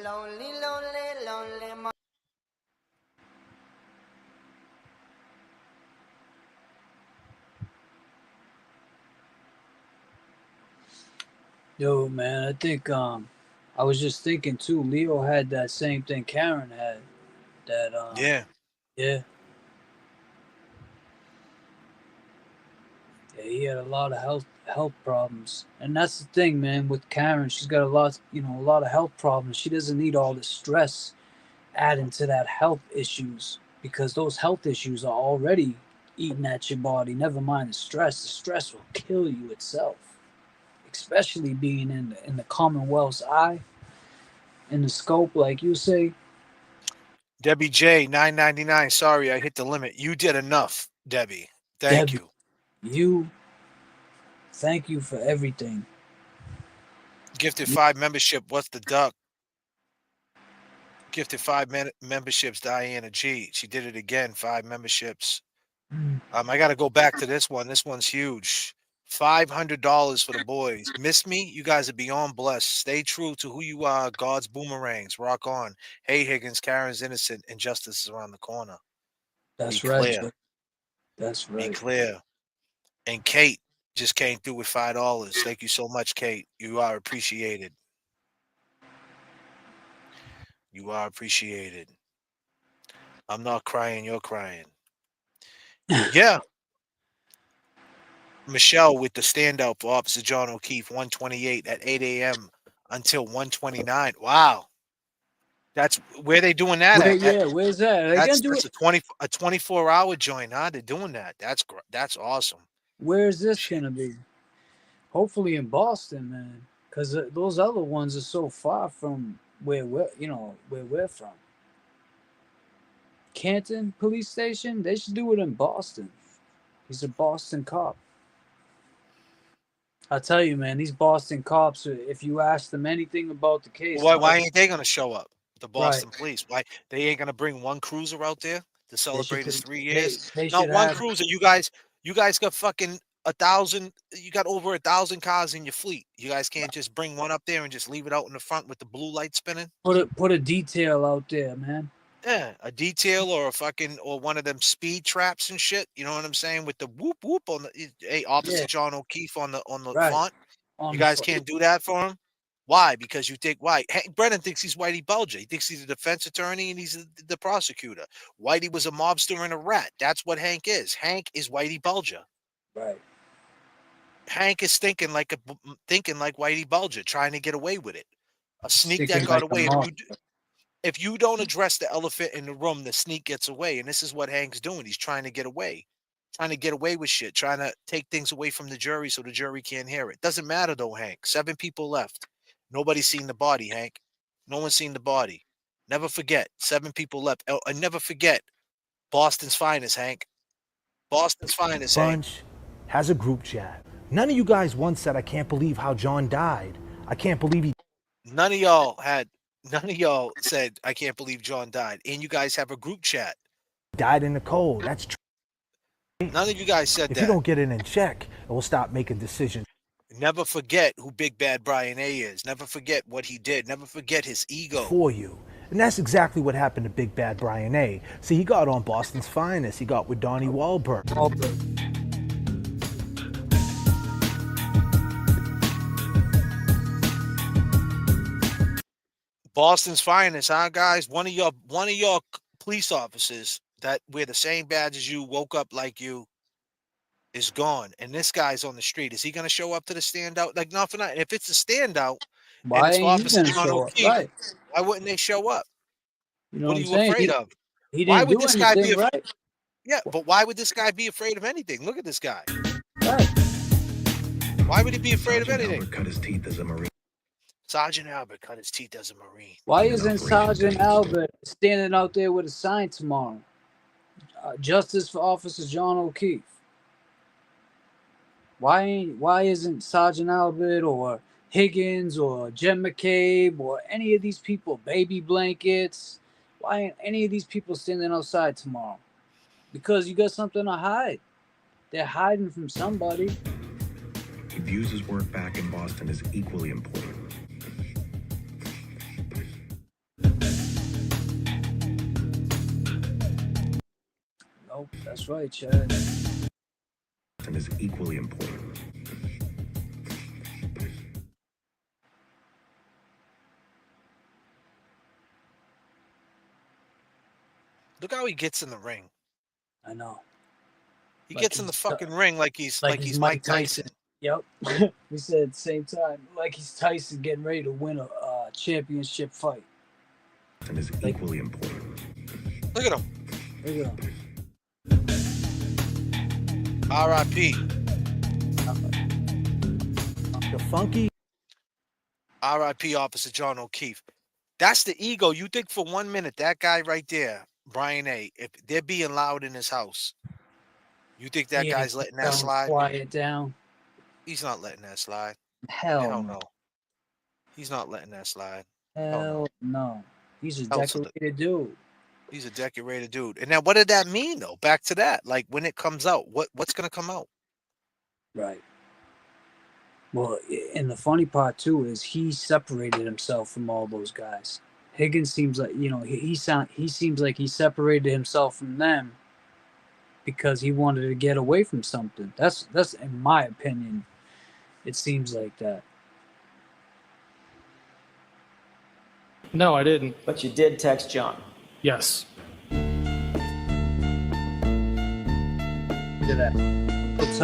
Lonely, lonely, lonely. Yo, man, I think I was just thinking too. Leo had that same thing Karen had. That yeah. Yeah, he had a lot of health problems, and that's the thing, man. With Karen, she's got a lot of health problems. She doesn't need all the stress adding to that health issues, because those health issues are already eating at your body. Never mind the stress. The stress will kill you itself, especially being in the Commonwealth's eye, in the scope, like you say. Debbie J, $9.99. Sorry, I hit the limit. You did enough, Debbie. Thank you. Thank you for everything. Gifted 5 membership. What's the duck? Gifted 5 memberships. Diana G. She did it again. 5 memberships. I got to go back to this one. This one's huge. $500 for the boys. Miss me? You guys are beyond blessed. Stay true to who you are. God's boomerangs. Rock on. Hey, Higgins, Karen's innocent and justice is around the corner. That's Be right. clear. That's right. Be clear. And Kate just came through with $5. Thank you so much, Kate. You are appreciated. You are appreciated. I'm not crying. You're crying. Yeah. Michelle with the standout for Officer John O'Keefe, 128 at 8 a.m. until 129. Wow. That's where they doing that at? Yeah, where's that? That's a 24-hour joint, huh? They're doing that. That's awesome. Where's this gonna be? Hopefully in Boston, man, because those other ones are so far from where we're from. Canton Police Station. They should do it in Boston. He's a Boston cop. I tell you, man, these Boston cops, if you ask them anything about the case, Why ain't they gonna show up? The Boston police. Why they ain't gonna bring one cruiser out there to celebrate his 3 years? Not one cruiser. You guys got fucking 1,000. You got over 1,000 cars in your fleet. You guys can't just bring one up there and just leave it out in the front with the blue light spinning. Put a detail out there, man. Yeah, a detail or one of them speed traps and shit. You know what I'm saying? With the whoop whoop on the Officer John O'Keefe on the font. You guys can't do that for him. Why? Because you think why? Hank Brennan thinks he's Whitey Bulger. He thinks he's a defense attorney and he's the prosecutor. Whitey was a mobster and a rat. That's what Hank is. Hank is Whitey Bulger. Right. Hank is thinking like Whitey Bulger, trying to get away with it. A sneak Thinking that got like a away. monster. If you don't address the elephant in the room, the sneak gets away. And this is what Hank's doing. He's trying to get away. Trying to get away with shit. Trying to take things away from the jury so the jury can't hear it. Doesn't matter though, Hank. 7 people left. Nobody's seen the body, Hank. No one's seen the body. Never forget. 7 people left. And never forget Boston's finest, Hank. Boston's finest, Hank. Bunch has a group chat. None of you guys once said, I can't believe how John died. I can't believe he... None of y'all said, I can't believe John died. And you guys have a group chat. died in the cold. That's true. None of you guys said If that. you don't get it in check, it will stop making decisions. Never forget who Big Bad Brian A is. Never forget what he did. Never forget his ego. For you. And that's exactly what happened to Big Bad Brian A. See, he got on Boston's finest. He got with Donnie Wahlberg. Boston's finest, huh, guys? One of your police officers that wear the same badge as you, woke up like you, is gone, and this guy's on the street. Is he going to show up to the standout? Like, not for nothing. If it's a standout, Why and it's ain't he Officer gonna John show up? O'Keefe, Right. why wouldn't they show up? You know What are I'm you saying? afraid of? He Why didn't would do this guy be anything, afraid? right? Yeah, but why would this guy be afraid of anything? Look at this guy. Right. Why would he be afraid of anything? Albert cut his teeth as a Marine. Sergeant Albert cut his teeth as a Marine. Why isn't Sergeant Albert standing out there with a sign tomorrow? Justice for Officer John O'Keefe. Why isn't Sergeant Albert or Higgins or Jen McCabe or any of these people, Baby Blankets, why aren't any of these people standing outside tomorrow? Because you got something to hide. They're hiding from somebody. He views his work back in Boston as equally important. Nope, that's right, Chad. And is equally important. Look how he gets in the ring. I know. He Like gets in the he's fucking ring like he's Mike Tyson. Yep. We said at the same time, like he's Tyson getting ready to win a championship fight. And is equally important. Look at him. Look at him. R.I.P. The funky. R.I.P. Officer John O'Keefe. That's the ego. You think for 1 minute that guy right there, Brian A., if they're being loud in his house, you think that Yeah, guy's letting that slide? Quiet down. He's not letting that slide. Hell no. He's not letting that slide. Hell no. He's a Hell to the- decorated dude. He's a decorated dude. And now what did that mean, though? Back to that. Like, when it comes out, what's going to come out? Right. Well, and the funny part too is he separated himself from all those guys. Higgins seems like, he seems like he separated himself from them because he wanted to get away from something. That's in my opinion. It seems like that. No, I didn't. But you did text John. Yes. Look at that. Looks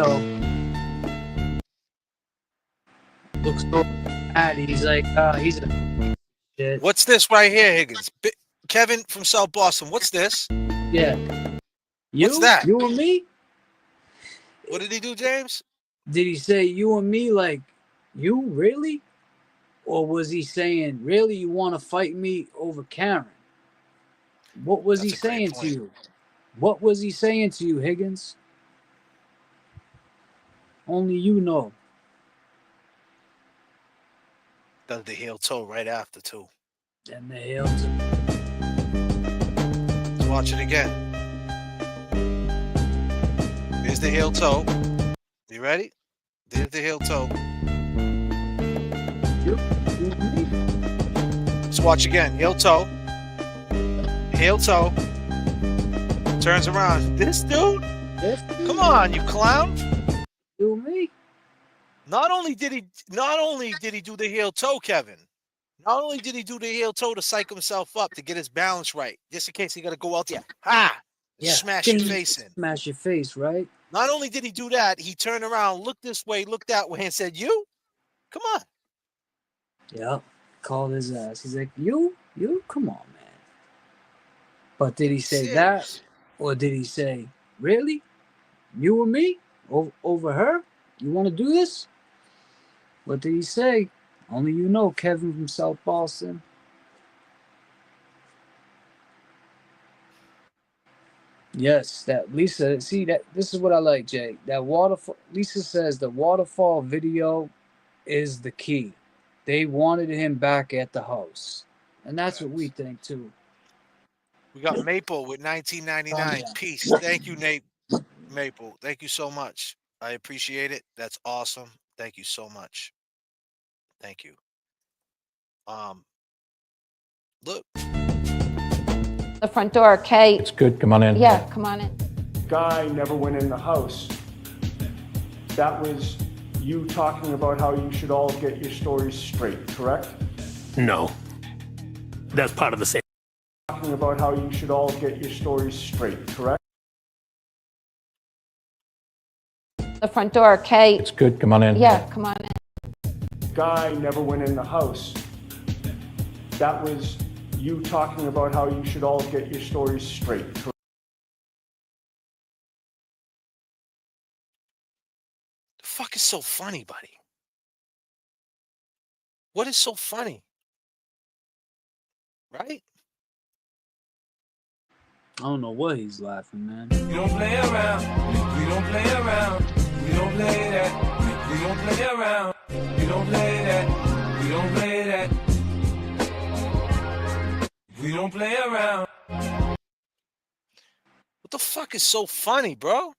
so mad. He's like, he's a shit. What's this right here, Higgins? Kevin from South Boston. What's this? Yeah. What's that? You and me? What did he do, James? Did he say you and me like, you really? Or was he saying, really, you want to fight me over Karen? What was he saying to you? What was he saying to you, Higgins? Only you know. Does the heel toe right after, too. And the heel toe. Let's watch it again. There's the heel toe. You ready? There's the heel toe. Let's watch again. Heel toe. Heel toe. Turns around. This dude? Come on, you clown. You and me? Not only did he do the heel toe, Kevin. Not only did he do the heel toe to psych himself up to get his balance right, just in case he got to go out there, smash your face in. Smash your face, right? Not only did he do that, he turned around, looked this way, looked that way, and said, "You, come on." Yep. Called his ass. He's like, you, come on, man. But did he say that, or did he say, really, you or me over her? You want to do this? What did he say? Only you know, Kevin from South Boston. Yes, that Lisa. See that this is what I like, Jay. That waterfall. Lisa says the waterfall video is the key. They wanted him back at the house, and that's what we think too. We got Maple with 1999. Peace. Thank you, Nate. Maple. Thank you so much. I appreciate it. That's awesome. Thank you so much. Thank you. Look. The front door, Kay. It's good. Come on in. Yeah, come on in. Guy never went in the house. That was you talking about how you should all get your stories straight, correct? No. That's part of the same. Talking about how you should all get your stories straight, correct? The front door, Kay. It's good. Come on in. Yeah, come on in. Guy never went in the house. That was you talking about how you should all get your stories straight, correct? The fuck is so funny, buddy? What is so funny? Right? I don't know what he's laughing, man. We don't play around. We don't play around. We don't play that. We don't play around. We don't play that. We don't play that. We don't play around. What the fuck is so funny, bro?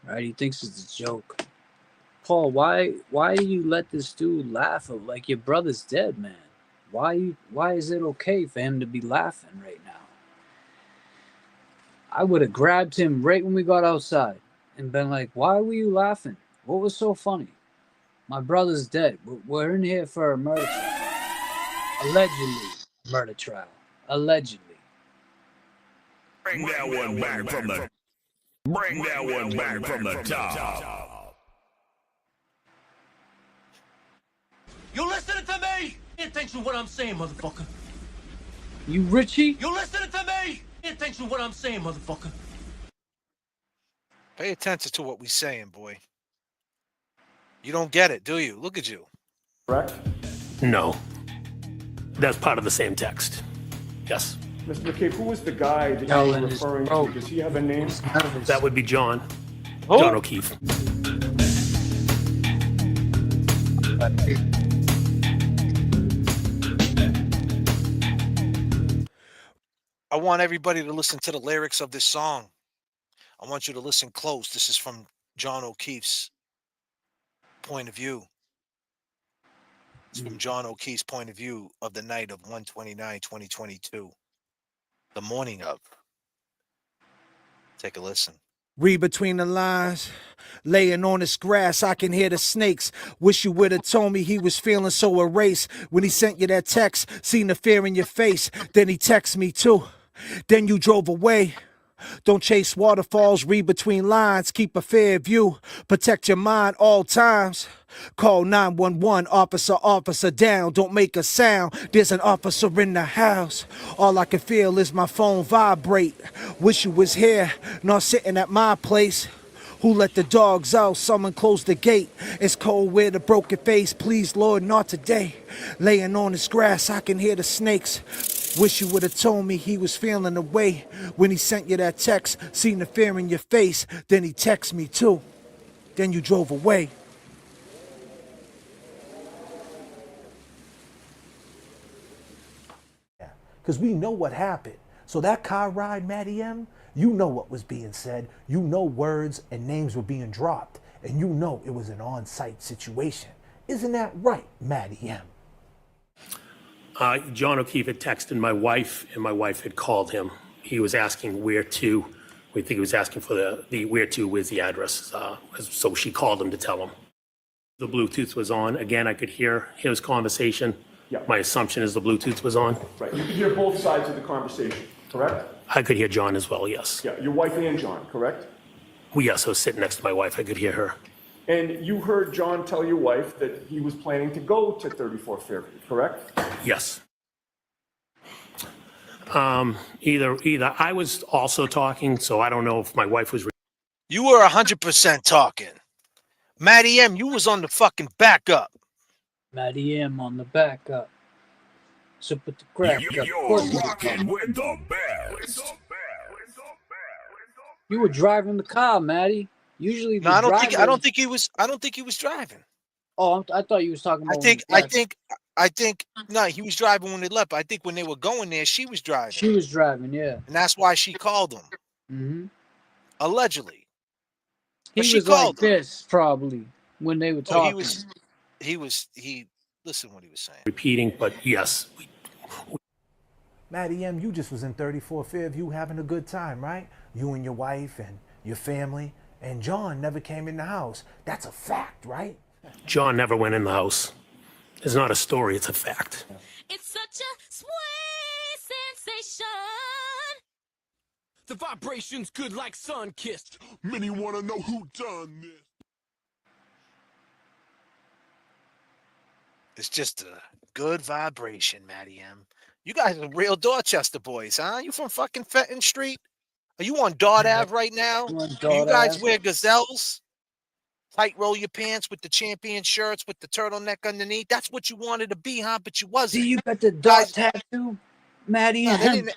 Right? He thinks it's a joke. Paul, why do you let this dude laugh like your brother's dead, man? Why is it okay for him to be laughing right now? I would have grabbed him right when we got outside and been like, why were you laughing? What was so funny? My brother's dead. We're in here for a murder trial. Allegedly murder trial. Allegedly. Bring that one back from the top. You listening to me? Pay attention to what I'm saying, motherfucker. You Richie? You listening to me? Pay attention to what I'm saying, motherfucker. Pay attention to what we saying, boy. You don't get it, do you? Look at you. Correct? No. That's part of the same text. Yes. Mr. McCabe, who was the guy that you were referring to? Does he have a name? That would be John. Oh. John O'Keefe. I want everybody to listen to the lyrics of this song. I want you to listen close. This is from John O'Keefe's point of view. It's from John O'Keefe's point of view of the night of 1/29/2022. The morning of. Take a listen. Read between the lines, laying on this grass, I can hear the snakes. Wish you would have told me he was feeling so erased when he sent you that text. Seen the fear in your face, then he texted me too. Then you drove away. Don't chase waterfalls, read between lines, keep a fair view, protect your mind all times. Call 911, officer down, don't make a sound, there's an officer in the house. All I can feel is my phone vibrate. Wish you was here, not sitting at my place. Who let the dogs out? Someone close the gate. It's cold with a broken face. Please, Lord, not today. Laying on this grass, I can hear the snakes. Wish you would have told me he was feeling the way when he sent you that text. Seen the fear in your face, then he texted me too. Then you drove away. Because we know what happened. So that car ride, Matty M, you know what was being said. You know words and names were being dropped. And you know it was an on-site situation. Isn't that right, Matty M? John O'Keefe had texted my wife, and my wife had called him. He was asking where to We think he was asking for the where to, where's the address. So she called him to tell him. The Bluetooth was on. Again, I could hear his conversation. Yeah. My assumption is the Bluetooth was on. Right. You can hear both sides of the conversation, correct? I could hear John as well, yes. Yeah, your wife and John, correct? Well, yes, I was sitting next to my wife. I could hear her. And you heard John tell your wife that he was planning to go to 34 Fairview, correct? Yes. Either I was also talking, so I don't know if my wife was. You were 100% talking. Matty M, you was on the fucking backup. Matty M on the backup. So put the crap. You're rocking with the best. You were driving the car, Matty. Usually, No, I don't think he was driving. Oh, I thought you was talking about. I think no, he was driving when they left. I think when they were going there, she was driving. She was driving, yeah. And that's why she called him. Mm-hmm. Allegedly. He was like this probably when they were talking. He listen what he was saying. Repeating, but yes. Matty M, you just was in 34 Fairview having a good time, right? You and your wife and your family, and John never came in the house. That's a fact, right? John never went in the house. It's not a story, it's a fact. It's such a sweet sensation. The vibration's good like sun-kissed. Many want to know who done this. It's just a good vibration, Matty M. You guys are real Dorchester boys, huh? You from fucking Fenton Street? Are you on Dart Ave right now? Do you guys wear gazelles? Tight roll your pants with the champion shirts with the turtleneck underneath. That's what you wanted to be, huh? But you wasn't. See, you got the dot tattoo, Matty M.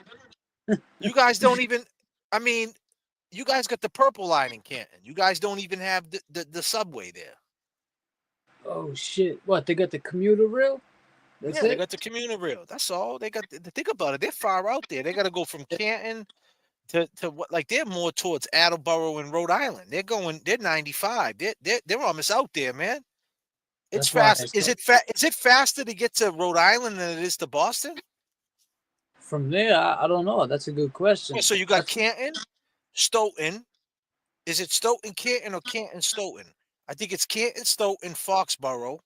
You guys don't even. I mean, you guys got the purple line in Canton. You guys don't even have the subway there. Oh shit! What, they got the commuter rail? Yeah, they got the commuter rail. That's all. They got. Think about it. They're far out there. They got to go from Canton to what? Like they're more towards Attleboro and Rhode Island. They're 95. They're almost out there, man. It's fast. Is it faster to get to Rhode Island than it is to Boston? From there, I don't know. That's a good question. Yeah, so you got Canton, Stoughton. Is it Stoughton, Canton, or Canton, Stoughton? I think it's Canton, Stoughton, Foxborough,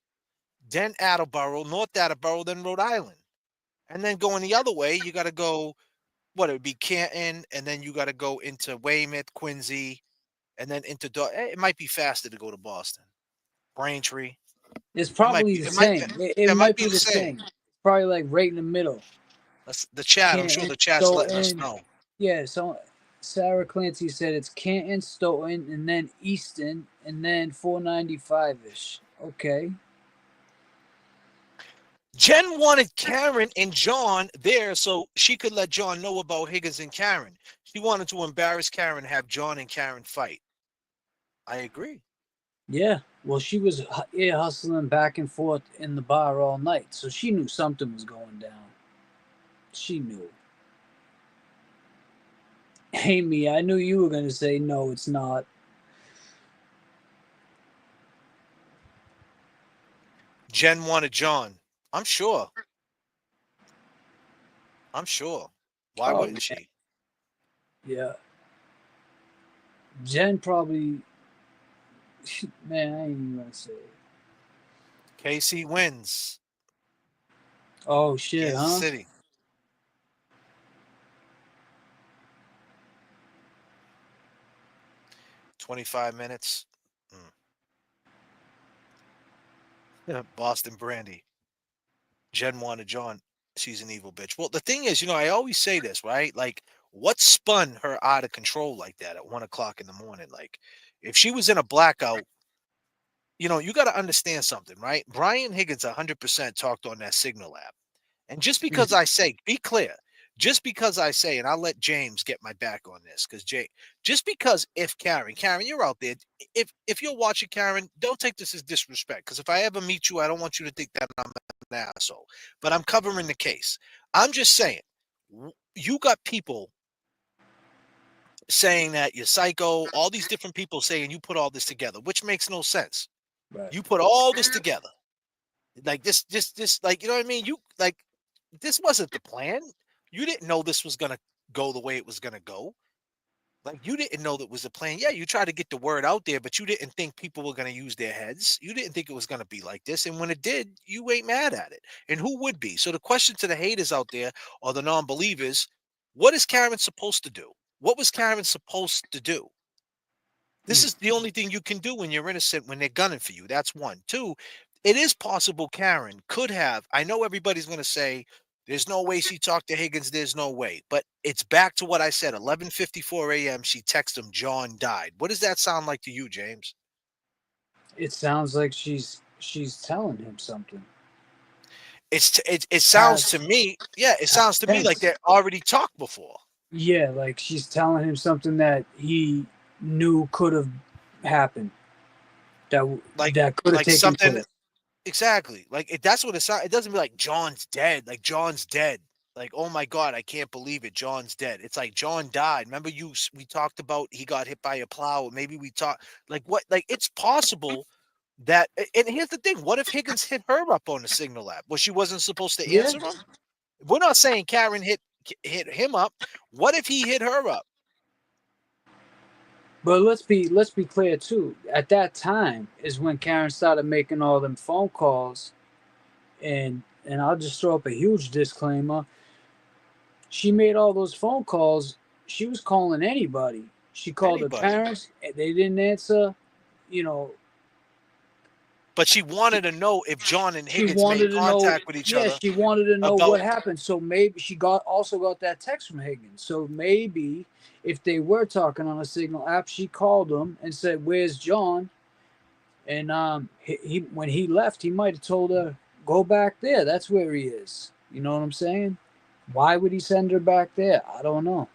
then Attleboro, North Attleboro, then Rhode Island. And then going the other way, you got to go, it would be Canton, and then you got to go into Weymouth, Quincy, and then into, it might be faster to go to Boston. Braintree. It's probably the same. It might be the same. Probably like right in the middle. That's the chat. I'm sure the chat's letting us know. Yeah, so Sarah Clancy said it's Canton, Stoughton, and then Easton, and then 495-ish. Okay. Jen wanted Karen and John there so she could let John know about Higgins and Karen. She wanted to embarrass Karen and have John and Karen fight. I agree. Yeah, well, she was ear hustling back and forth in the bar all night, so she knew something was going down. She knew. Amy, I knew you were going to say no, it's not. Jen wanted John. I'm sure. Why wouldn't she? Yeah. Jen probably... Man, I ain't even going to say it. KC wins. Oh, shit, Kansas City. $25 minutes. Yeah, Boston Brandy. Jen wanted John. She's an evil bitch. Well, the thing is, I always say this, right? Like, what spun her out of control like that at 1 o'clock in the morning? Like, if she was in a blackout, you got to understand something, right? Brian Higgins 100% talked on that Signal app. And just because I say, be clear, just because I say, and I'll let James get my back on this, because just because if Karen, you're out there, if you're watching Karen, don't take this as disrespect, because if I ever meet you, I don't want you to think that I'm an asshole, but I'm covering the case. I'm just saying, you got people saying that you're psycho, all these different people saying you put all this together, which makes no sense. Right. You put all this together. Like this, like, you know what I mean? This wasn't the plan. You didn't know this was going to go the way it was going to go. Like, you didn't know that was a plan. Yeah, you tried to get the word out there, but you didn't think people were going to use their heads. You didn't think it was going to be like this. And when it did, you ain't mad at it. And who would be? So the question to the haters out there or the non-believers, what is Karen supposed to do? What was Karen supposed to do? This is the only thing you can do when you're innocent, when they're gunning for you. That's one. Two, it is possible Karen could have. I know everybody's going to say, there's no way she talked to Higgins. There's no way. But it's back to what I said. 11:54 a.m. She texted him, John died. What does that sound like to you, James? It sounds like she's telling him something. It sounds to me, yeah, it sounds to me like they already talked before. Yeah, like she's telling him something that he knew could have happened. That could have taken something. place. Exactly. Like that's what it sounds. It doesn't be like John's dead. Like John's dead. Like, oh my God, I can't believe it. John's dead. It's like John died. Remember we talked about he got hit by a plow. Or maybe we talked like what? Like it's possible that. And here's the thing: what if Higgins hit her up on the signal app? Well, she wasn't supposed to answer him. We're not saying Karen hit him up. What if he hit her up? But let's be clear too. At that time is when Karen started making all them phone calls, and I'll just throw up a huge disclaimer. She made all those phone calls. She was calling anybody. She called her parents. They didn't answer. You know. But she wanted to know if John and Higgins made contact with each other. Yeah, she wanted to know what happened. So maybe she also got that text from Higgins. So maybe if they were talking on a signal app, she called him and said, "Where's John?" And when he left, he might have told her, "Go back there. That's where he is." You know what I'm saying? Why would he send her back there? I don't know.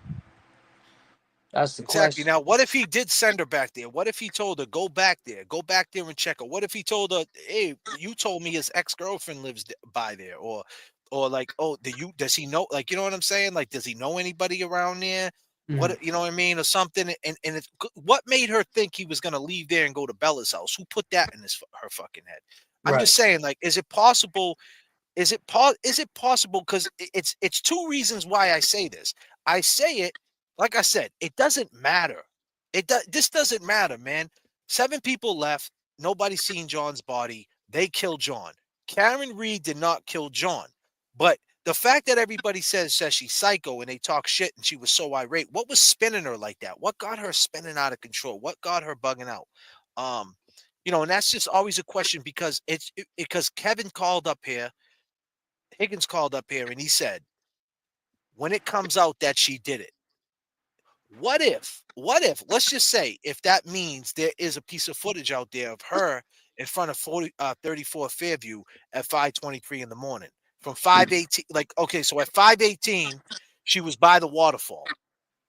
That's the question. Now, what if he did send her back there? What if he told her, go back there and check her? What if he told her, hey, you told me his ex-girlfriend lives by there? Or like, oh, does he know? Like, you know what I'm saying? Like, does he know anybody around there? What, you know what I mean? Or something. And what made her think he was going to leave there and go to Bella's house? Who put that in her fucking head? I'm just saying, like, is it possible? Is it possible? Because it's two reasons why I say this. I say it, like I said, it doesn't matter. This doesn't matter, man. 7 people left. Nobody seen John's body. They killed John. Karen Reed did not kill John. But the fact that everybody says she's psycho and they talk shit and she was so irate, what was spinning her like that? What got her spinning out of control? What got her bugging out? You know, and that's just always a question because because Kevin called up here. Higgins called up here and he said, when it comes out that she did it, what if, let's just say, if that means there is a piece of footage out there of her in front of 34 Fairview at 5:23 in the morning from 5:18, like, okay, so at 5:18, she was by the waterfall,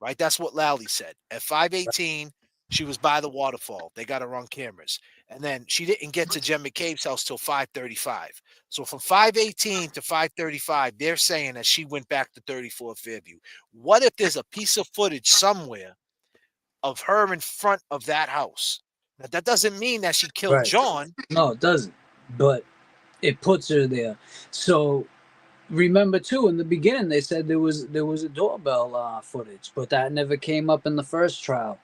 right? That's what Lally said. At 5:18, she was by the waterfall. They got her on cameras. And then she didn't get to Jen McCabe's house till 5:35. So from 5:18 to 5:35, they're saying that she went back to 34 Fairview. What if there's a piece of footage somewhere of her in front of that house? Now, that doesn't mean that she killed John. No, it doesn't. But it puts her there. So remember too, in the beginning they said there was a doorbell footage, but that never came up in the first trial.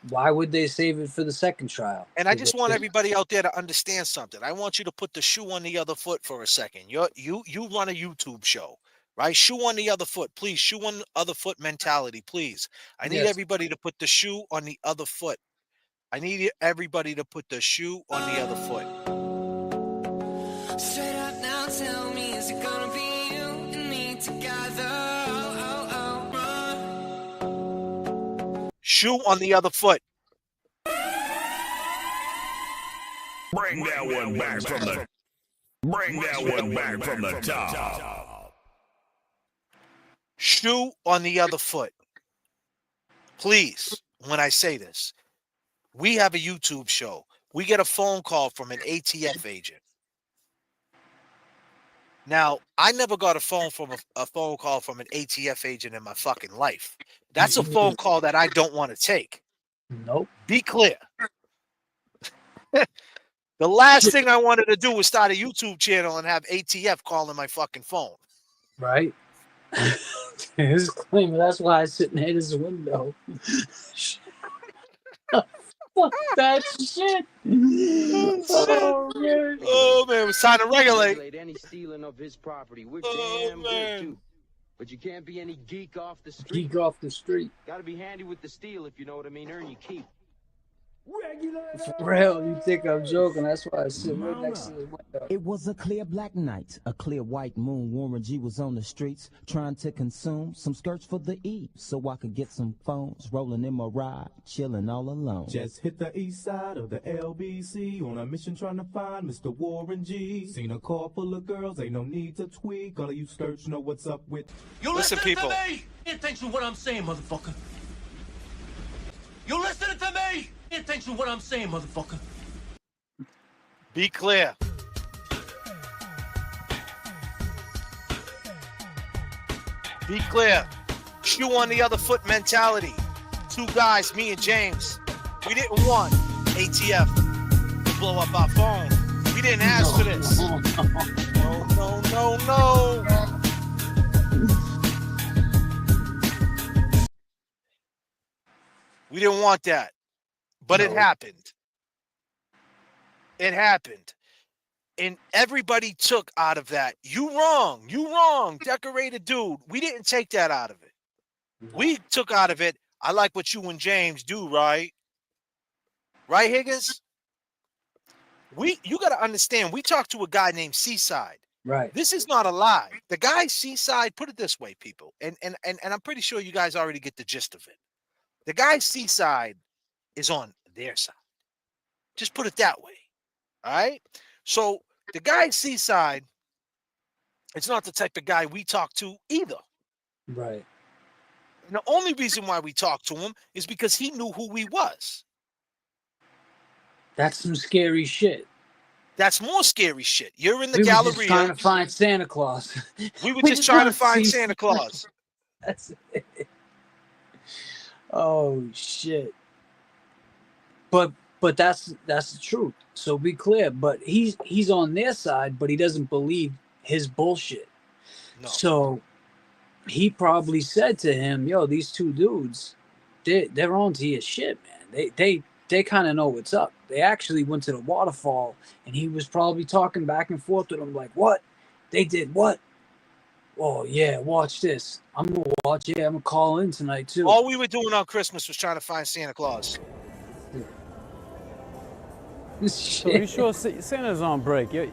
Why would they save it for the second trial? And I just want everybody out there to understand something. I want you to put the shoe on the other foot for a second. You run a YouTube show, right? Shoe on the other foot, please. Shoe on the other foot mentality, please. I need everybody to put the shoe on the other foot. I need everybody to put the shoe on the other foot. Straight up now, tell me, is it gonna be you and me together? Shoe on the other foot. Bring that one back from the. Bring that one back from the top. Shoe on the other foot. Please, when I say this, we have a YouTube show. We get a phone call from an ATF agent. Now, I never got a phone call from an ATF agent in my fucking life. That's a phone call that I don't want to take. Nope. Be clear. The last thing I wanted to do was start a YouTube channel and have ATF calling my fucking phone. Right. Disclaimer, that's why I sit near this window. Fuck that shit. Oh, man. Oh, man, it was time to regulate. Any stealing of his property. We're Oh, damn man. good, too. But you can't be any geek off the street. Geek off the street. Gotta be handy with the steel, if you know what I mean. Earn your keep. For real, you think I'm joking? That's why I sit right next to the window. It was a clear black night, a clear white moon. Warren G was on the streets trying to consume some skirts for the eve so I could get some phones. Rolling in my ride, chilling all alone. Just hit the east side of the LBC on a mission trying to find Mr. Warren G. Seen a car full of girls, ain't no need to tweak. All of you skirts know what's up with. You Listen, people. To me? Pay attention to what I'm saying, motherfucker. You listening to me? Pay attention to what I'm saying, motherfucker. Be clear. Be clear. Shoe on the other foot mentality. Two guys, me and James. We didn't want ATF to blow up our phone. We didn't ask for this. No. We didn't want that. But it happened. It happened. And everybody took out of that. You wrong, decorated dude. We didn't take that out of it. We took out of it, I like what you and James do, right? Right, Higgins? You got to understand, we talked to a guy named Seaside. Right. This is not a lie. The guy Seaside, put it this way, people, and I'm pretty sure you guys already get the gist of it. The guy Seaside is on their side. Just put it that way. All right? So the guy Seaside, it's not the type of guy we talk to either. Right. And the only reason why we talked to him is because he knew who he was. That's some scary shit. That's more scary shit. You're in the we Galleria. were just trying to find Santa Claus. We were just trying to find Santa Claus. That's it. Oh shit. But that's the truth. So be clear. But he's on their side, but he doesn't believe his bullshit. No. So he probably said to him, "Yo, these two dudes, they're on to your shit, man. They kind of know what's up. They actually went to the waterfall, and he was probably talking back and forth with them, like, what? They did what? Oh yeah, watch this. I'm gonna watch. Yeah, I'm gonna call in tonight too. All we were doing on Christmas was trying to find Santa Claus. So you sure Santa's on break? You're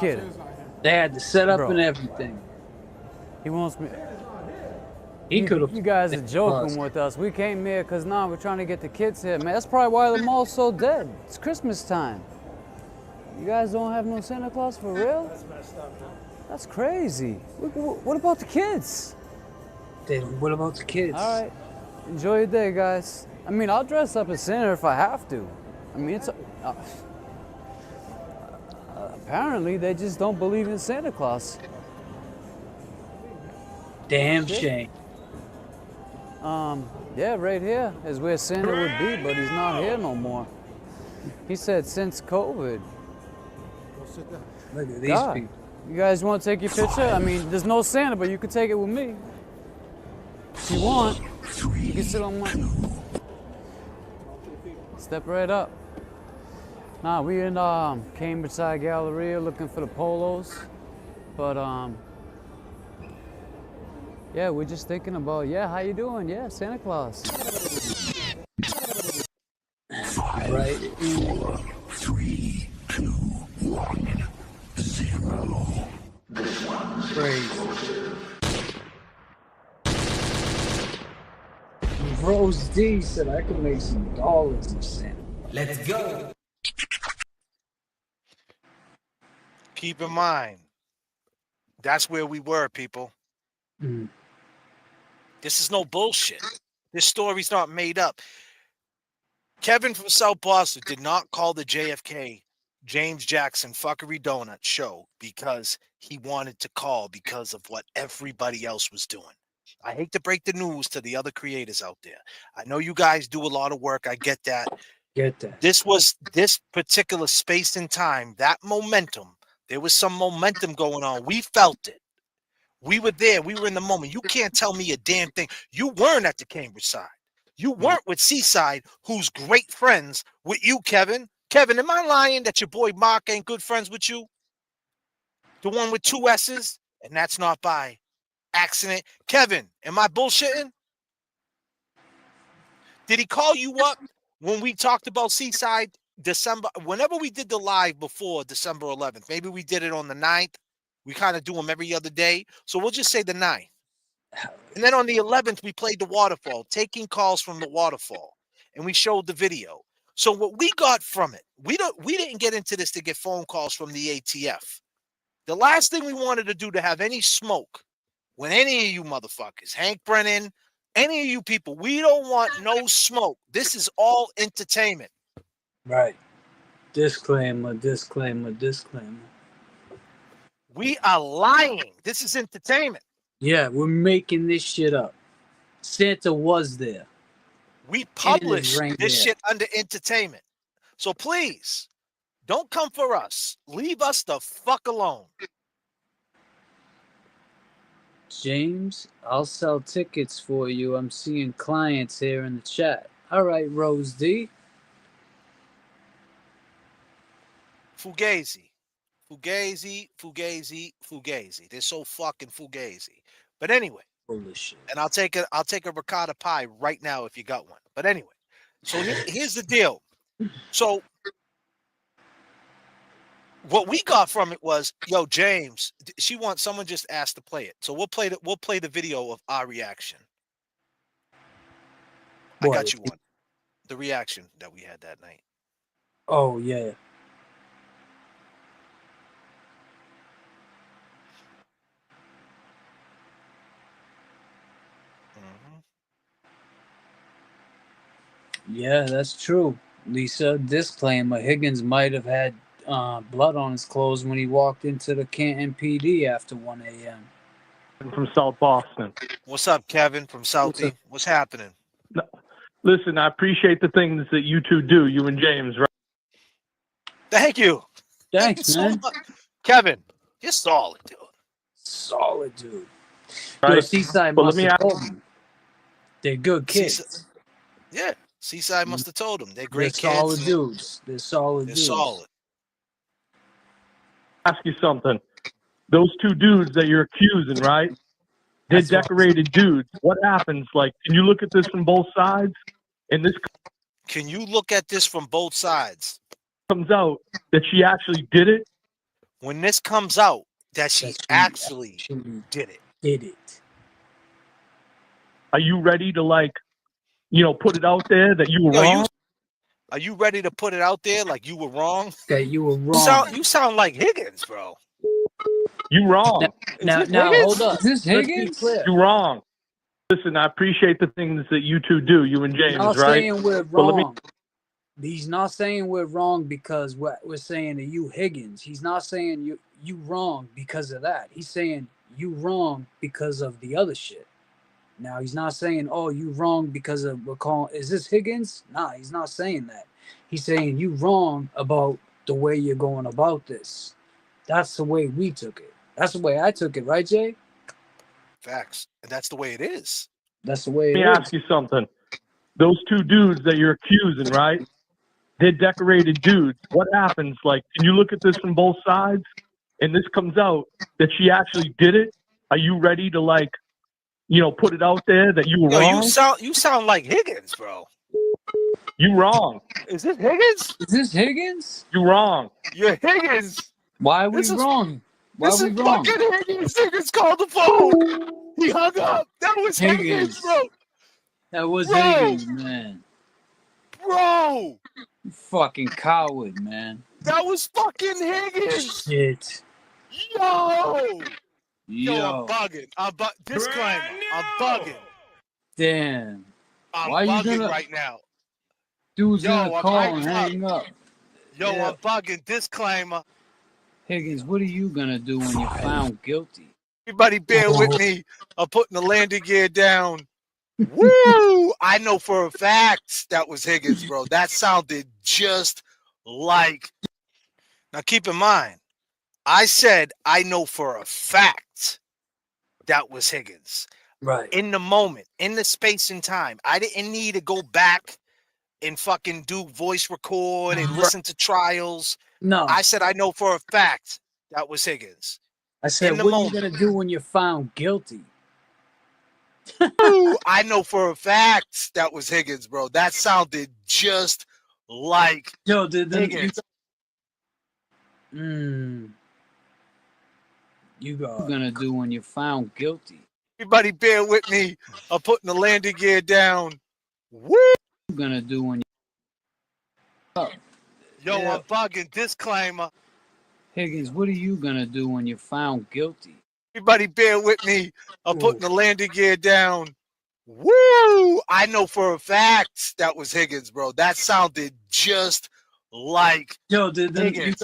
kidding. They had to set up Bro. and everything. He wants me. He could have. You guys are joking with us. We came here because we're trying to get the kids here, man. That's probably why the mall's so dead. It's Christmas time. You guys don't have no Santa Claus for real? That's messed up, man. That's crazy. What about the kids? What about the kids? All right. Enjoy your day, guys. I mean, I'll dress up as Santa if I have to. I mean, it's apparently they just don't believe in Santa Claus. Damn shame. Yeah, right here is where Santa would be, but he's not here no more. He said since COVID. Look at these people. You guys want to take your picture? I mean, there's no Santa, but you can take it with me. If you want, you can sit on my... Step right up. Nah, we in Cambridge Side Galleria looking for the polos. But, yeah, we're just thinking about, how you doing? Yeah, Santa Claus. 5, 4, 3, 2, 1, 0. Crazy. Rose D said I could make some dollars in Santa. Let's go. Keep in mind, that's where we were, people. Mm. This is no bullshit. This story's not made up. Kevin from South Boston did not call the JFK James Jackson Fuckery Donut show because he wanted to call because of what everybody else was doing. I hate to break the news to the other creators out there. I know you guys do a lot of work. I get that. This particular space and time, that momentum, there was some momentum going on. We felt it. We were there. We were in the moment. You can't tell me a damn thing. You weren't at the Cambridge side. You weren't with Seaside, who's great friends with you, Kevin. Kevin, am I lying that your boy Mark ain't good friends with you? The one with 2 S's? And that's not by accident. Kevin, am I bullshitting? Did he call you up when we talked about Seaside December? Whenever we did the live before December 11th, maybe we did it on the 9th. We kind of do them every other day. So we'll just say the 9th. And then on the 11th, we played the waterfall, taking calls from the waterfall. And we showed the video. So what we got from it, we didn't get into this to get phone calls from the ATF. The last thing we wanted to do to have any smoke when any of you motherfuckers, Hank Brennan, any of you people, we don't want no smoke. This is all entertainment. Right. Disclaimer, disclaimer, disclaimer. We are lying. This is entertainment. Yeah, we're making this shit up. Santa was there. We publish this shit under entertainment. So please, don't come for us. Leave us the fuck alone. James, I'll sell tickets for you. I'm seeing clients here in the chat. All right, Rose D. Fugazi. Fugazi, Fugazi, Fugazi. They're so fucking Fugazi. But anyway, and I'll take a ricotta pie right now if you got one. But anyway, so here's the deal. So what we got from it was, yo, James, someone just asked to play it. So we'll play the video of our reaction. I got you one. The reaction that we had that night. Oh, yeah. Yeah, that's true. Lisa, disclaimer, Higgins might have had blood on his clothes when he walked into the Canton PD after 1 a.m. From South Boston. What's up, Kevin from Southie? What's happening? No, listen, I appreciate the things that you two do, you and James, right? Thank you. Thanks, man. So much. Kevin, you're solid, dude. Solid, dude. Right. Yo, Seaside must have told him. They're good kids. Yeah, Seaside must have told them. They're great They're kids. solid dudes. They're solid dudes. Solid. Ask you something. Those 2 dudes that you're accusing, right? They're decorated dudes. What happens? Like, can you look at this from both sides? And this Can you look at this from both sides? Comes out that she actually did it. When this comes out that she actually did it. Did it. Are you ready to, like, put it out there that you were wrong? Are you ready to put it out there like you were wrong? That you were wrong. You sound like Higgins, bro. You wrong. Now, hold up. Is this Higgins? You wrong. Listen, I appreciate the things that you two do, you and James, Not right? saying we're wrong. He's not saying we're wrong because we're saying to you, Higgins. He's not saying you wrong because of that. He's saying you wrong because of the other shit. Now, he's not saying, oh, you wrong because of is this Higgins? Nah, he's not saying that. He's saying you wrong about the way you're going about this. That's the way we took it. That's the way I took it, right, Jay? Facts. And that's the way it is. That's the way it is. Let me ask you something. Those 2 dudes that you're accusing, right? They're decorated dudes. What happens? Like, can you look at this from both sides? And this comes out that she actually did it. Are you ready to, like, put it out there that you were wrong? You sound like Higgins, bro. You wrong. Is this Higgins? Is this Higgins? You wrong. You're Higgins. Why are we wrong? Why This are we is wrong? fucking Higgins. Higgins called the phone. He hung up. That was Higgins, bro. That was Bro. Higgins, man. Bro. You fucking coward, man. That was fucking Higgins. Shit. Yo, Yo. I'm bugging. Disclaimer. I'm bugging. Damn. I'm Why you bugging gonna- right now. Dude's Yo, gonna I'm call hyped and hang up. Yo, Yeah. I'm bugging. Disclaimer. Higgins, what are you gonna do when you're found guilty? Everybody bear with me. I'm putting the landing gear down. Woo! I know for a fact that was Higgins, bro. That sounded just like. Now keep in mind, I said I know for a fact that was Higgins. Right. In the moment, in the space and time. I didn't need to go back and fucking do voice record and listen to trials. No. I said I know for a fact that was Higgins. I said, in the what are you moment. going to do when you're found guilty? Ooh, I know for a fact that was Higgins, bro. That sounded just like Yo, Higgins. You gonna do when you're found guilty? Everybody bear with me. I'm putting the landing gear down. Woo! You gonna do when you... Yo, I'm bugging. Disclaimer. Higgins, what are you gonna do when you're found guilty? Everybody bear with me. I'm putting the landing gear down. Woo! I know for a fact that was Higgins, bro. That sounded just like Higgins.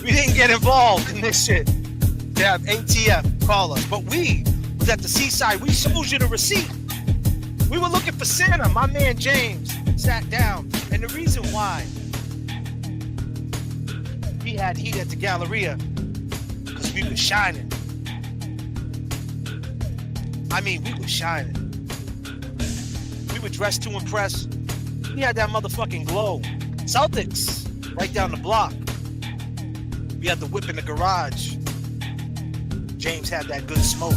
We didn't get involved in this shit. They have ATF call us, but we was at the seaside. We showed you the receipt. We were looking for Santa. My man James sat down, and the reason why he had heat at the Galleria because we were shining. I mean, we were shining. We were dressed to impress. We had that motherfucking glow. Celtics right down the block. We had the whip in the garage. James had that good smoke.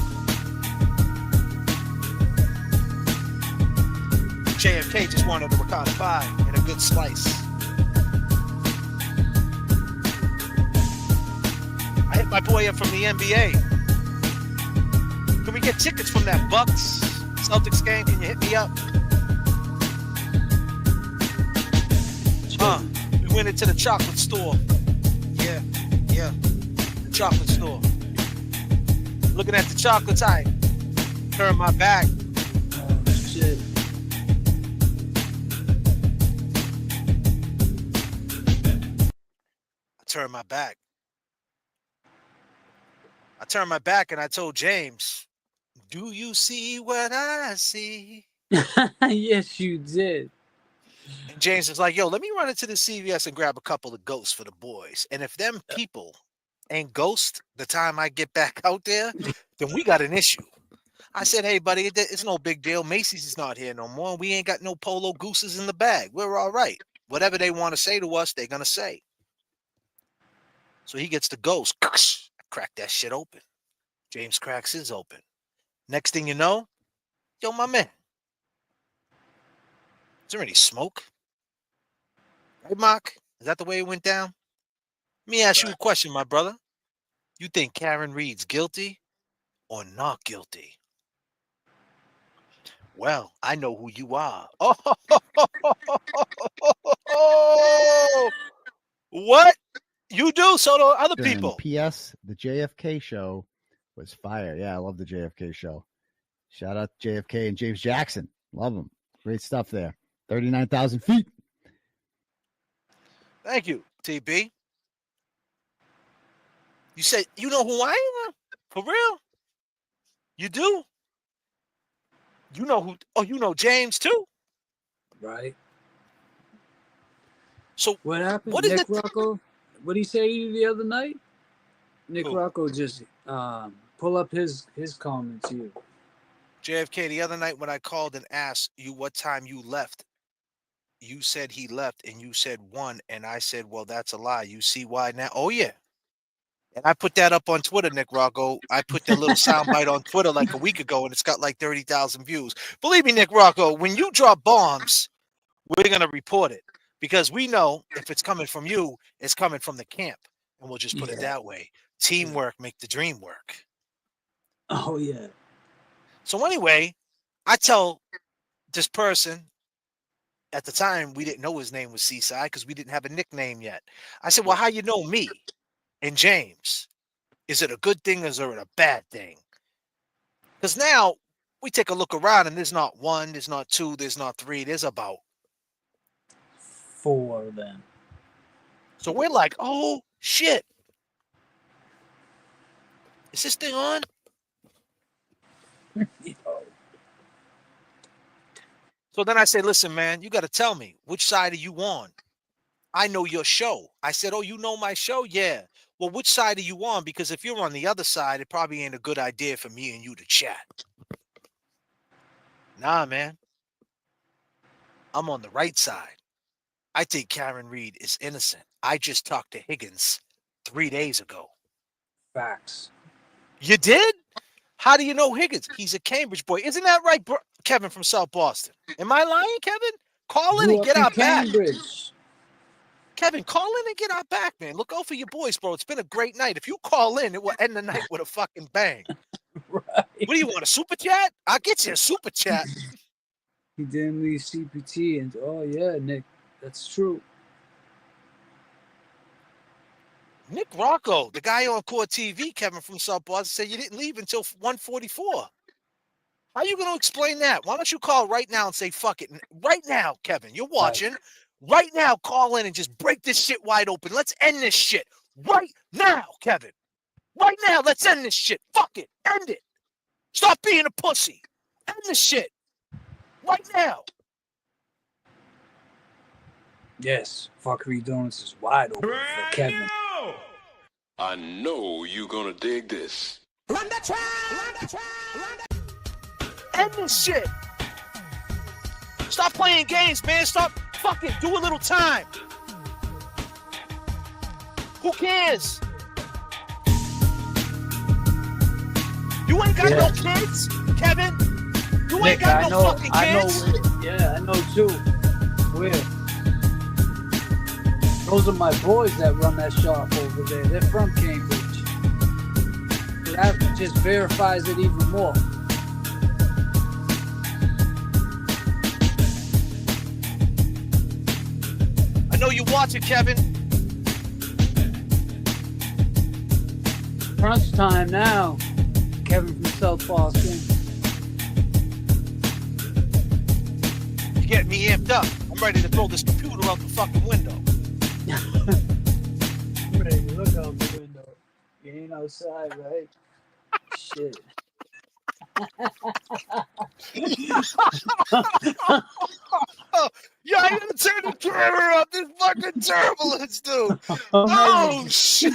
J.F.K. just wanted a ricotta pie and a good slice. I hit my boy up from the NBA. Can we get tickets from that Bucks Celtics game? Can you hit me up? We went into the chocolate store. Yeah, the chocolate store. Looking at the chocolates, I turned my back. Oh, shit. I turned my back. I turned my back and I told James, do you see what I see? Yes, you did. And James was like, yo, let me run into the CVS and grab a couple of ghosts for the boys. And if them people ain't ghost the time I get back out there, then we got an issue. I said, hey, buddy, it's no big deal. Macy's is not here no more. We ain't got no polo gooses in the bag. We're all right. Whatever they want to say to us, they're going to say. So he gets the ghost. I crack that shit open. James cracks his open. Next thing you know, yo, my man, is there any smoke? Right, Mark? Is that the way it went down? Let me ask you a question, my brother. You think Karen Reed's guilty or not guilty? Well, I know who you are. Oh, what? You do? So do other people. P.S. The JFK show was fire. Yeah, I love the JFK show. Shout out to JFK and James Jackson. Love them. Great stuff there. 39,000 feet. Thank you, TB. You said you know who I am? For real? You do? You know who? Oh, you know James too? Right. So what happened? What is Nick it? Rocco? What did he say to you the other night? Nick Rocco just pull up his comments here. JFK, the other night when I called and asked you what time you left, you said he left and you said 1, and I said, well, that's a lie. You see why now? Oh, yeah. And I put that up on Twitter, Nick Rocco. I put that little soundbite on Twitter like a week ago, and it's got like 30,000 views. Believe me, Nick Rocco, when you drop bombs, we're going to report it because we know if it's coming from you, it's coming from the camp. And we'll just put it that way. Teamwork make the dream work. Oh, yeah. So anyway, I tell this person, at the time we didn't know his name was Seaside because we didn't have a nickname yet. I said, well, how you know me and James? Is it a good thing or is it a bad thing? Because now we take a look around and there's not one, there's not two, there's not three, there's about 4 of them. So we're like, oh shit. Is this thing on? So then I say, listen, man, you got to tell me, which side are you on? I know your show. I said, oh, you know my show? Yeah. Well, which side are you on? Because if you're on the other side, it probably ain't a good idea for me and you to chat. Nah, man. I'm on the right side. I think Karen Reed is innocent. I just talked to Higgins 3 days ago. Facts. You did? How do you know Higgins? He's a Cambridge boy. Isn't that right, Kevin from South Boston? Am I lying, Kevin? Call in and get our back. Kevin, call in and get our back, man. Look out for your boys, bro. It's been a great night. If you call in, it will end the night with a fucking bang. Right. What do you want, a super chat? I'll get you a super chat. He didn't leave CPT, and oh yeah, Nick, that's true. Nick Rocco, the guy on Core TV, Kevin from South Boston, said you didn't leave until 1:44. How are you going to explain that? Why don't you call right now and say, fuck it. Right now, Kevin, you're watching. Right now, call in and just break this shit wide open. Let's end this shit. Right now, Kevin. Right now, let's end this shit. Fuck it. End it. Stop being a pussy. End this shit. Right now. Yes, Fuckery Donuts is wide open for Kevin. I know you're gonna dig this. Run the track! Run the track! Run the... End this shit. Stop playing games, man. Stop fucking do a little time. Who cares? You ain't got no kids, Kevin. You ain't Nick, got no fucking kids. I know too. Where? Those are my boys that run that shop over there. They're from Cambridge. So that just verifies it even more. I know you watch it, Kevin. Crunch time now. Kevin from South Boston. You get me amped up. I'm ready to throw this computer out the fucking window. I'm ready to look out the window. You ain't outside, right? Shit. Yeah, I gotta turn the camera up. This fucking turbulence, dude. Oh shit.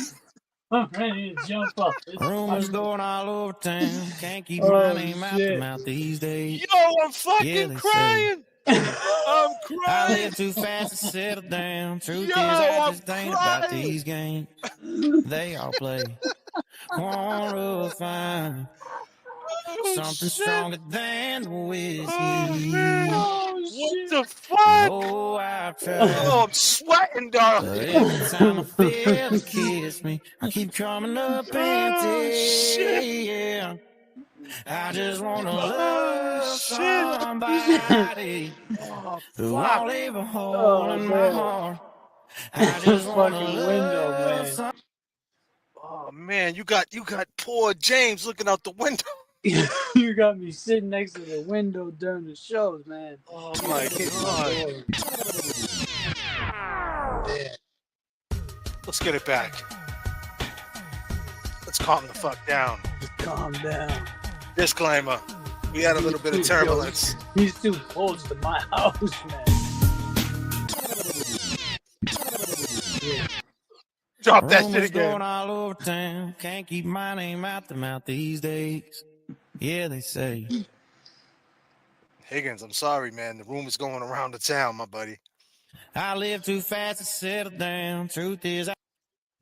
I'm ready to jump off this. Rumors going all over town. Can't keep my name out the mouth these days. Yo, I'm fucking crying. I'm I crying. live too fast to settle down. Truth Yo, is, I I'm just ain't about crying. these games. They all play. Wanna find something stronger than whiskey. What the fuck? Oh, I've tried. Oh, I'm sweating, But darling. every time I feel to kiss me, I keep coming up empty. Yeah. I just wanna love somebody who won't leave a hole in my heart. I just wanna love somebody. Oh man, you got poor James looking out the window. You got me sitting next to the window during the shows, man. Oh my god. Let's get it back. Let's calm the fuck down. Just calm down. Disclaimer. We had a little bit of turbulence. He's too close to my house, man. Yeah. Drop that shit Rumors again. going all over town. Can't keep my name out the mouth these days. Yeah, they say. Higgins, I'm sorry, man. The rumor's going around the town, my buddy. I live too fast to settle down. Truth is,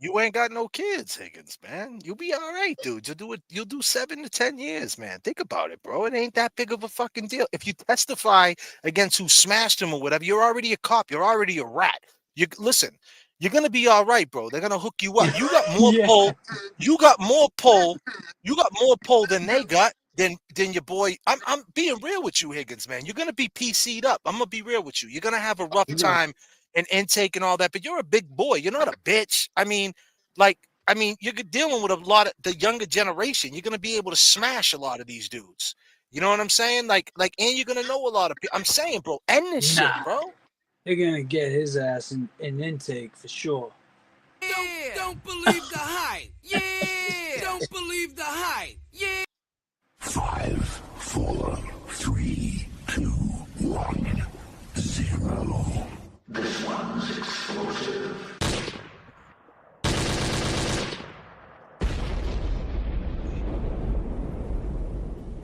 You ain't got no kids, Higgins, man. You'll be all right, dude. You'll do 7 to 10 years, man. Think about it, bro. It ain't that big of a fucking deal. If you testify against who smashed him or whatever, you're already a cop. You're already a rat. Listen, you're gonna be all right, bro. They're gonna hook you up. You got more pull. You got more pull. You got more pull than they got. then your boy, I'm being real with you, Higgins, man. You're gonna be PC'd up. I'm gonna be real with you. You're gonna have a rough time and intake and all that, but you're a big boy. You're not a bitch. I mean, you're dealing with a lot of the younger generation. You're gonna be able to smash a lot of these dudes. You know what I'm saying? And you're gonna know a lot of people. I'm saying, bro, end this shit, bro. They're gonna get his ass in intake for sure. Don't believe the hype. Yeah. Don't believe the hype. Yeah. 5, 4, 3, 2, 1, 0. This one's explosive.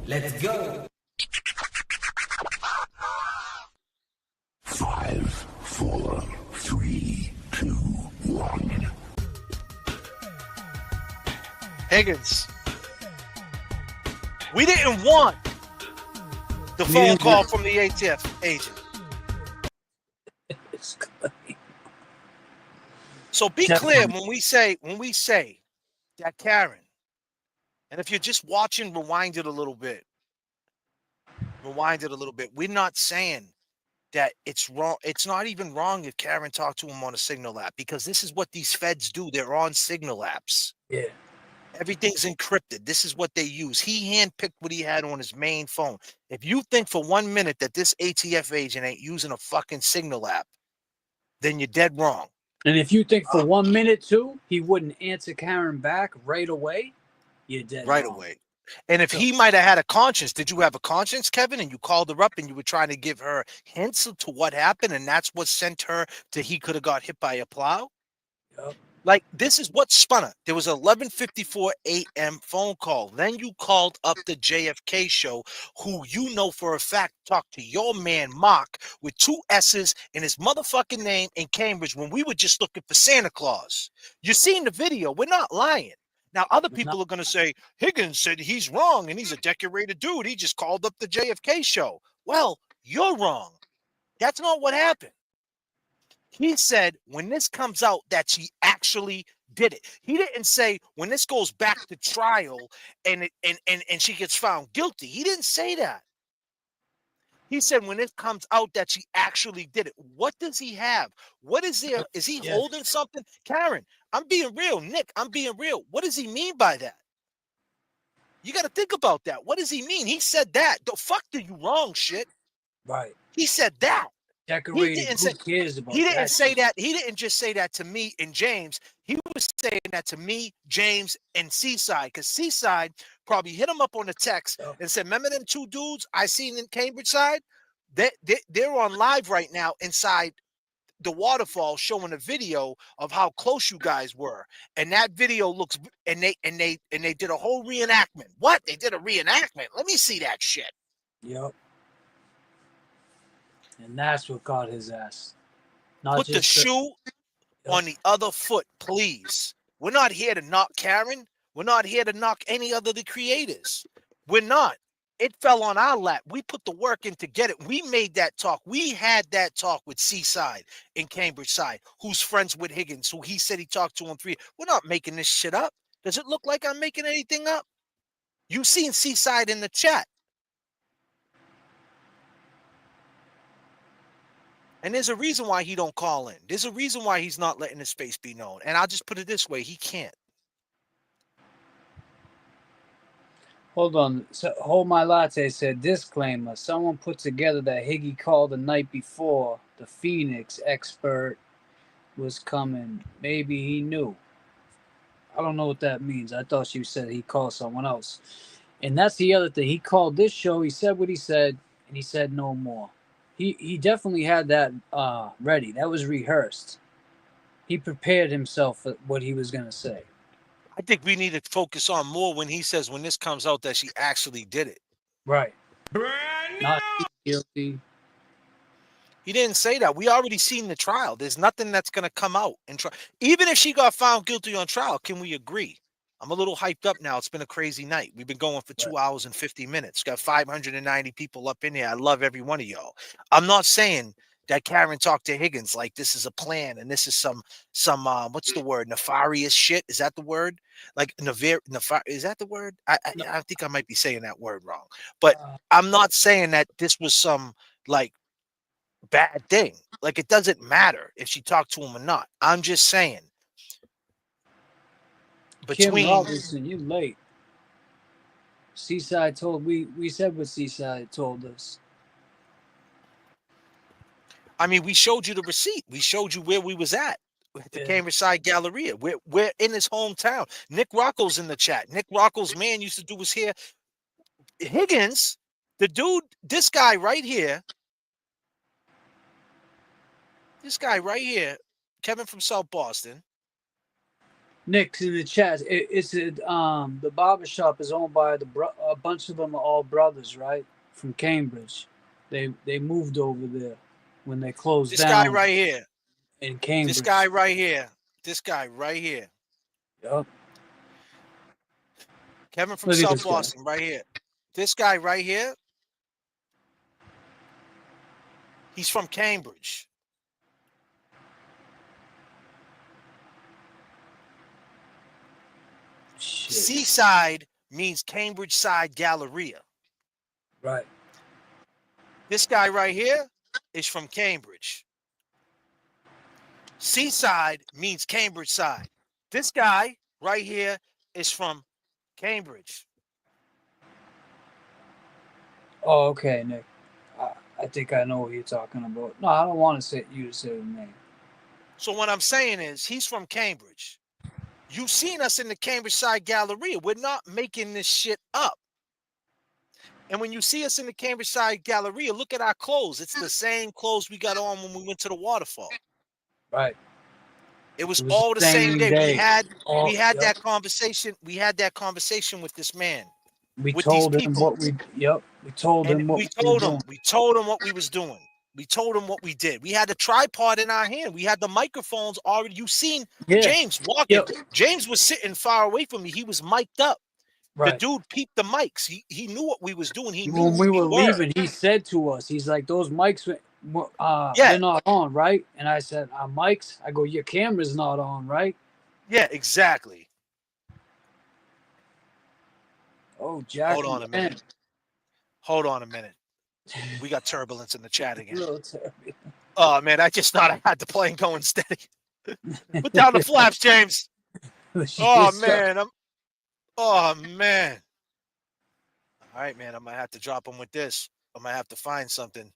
Let's go. 5, 4, 3, 2, 1. Higgins, we didn't want the phone call from the ATF agent. So be clear when we say that Karen, and if you're just watching, rewind it a little bit. We're not saying that it's wrong. It's not even wrong if Karen talked to him on a Signal app, because this is what these feds do. They're on Signal apps. Yeah. Everything's encrypted. This is what they use. He handpicked what he had on his main phone. If you think for 1 minute that this ATF agent ain't using a fucking Signal app, then you're dead wrong. And if you think for 1 minute too, he wouldn't answer Karen back right away, you're dead right wrong. away. And if he might have had a conscience, did you have a conscience, Kevin? And you called her up and you were trying to give her hints to what happened, and that's what sent her to he could have got hit by a plow? Yep. Like, this is what spun it. There was an 11:54 a.m. phone call. Then you called up the JFK show, who you know for a fact talked to your man Mark with 2 S's in his motherfucking name in Cambridge when we were just looking for Santa Claus. You seen the video. We're not lying. Now, other people are going to say, Higgins said he's wrong and he's a decorated dude. He just called up the JFK show. Well, you're wrong. That's not what happened. He said when this comes out that she actually did it. He didn't say when this goes back to trial and she gets found guilty. He didn't say that. He said when it comes out that she actually did it. What does he have? What is there? Is he holding something? Karen, I'm being real. Nick, I'm being real. What does he mean by that? You got to think about that. What does he mean? He said that. The fuck do you wrong, shit? Right. He said that. Decorated. He didn't say that. He didn't just say that to me and James. He was saying that to me, James, and Seaside, because Seaside probably hit him up on the text and said, remember them 2 dudes I seen in Cambridge side? They're on live right now inside the waterfall showing a video of how close you guys were. And that video looks, and they did a whole reenactment. What? They did a reenactment? Let me see that shit. Yep. And that's what got his ass. Put the shoe on the other foot, please. We're not here to knock Karen. We're not here to knock any other of the creators. We're not. It fell on our lap. We put the work in to get it. We made that talk. We had that talk with Seaside in Cambridge side, who's friends with Higgins, who he said he talked to on 3. We're not making this shit up. Does it look like I'm making anything up? You seen Seaside in the chat. And there's a reason why he don't call in. There's a reason why he's not letting his face be known. And I'll just put it this way. He can't. Hold on. So, Hold My Latte said, disclaimer. Someone put together that Higgy called the night before the Phoenix expert was coming. Maybe he knew. I don't know what that means. I thought she said he called someone else. And that's the other thing. He called this show. He said what he said, and he said no more. He definitely had that ready. That was rehearsed. He prepared himself for what he was going to say. I think we need to focus on more when he says when this comes out that she actually did it. Right. Not guilty. He didn't say that. We already seen the trial. There's nothing that's going to come out in trial. Even if she got found guilty on trial, can we agree? I'm a little hyped up now. It's been a crazy night. We've been going for 2 hours and 50 minutes. Got 590 people up in here. I love every one of y'all. I'm not saying that Karen talked to Higgins like this is a plan and this is some what's the word, nefarious shit? Is that the word? Like is that the word? I think I might be saying that word wrong, but I'm not saying that this was some like bad thing. Like it doesn't matter if she talked to him or not. I'm just saying Kim between Robinson, you late. Seaside told we said what Seaside told us. I mean, we showed you the receipt. We showed you where we was at the Cambridge Side Galleria. We're in his hometown. Nick Rocco's in the chat. Nick Rocco's man used to do his hair. Higgins, the dude, this guy right here, Kevin from South Boston. Nick's in the chat. The barbershop is owned by a bunch of them are all brothers, right? From Cambridge. They moved over there when they closed This down. guy right here. In Cambridge. This guy right here. Yep. Kevin from Look at South this guy. Boston right here. This guy right here. He's from Cambridge. Shit. Seaside means Cambridge Side Galleria. Right. This guy right here is from Cambridge. Seaside means Cambridge Side. This guy right here is from Cambridge. Oh, okay, Nick. I think I know what you're talking about. No, I don't want to say you to say the name. So what I'm saying is he's from Cambridge. You've seen us in the Cambridge Side Galleria. We're not making this shit up. And when you see us in the Cambridge Side Galleria, look at our clothes. It's the same clothes we got on when we went to the waterfall. Right. It was all the same day. We had Yep. that conversation. We had that conversation with this man. We with told these him people. what we. Yep. We told him what we told him. We told him what we was doing. We told him what we did. We had a tripod in our hand. We had the microphones already. You seen James walking. Yep. James was sitting far away from me. He was mic'd up. Right. The dude peeped the mics. He knew what we was doing. He knew When we who were leaving, he said to us, he's like, those mics, they're not on, right? And I said, our mics? I go, your camera's not on, right? Yeah, exactly. Oh, Jack. Hold on a minute. Hold on a minute. We got turbulence in the chat again. Oh, man, I just thought I had the plane going steady. Put down the flaps, James. Oh, man. Oh, man. All right, man. I'm going to have to drop him with this. I'm going to have to find something.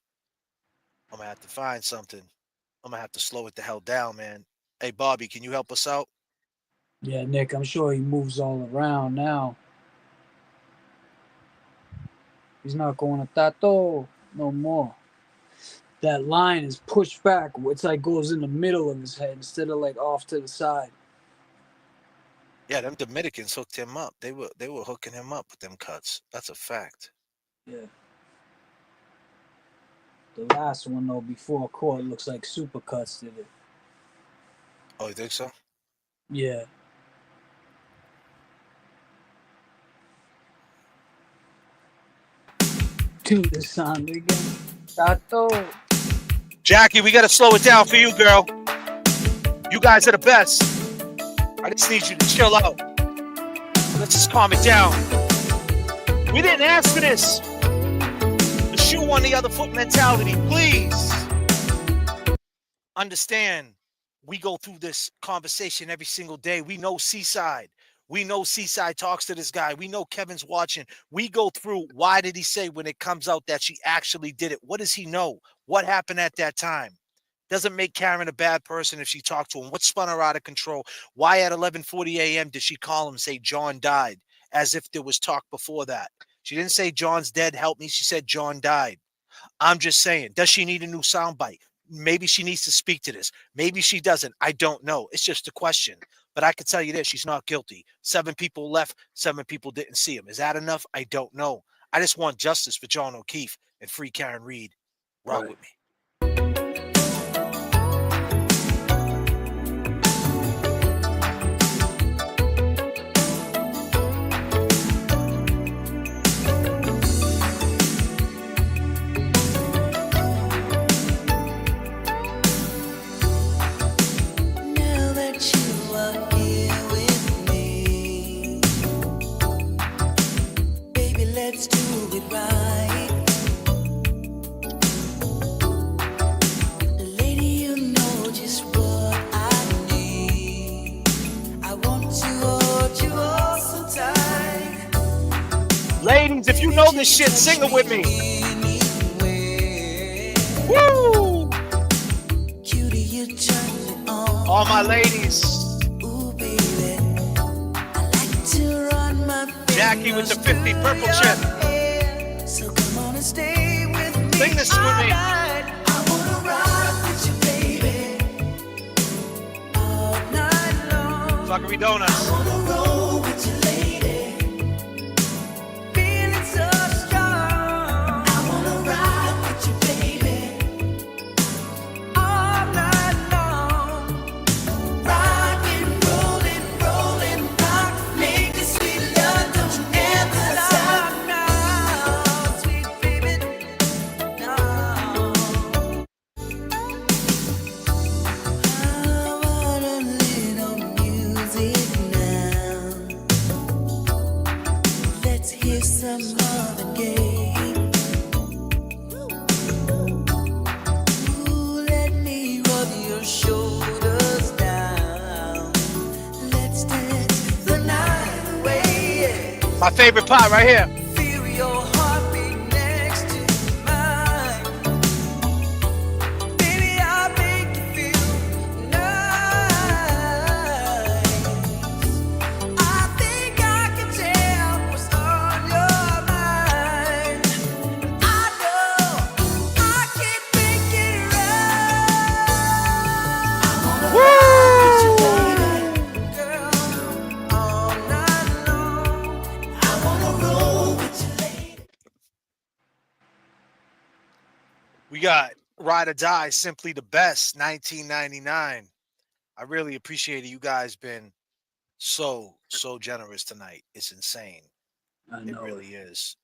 I'm going to have to slow it the hell down, man. Hey, Bobby, can you help us out? Yeah, Nick, I'm sure he moves all around now. He's not going to Tato no more. That line is pushed back. It's like goes in the middle of his head instead of like off to the side. Yeah, them Dominicans hooked him up. They were hooking him up with them cuts. That's a fact. Yeah. The last one though, before court, looks like Supercuts did it. Oh, you think so? Yeah. Do the sound again. Tato. Jackie, we got to slow it down for you, girl. You guys are the best. I just need you to chill out. Let's just calm it down. We didn't ask for this. The shoe on the other foot mentality, please. Understand, we go through this conversation every single day. We know Seaside. We know Seaside talks to this guy. We know Kevin's watching. We go through, why did he say when it comes out that she actually did it? What does he know? What happened at that time? Doesn't make Karen a bad person if she talked to him. What spun her out of control? Why at 11:40 a.m. did she call him and say John died? As if there was talk before that. She didn't say John's dead, help me. She said John died. I'm just saying, does she need a new soundbite? Maybe she needs to speak to this. Maybe she doesn't. I don't know. It's just a question. But I can tell you this, she's not guilty. 7 people left, 7 people didn't see him. Is that enough? I don't know. I just want justice for John O'Keefe and free Karen Reed. Rock with me. If you know this shit, sing it with me. Woo! All my ladies. Jackie with the 50 purple chip. Sing this with me. Fuckery Donuts. My favorite part right here. We got Ride or Die, Simply the Best, 1999. I really appreciate it. You guys been so generous tonight. It's insane. It really is.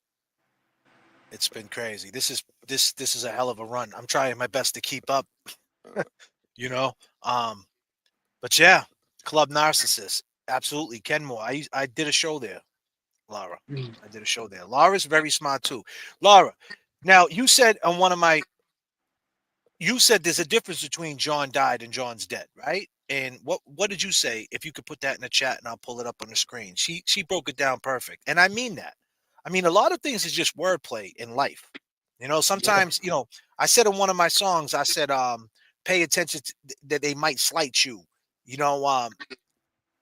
It's been crazy. This is a hell of a run. I'm trying my best to keep up. You know? But yeah, Club Narcissist. Absolutely. Kenmore. I did a show there, Laura. I did a show there. Laura's very smart too. Laura, now you said on one of my you said there's a difference between John died and John's dead, right? And what did you say? If you could put that in the chat and I'll pull it up on the screen. She broke it down perfect. And I mean that. I mean, a lot of things is just wordplay in life. You know, sometimes, you know, I said in one of my songs, I said, pay attention to, that they might slight you. You know,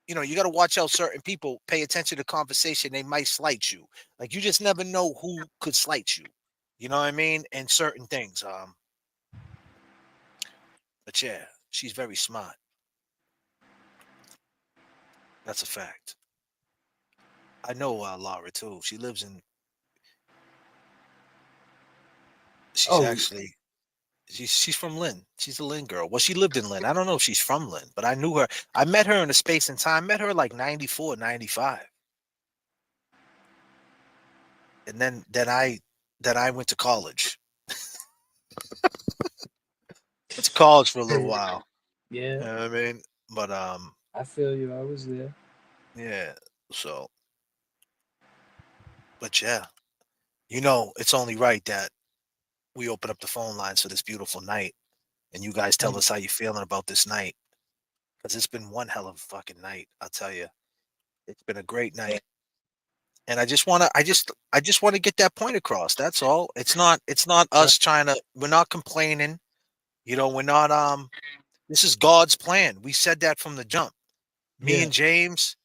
you got to watch out certain people, pay attention to conversation. They might slight you. Like, you just never know who could slight you. You know what I mean? And certain things. But yeah, she's very smart. That's a fact. I know Laura too. She lives in. She's actually. She's from Lynn. She's a Lynn girl. Well, she lived in Lynn. I don't know if she's from Lynn, but I knew her. I met her in a space and time. Met her like 94, 95. And then I went to college. Went to college for a little while. Yeah. You know what I mean? But I feel you. I was there. yeah. So. But yeah. You know, it's only right that we open up the phone lines for this beautiful night. And you guys tell us how you're feeling about this night. Because it's been one hell of a fucking night, I'll tell you. It's been a great night. And I just want to get that point across. That's all. It's not us trying to, we're not complaining. You know, we're not this is God's plan. We said that from the jump. Me and James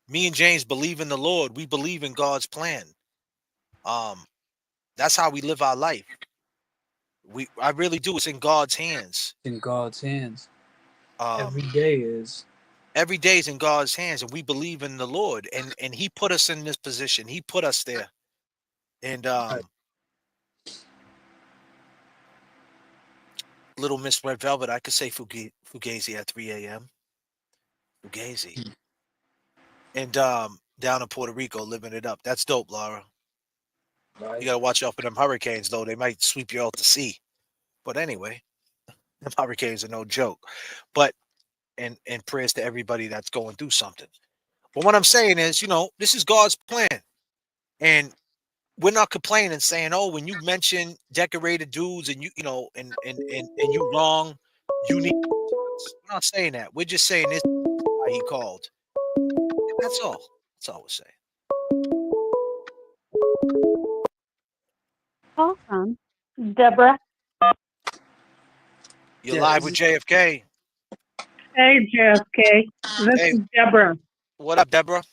believe in the Lord. We believe in God's plan. That's how we live our life. I really do. It's in God's hands. In God's hands. Every day is. Every day is in God's hands, and we believe in the Lord, and He put us in this position. He put us there, and Little Miss Red Velvet. I could say Fugazi at 3 a.m. Fugazi, and down in Puerto Rico, living it up. That's dope, Laura. Right. You gotta watch out for them hurricanes, though. They might sweep you out to sea. But anyway, them hurricanes are no joke. But and prayers to everybody that's going through something. But what I'm saying is, you know, this is God's plan. And we're not complaining saying, oh, when you mention decorated dudes and you know, and you wrong, you need. We're not saying that. We're just saying this is why He called. And that's all. That's all we're saying. call from? Deborah. You're live with JFK. Hey, JFK. This Hey. is Deborah. What up, Deborah?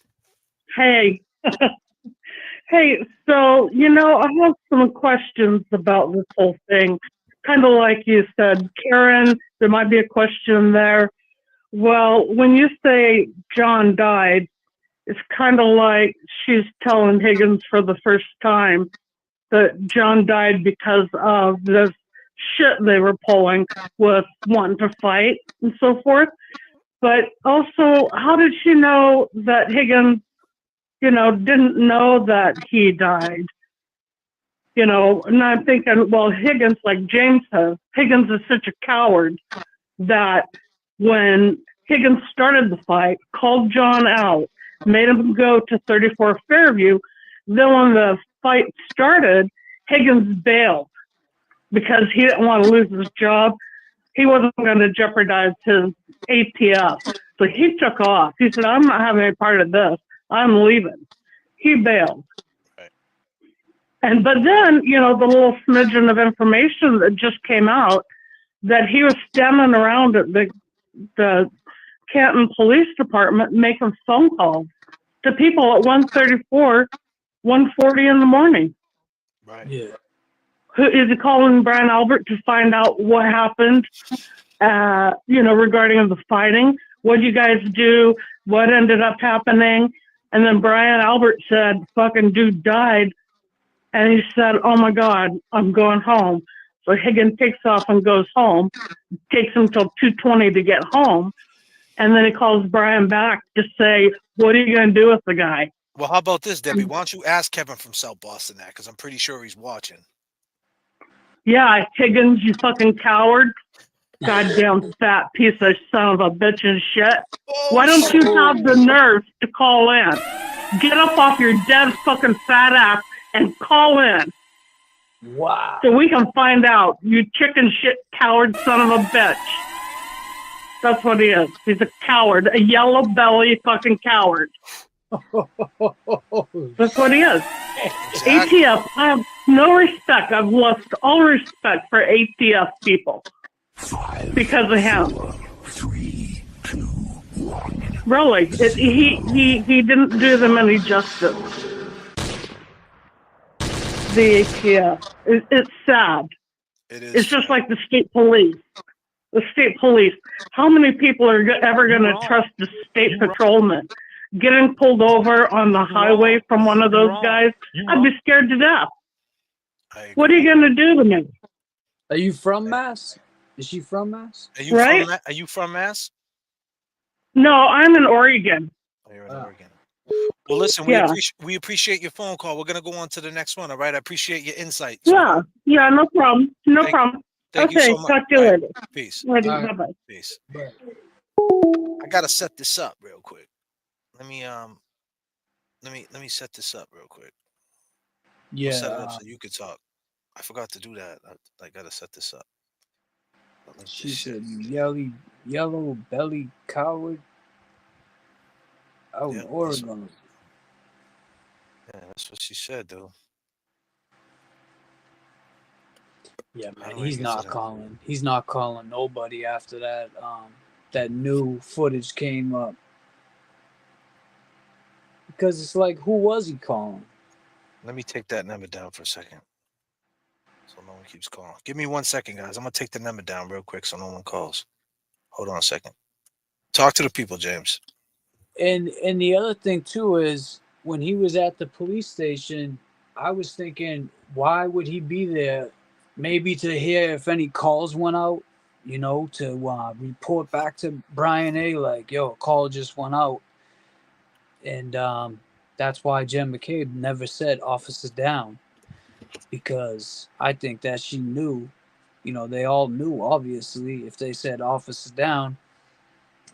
Hey. Hey, so, I have some questions about this whole thing. Kind of like you said, Karen, there might be a question there. Well, when you say John died, it's kind of like she's telling Higgins for the first time that John died because of this shit they were pulling with wanting to fight and so forth. But also, how did she know that Higgins, didn't know that he died? And I'm thinking, well, Higgins, like James says, Higgins is such a coward that when Higgins started the fight, called John out, made him go to 34 Fairview, then when the fight started, Higgins bailed because he didn't want to lose his job. He wasn't going to jeopardize his ATF. So he took off. He said, I'm not having any part of this. I'm leaving. He bailed. But then, the little smidgen of information that just came out that he was standing around at the Canton Police Department making phone calls to people at 1:34, 1:40 in the morning. Right. Yeah. Who is he calling Brian Albert to find out what happened, regarding the fighting? What did you guys do? What ended up happening? And then Brian Albert said, fucking dude died. And he said, oh my God, I'm going home. So Higgins takes off and goes home. Takes him till 2:20 to get home. And then he calls Brian back to say, what are you going to do with the guy? Well, how about this, Debbie? Why don't you ask Kevin from South Boston that? Because I'm pretty sure he's watching. Yeah, Higgins, you fucking coward. Goddamn fat piece of son of a bitch and shit. Why don't you have the nerve to call in? Get up off your dead fucking fat ass and call in. Wow. So we can find out, you chicken shit coward son of a bitch. That's what he is. He's a coward, a yellow belly fucking coward. That's what he is. Exactly. ATF, I have no respect. I've lost all respect for ATF people because of him. 4, 3, 2, 1. Really, he didn't do them any justice. The ATF. It's sad. It is. It's just like the state police. The state police. How many people are ever going to trust the state patrolman? Getting pulled over on the highway from one of those guys, I'd be scared to death. What are you going to do to me? Are you from Mass? Is she from Mass? Are you from Mass? No, I'm in Oregon. Oh, you're in Oregon. Well, listen, we appreciate your phone call. We're going to go on to the next one, all right? I appreciate your insight. Yeah, no problem. No problem. Thank you Okay, so much. talk to you later. Peace. Bye-bye. Peace. I got to set this up real quick. Let me set this up real quick. Yeah. I'll set it up so you could talk. I forgot to do that. I gotta set this up. She said, yellow belly coward out in Oregon. Yeah, that's what she said, though. Yeah, man, he's not calling. He's not calling nobody after that. That new footage came up. Because it's like, who was he calling? Let me take that number down for a second. So no one keeps calling. Give me 1 second, guys. I'm going to take the number down real quick so no one calls. Hold on a second. Talk to the people, James. And the other thing, too, is when he was at the police station, I was thinking, why would he be there? Maybe to hear if any calls went out, to report back to Brian A. like, yo, a call just went out. And that's why Jen McCabe never said officer down, because I think that she knew, they all knew, obviously, if they said officer down,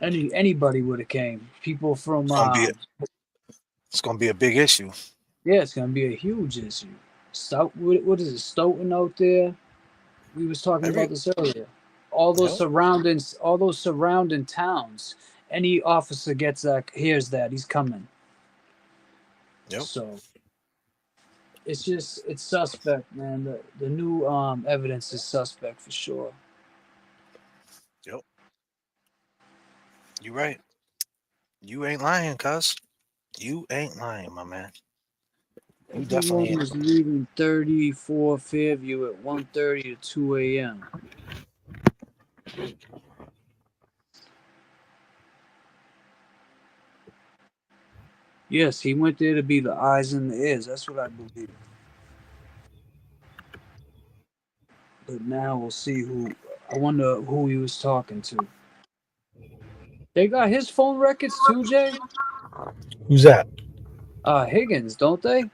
anybody would have came. People from... It's going to be a big issue. Yeah, it's going to be a huge issue. What is it, Stoughton out there? We was talking about this earlier. All those surrounding towns. Any officer gets that, hears that, he's coming. Yep. So it's suspect, man. The new evidence is suspect for sure. Yep. You right. You ain't lying, cuz. You ain't lying, my man. You definitely Everyone ain't. was leaving 34 Fairview at 1:30 to 2 a.m. Yes, he went there to be the eyes and the ears. That's what I believe. But now we'll see who. I wonder who he was talking to. They got his phone records too, Jay. Who's that? Higgins, don't they?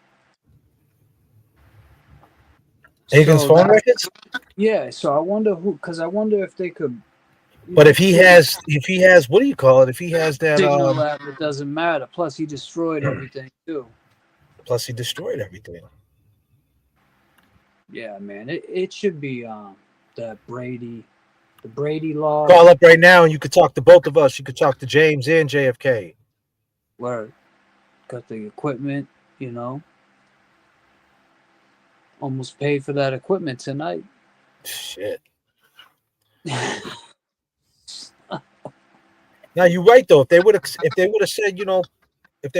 Higgins' So phone that, records? yeah. So I wonder who, because I wonder if they could. But if he has, what do you call it? If he has that, signal that, it doesn't matter. Plus, he destroyed everything too. plus he destroyed everything. Yeah, man. It should be the Brady law. Call up right now, and you could talk to both of us. You could talk to James and JFK. Where got the equipment, you know. Almost paid for that equipment tonight. Shit. Now you're right though. If they would have said, if they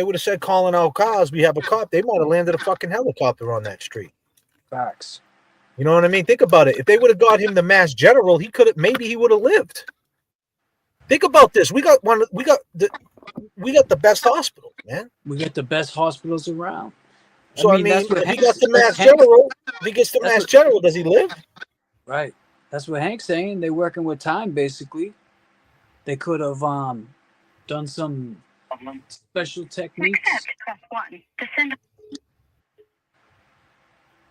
would have said calling out cars, we have a cop, they might have landed a fucking helicopter on that street. Facts. You know what I mean? Think about it. If they would have got him the Mass General, he would have lived. Think about this. We got the best hospital, man. We got the best hospitals around. So I mean, that's what if he Hank's, got the Mass General, if he gets the Mass General, does he live? Right. That's what Hank's saying. They're working with time, basically. They could have done some special techniques.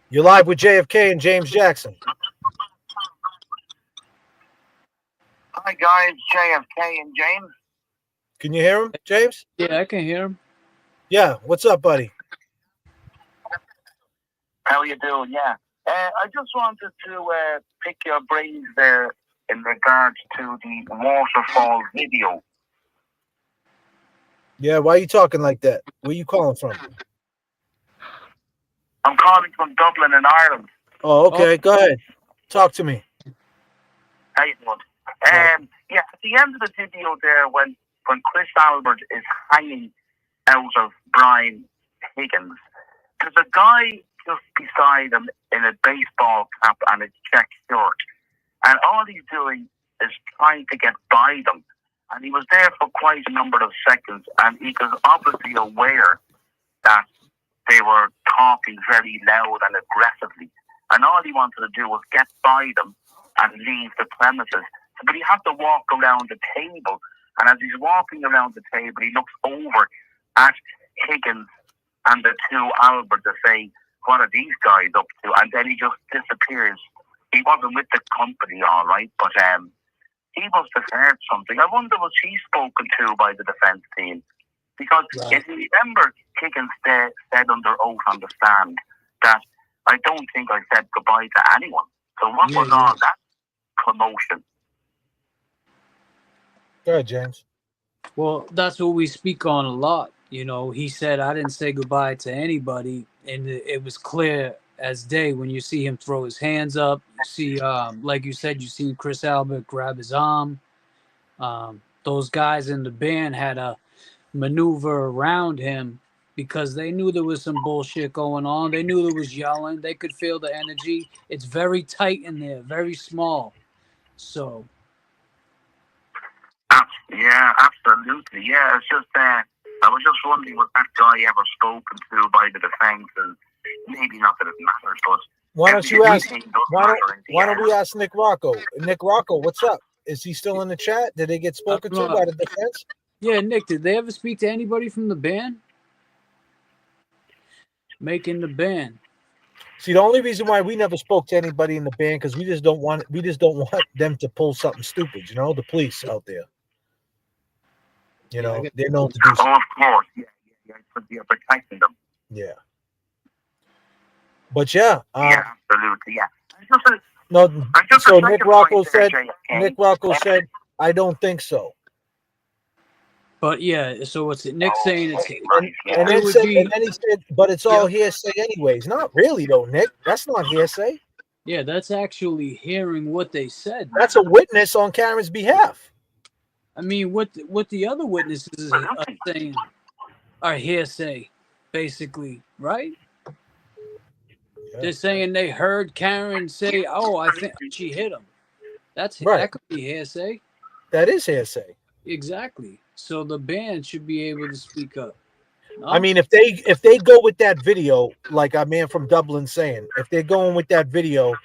You're live with JFK and James Jackson. Hi guys, JFK and James. Can you hear him, James? Yeah, I can hear him. Yeah, what's up, buddy? How you doing? Yeah, I just wanted to pick your brains there in regards to the waterfall video. Yeah, why are you talking like that? Where you calling from? I'm calling from Dublin in Ireland. Oh, okay. Go ahead. Talk to me. How you doing? Yeah, at the end of the video there, when Chris Albert is hanging out of Brian Higgins, there's a guy just beside him in a baseball cap and a check shirt, and all he's doing is trying to get by them. And he was there for quite a number of seconds, and he was obviously aware that they were talking very loud and aggressively. And all he wanted to do was get by them and leave the premises. But he had to walk around the table. And as he's walking around the table, he looks over at Higgins and the two Albert to say, what are these guys up to? And then he just disappears. He wasn't with the company, all right, but he must have heard something. I wonder, was he spoken to by the defense team? Because if you remember, Higgins said under oath on the stand that I don't think I said goodbye to anyone. So what was all that commotion? Go ahead, James. Well, that's what we speak on a lot. You know, he said, I didn't say goodbye to anybody. And it was clear as day when you see him throw his hands up. You see, like you said, you seen Chris Albert grab his arm. Those guys in the band had a maneuver around him because they knew there was some bullshit going on. They knew there was yelling. They could feel the energy. It's very tight in there, very small. So. Yeah, absolutely. Yeah, it's just I was just wondering, was that guy ever spoken to by the defense? And maybe not that it matters, but why don't you ask? Why don't we ask Nick Rocco? Nick Rocco, what's up? Is he still in the chat? Did they get spoken to by the defense? Yeah, Nick, did they ever speak to anybody from the band? Making the band. See, the only reason why we never spoke to anybody in the band because we just don't want them to pull something stupid. You know, the police out there. You know, they know what to do. Oh, of course. Yeah, you're protecting them. Yeah. But yeah. Yeah, absolutely. Yeah. So Nick Rocco said, I don't think so. But yeah, so what's it? Nick saying it's And then would said, be, and then he said, but it's all hearsay anyways. Not really though, Nick. That's not hearsay. yeah, that's actually hearing what they said. That's a witness on Karen's behalf. I mean, what the other witnesses are saying are hearsay, basically, right? Yeah. They're saying they heard Karen say, "Oh, I think she hit him." That Right. could be hearsay. That is hearsay. Exactly. So the band should be able to speak up. No? I mean, if they go with that video, like our man from Dublin saying, if they're going with that video,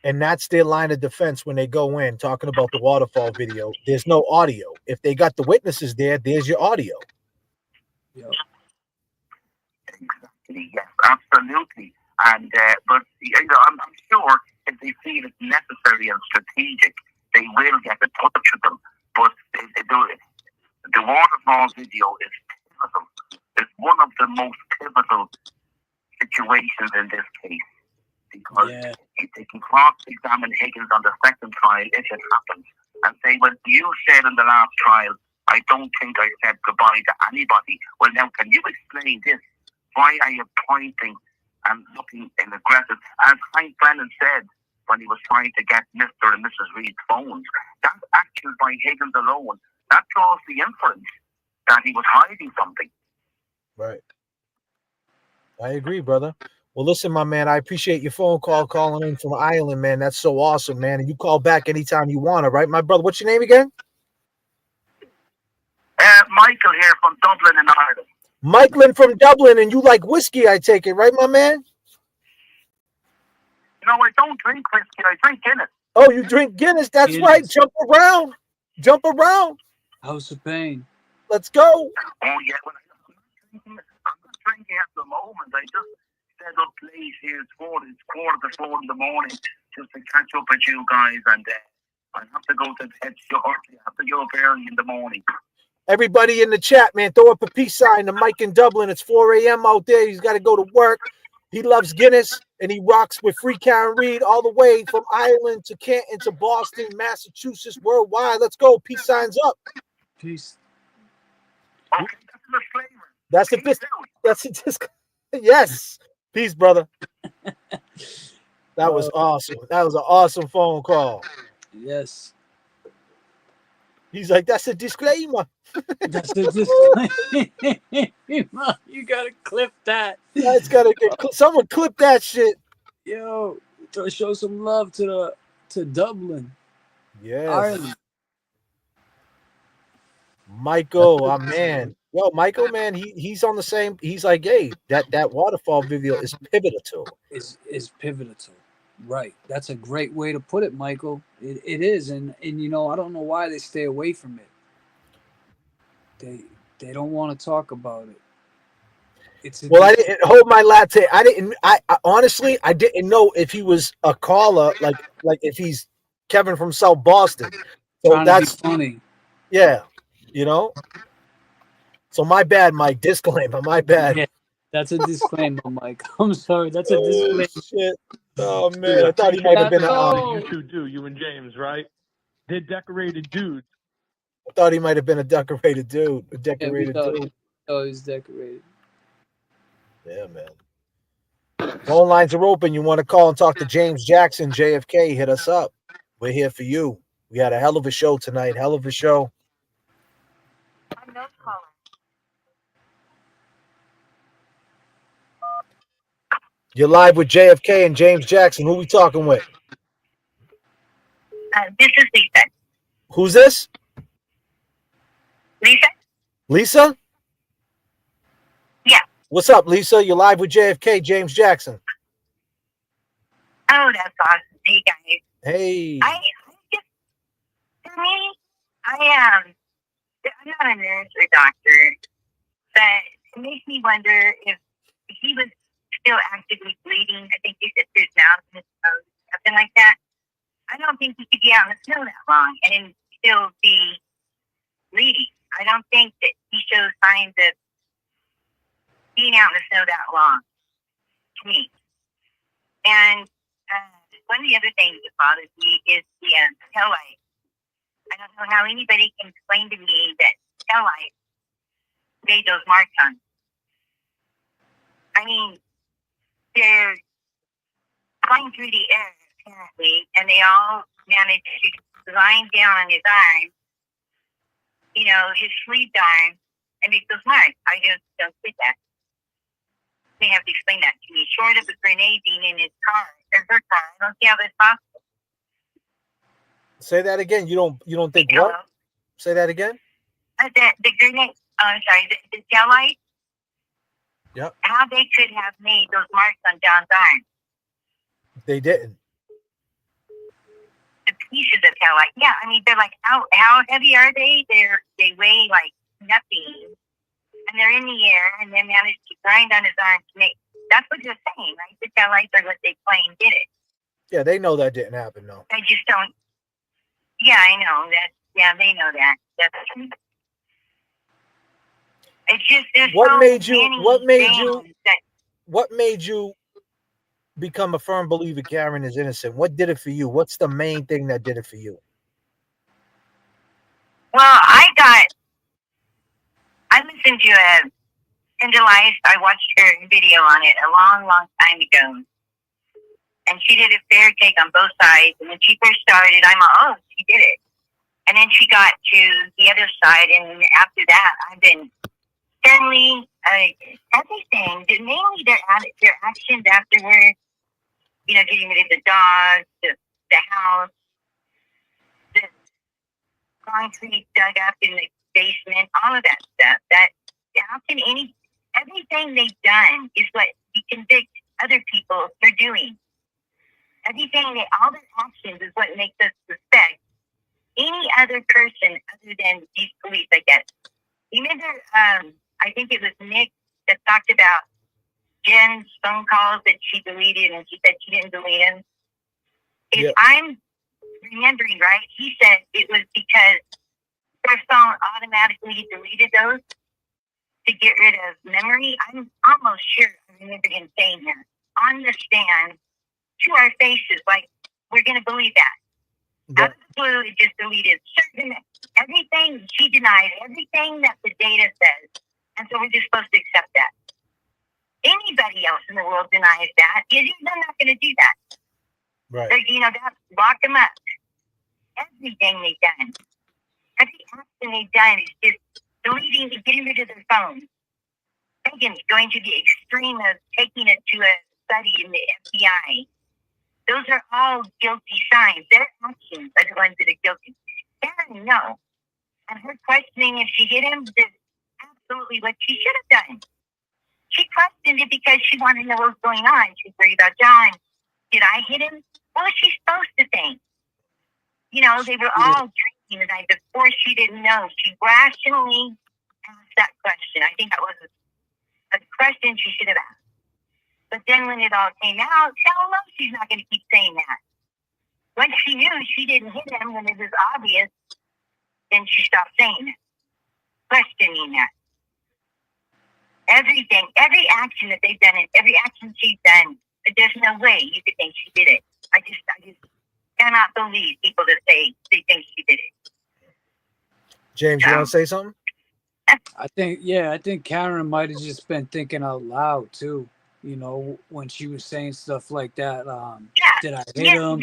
and that's their line of defense when they go in talking about the waterfall video, there's no audio. If they got the witnesses there, there's your audio. Yep. Yes, absolutely. And but I'm sure if they feel it's necessary and strategic, they will get in touch with them. But the waterfall video is pivotal. It's one of the most pivotal situations in this case because if they can cross-examine Higgins on the second trial if it happens and say, well, you said in the last trial, I don't think I said goodbye to anybody. Well, now, can you explain this? Why are you pointing and looking in aggressive? As Frank Brennan said when he was trying to get Mr. and Mrs. Reed's phones, that action by Higgins alone, that draws the inference that he was hiding something. Right. I agree, brother. Well, listen, my man, I appreciate your phone call calling in from Ireland, man. That's so awesome, man. And you call back anytime you want to, right, my brother? What's your name again? Michael here from Dublin in Ireland. Michaelin from Dublin, and you like whiskey, I take it, right, my man? No, I don't drink whiskey. I drink Guinness. Oh, you drink Guinness. That's Guinness. right. Jump around. Jump around. House of Pain. Let's go. Oh, yeah. Well, I'm not drinking at the moment. I just set up late here. It's quarter to 4 in the morning just to catch up with you guys. And I have to go to bed shortly. I have to get up early in the morning. Everybody in the chat, man, throw up a peace sign to Mike in Dublin. It's 4 a.m. out there. He's got to go to work. He loves Guinness, and he rocks with Free Karen Reed all the way from Ireland to Canton to Boston, Massachusetts, worldwide. Let's go. Peace signs up. Peace. Okay, That's a disclaimer. That's a disclaimer. Yes. Peace, brother. That was awesome. That was an awesome phone call. Yes. He's like, that's a disclaimer. That's a disclaimer. You gotta clip that. That's gotta get someone clip that shit. Yo, to show some love to Dublin. Yes. Ireland. Michael, our man. Yo, Michael, man, he's on the same. He's like, hey, that waterfall video is pivotal. Is pivotal. Right. That's a great way to put it, Michael. It is, and you know, I don't know why they stay away from it. They don't want to talk about it. I didn't hold my latte. I honestly I didn't know if he was a caller, like if he's Kevin from South Boston. So that's funny. Yeah, you know. So my bad, Mike. Disclaimer. My bad. Yeah, that's a disclaimer, Mike. I'm sorry. That's a disclaimer. Shit. Oh man, I thought he might have been. You two do, you and James, right? They're decorated dudes. I thought he might have been a decorated dude. A decorated dude. Oh, he's decorated. Yeah, man. Phone lines are open. You want to call and talk to James Jackson, JFK? Hit us up. We're here for you. We had a hell of a show tonight. Hell of a show. You're live with JFK and James Jackson. Who we talking with? This is Lisa. Who's this? Lisa? Lisa? Yeah. What's up, Lisa? You're live with JFK, James Jackson. Oh, that's awesome. Hey, guys. Hey. I just, for me, I'm not a nurse or doctor, but it makes me wonder if he was still actively bleeding. I think he said through his mouth and his nose, something like that. I don't think he could be out in the snow that long and then still be bleeding. I don't think that he shows signs of being out in the snow that long, to me. And one of the other things that bothers me is the tail light. I don't know how anybody can explain to me that tail lights made those marks on. I mean, they're flying through the air, apparently, and they all managed to line down on his arm, you know, his sleeve arm, and make those marks. I just don't get that. They have to explain that to me. Short of a grenade being in his car, or her car, I don't see how that's possible. Say that again. You don't think what? Say that again. The grenade. I'm sorry. The tail light. Yep. How they could have made those marks on John's arm. They didn't. The pieces of tail light. Yeah, I mean, they're like, how heavy are they? They weigh like nothing, and they're in the air, and they managed to grind on his arm to make. That's what you're saying, right? The tail lights are what they claim did it. Yeah, they know that didn't happen, though. I just don't. Yeah, I know that. Yeah, they know that. That's true. It's just there's What so made you? many What made things you? that What made you become a firm believer Karen is innocent? What did it for you? What's the main thing that did it for you? Well, I listened to Angela. I watched her video on it a long, long time ago. And she did a fair take on both sides. And when she first started, I'm like, oh, she did it. And then she got to the other side. And after that, I've been sternly, everything, mainly their actions afterwards, you know, getting rid of the dogs, the house, the concrete dug up in the basement, all of that stuff. That how can everything they've done is what you convict other people for doing. All their actions is what makes us suspect any other person other than these police, I guess. Remember, I think it was Nick that talked about Jen's phone calls that she deleted, and she said she didn't delete them. If I'm remembering right, he said it was because her phone automatically deleted those to get rid of memory. I'm almost sure I remember him saying that on the stand to our faces, like, we're going to believe that. Out of the blue, it just deleted everything. She denied everything that the data says. And so we're just supposed to accept that. Anybody else in the world denies that. They're not going to do that. Right. That lock them up. Everything they've done. Every action they've done is just deleting and getting rid of their phones. Megan's going to the extreme of taking it to a study in the FBI. Those are all guilty signs. Their actions are the ones that are guilty. Karen, no. And her questioning if she hit him is absolutely what she should have done. She questioned it because she wanted to know what was going on. She was worried about John. Did I hit him? What was she supposed to think? They were all drinking the night before. She didn't know. She rationally asked that question. I think that was a question she should have asked. But then when it all came out, hell no, she's not going to keep saying that. Once she knew she didn't hit him when it was obvious, then she stopped saying it. Questioning that. Everything, every action that they've done, and every action she's done, there's no way you could think she did it. I just cannot believe people that say they think she did it. James, you want to say something? I think Karen might have just been thinking out loud too. When she was saying stuff like that. Did I hit him?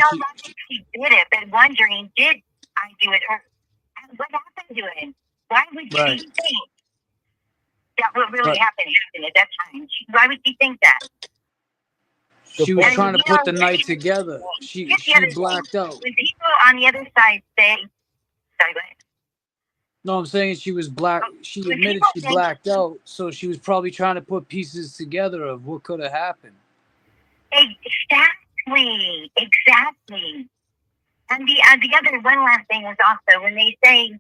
She did it, but wondering, did I do it? Or what happened to him? Why would she think that what really happened at that time? Why would she think that? She was trying to put the night together. She blacked out. When people on the other side say, sorry, go ahead. No, I'm saying she was black. She admitted she blacked out, so she was probably trying to put pieces together of what could have happened. Exactly. And the other one last thing is also when they say,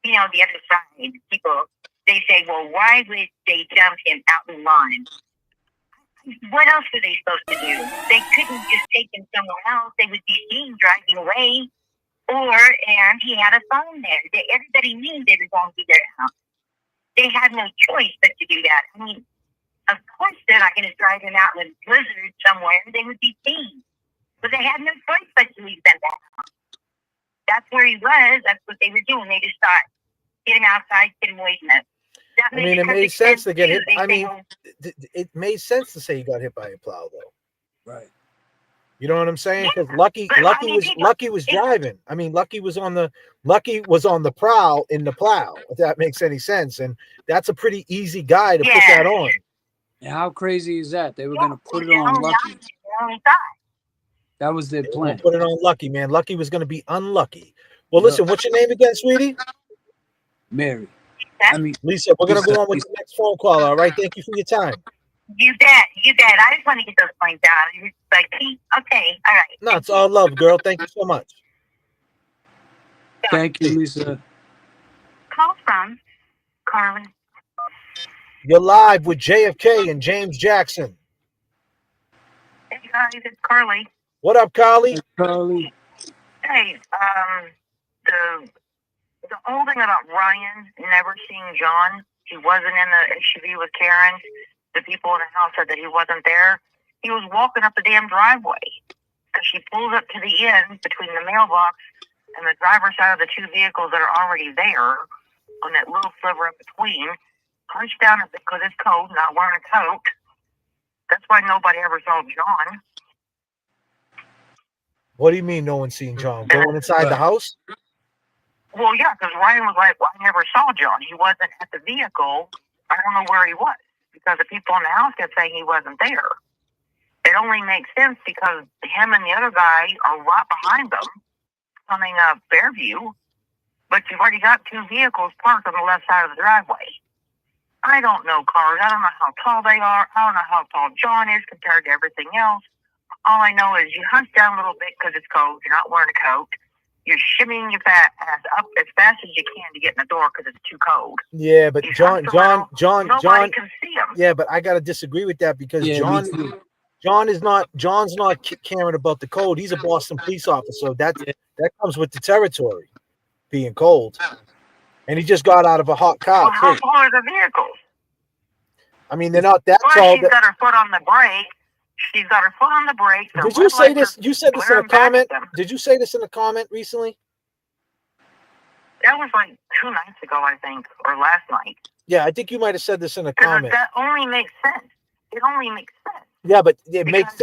the other side people, they say, well, why would they dump him out in lawn? What else were they supposed to do? They couldn't just take him somewhere else. They would be seen driving away. And he had a phone there. Everybody knew they were going to their house. They had no choice but to do that. I mean, of course they're not going to drive him out in a blizzard somewhere. They would be seen. But they had no choice but to leave them that house. That's where he was. That's what they were doing. They just thought, get him outside, get him away from us. That I makes mean, it made perfect sense to get hit. too. I They mean, say, it made sense to say he got hit by a plow, though. Right. You know what I'm saying? Because but I mean, Lucky was driving. I mean, Lucky was on the prowl in the plow. If that makes any sense, and that's a pretty easy guy to put that on. And how crazy is that? They were gonna put it on Lucky. That was their They were gonna plan. put it on Lucky, man. Lucky was gonna be unlucky. Well, listen, what's your name again, sweetie? Mary. I mean, Lisa. We're gonna go on with the next phone call. All right. Thank you for your time. You bet. I just want to get those points out. It's like, okay, all right. No, it's all love, girl. Thank you so much. Thank you, Lisa. Call from Carly. You're live with JFK and James Jackson. Hey guys, it's Carly. What up, Carly? Carly. Hey, the whole thing about Ryan never seeing John, he wasn't in the SUV with Karen. The people in the house said that he wasn't there. He was walking up the damn driveway. Because she pulls up to the end between the mailbox and the driver's side of the two vehicles that are already there on that little sliver in between. Punched down because his coat, not wearing a coat. That's why nobody ever saw John. What do you mean no one's seen John? Going inside the house? Well, yeah, because Ryan was like, well, I never saw John. He wasn't at the vehicle. I don't know where he was. Because the people in the house kept saying he wasn't there. It only makes sense because him and the other guy are right behind them, coming up Fairview. But you've already got two vehicles parked on the left side of the driveway. I don't know cars. I don't know how tall they are. I don't know how tall John is compared to everything else. All I know is you hunch down a little bit because it's cold. You're not wearing a coat. You're shimmying your fat ass up as fast as you can to get in the door because it's too cold. Yeah, but John. Nobody can see him. Yeah, but I gotta disagree with that because John's not caring about the code. He's a Boston police officer. That comes with the territory, being cold. And he just got out of a hot car. Well, how tall are the vehicles? I mean, they're not that Well, tall. she's got her foot on the brake. She's got her foot on the brake. Did you say this? You said this in a comment. Did you say this in a comment recently? That was like 2 nights ago, I think, or last night. Yeah, I think you might have said this in a comment. That only makes sense. It only makes sense. Yeah, but it makes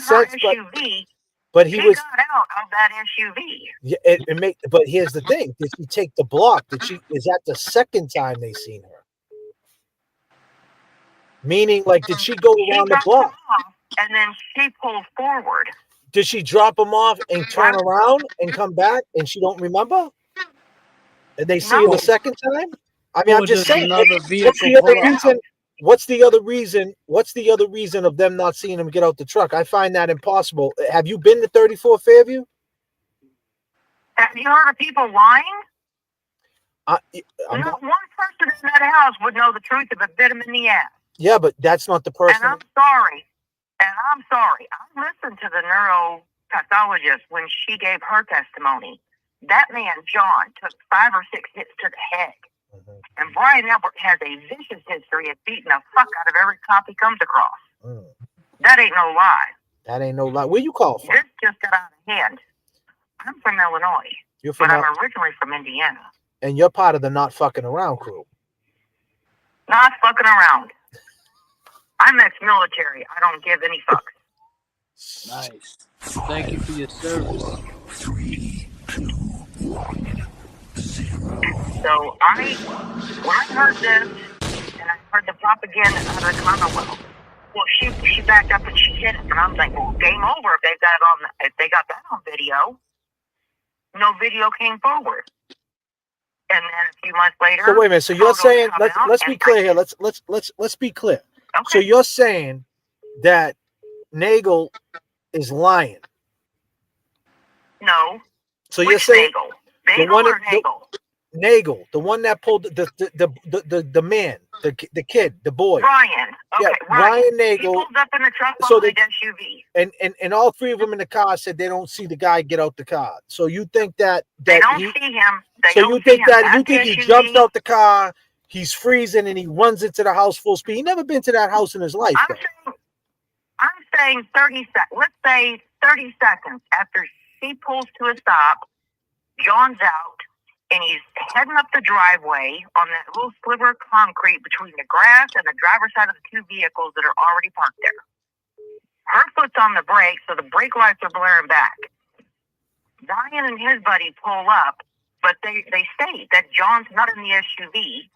sense. But he was got out of that SUV. Yeah, it make. But here's the thing: did she take the block? Is that the second time they seen her? Meaning, like, did she go around the block? And then she pulled forward. Did she drop him off and turn around and come back and she don't remember? And they see her the second time? I mean, I'm just saying. What's the other reason? What's the other reason of them not seeing him get out the truck? I find that impossible. Have you been to 34 Fairview? Have you heard of people lying? Not one person in that house would know the truth if it bit him in the ass. Yeah, but that's not the person. And I'm sorry. I listened to the neuropathologist when she gave her testimony. That man, John, took 5 or 6 hits to the head. Mm-hmm. And Brian Albert has a vicious history of beating the fuck out of every cop he comes across. Mm. That ain't no lie. That ain't no lie. Where you call from? This just got out of hand. I'm from Illinois. You're from but I'm originally from Indiana. And you're part of the not fucking around crew. Not fucking around. I'm ex-military. I don't give any fucks. Nice. Thank you for your service. 3, 2, 1, 0. So when I heard this, and I heard the propaganda out of the Commonwealth, well, she backed up and she hit it, and I'm like, well, game over if they got that on video. No video came forward. And then a few months later. So wait a minute. So you're saying let's be clear here. Let's be clear. Okay. So you're saying that Nagel is lying. No. So you're saying Nagel? the one or Nagel? Nagel, the one that pulled the man, the kid, the boy. Ryan. Okay, yeah, Ryan Nagel. He pulled up in the truck so the SUV. And all 3 of them in the car said they don't see the guy get out the car. So you think that they don't see him. You think he jumps out the car, he's freezing, and he runs into the house full speed. He never been to that house in his life. I'm saying 30 seconds. Let's say 30 seconds after she pulls to a stop, John's out and he's heading up the driveway on that little sliver of concrete between the grass and the driver's side of the two vehicles that are already parked there. Her foot's on the brake, so the brake lights are blaring back. Zion and his buddy pull up, but they state that John's not in the SUV.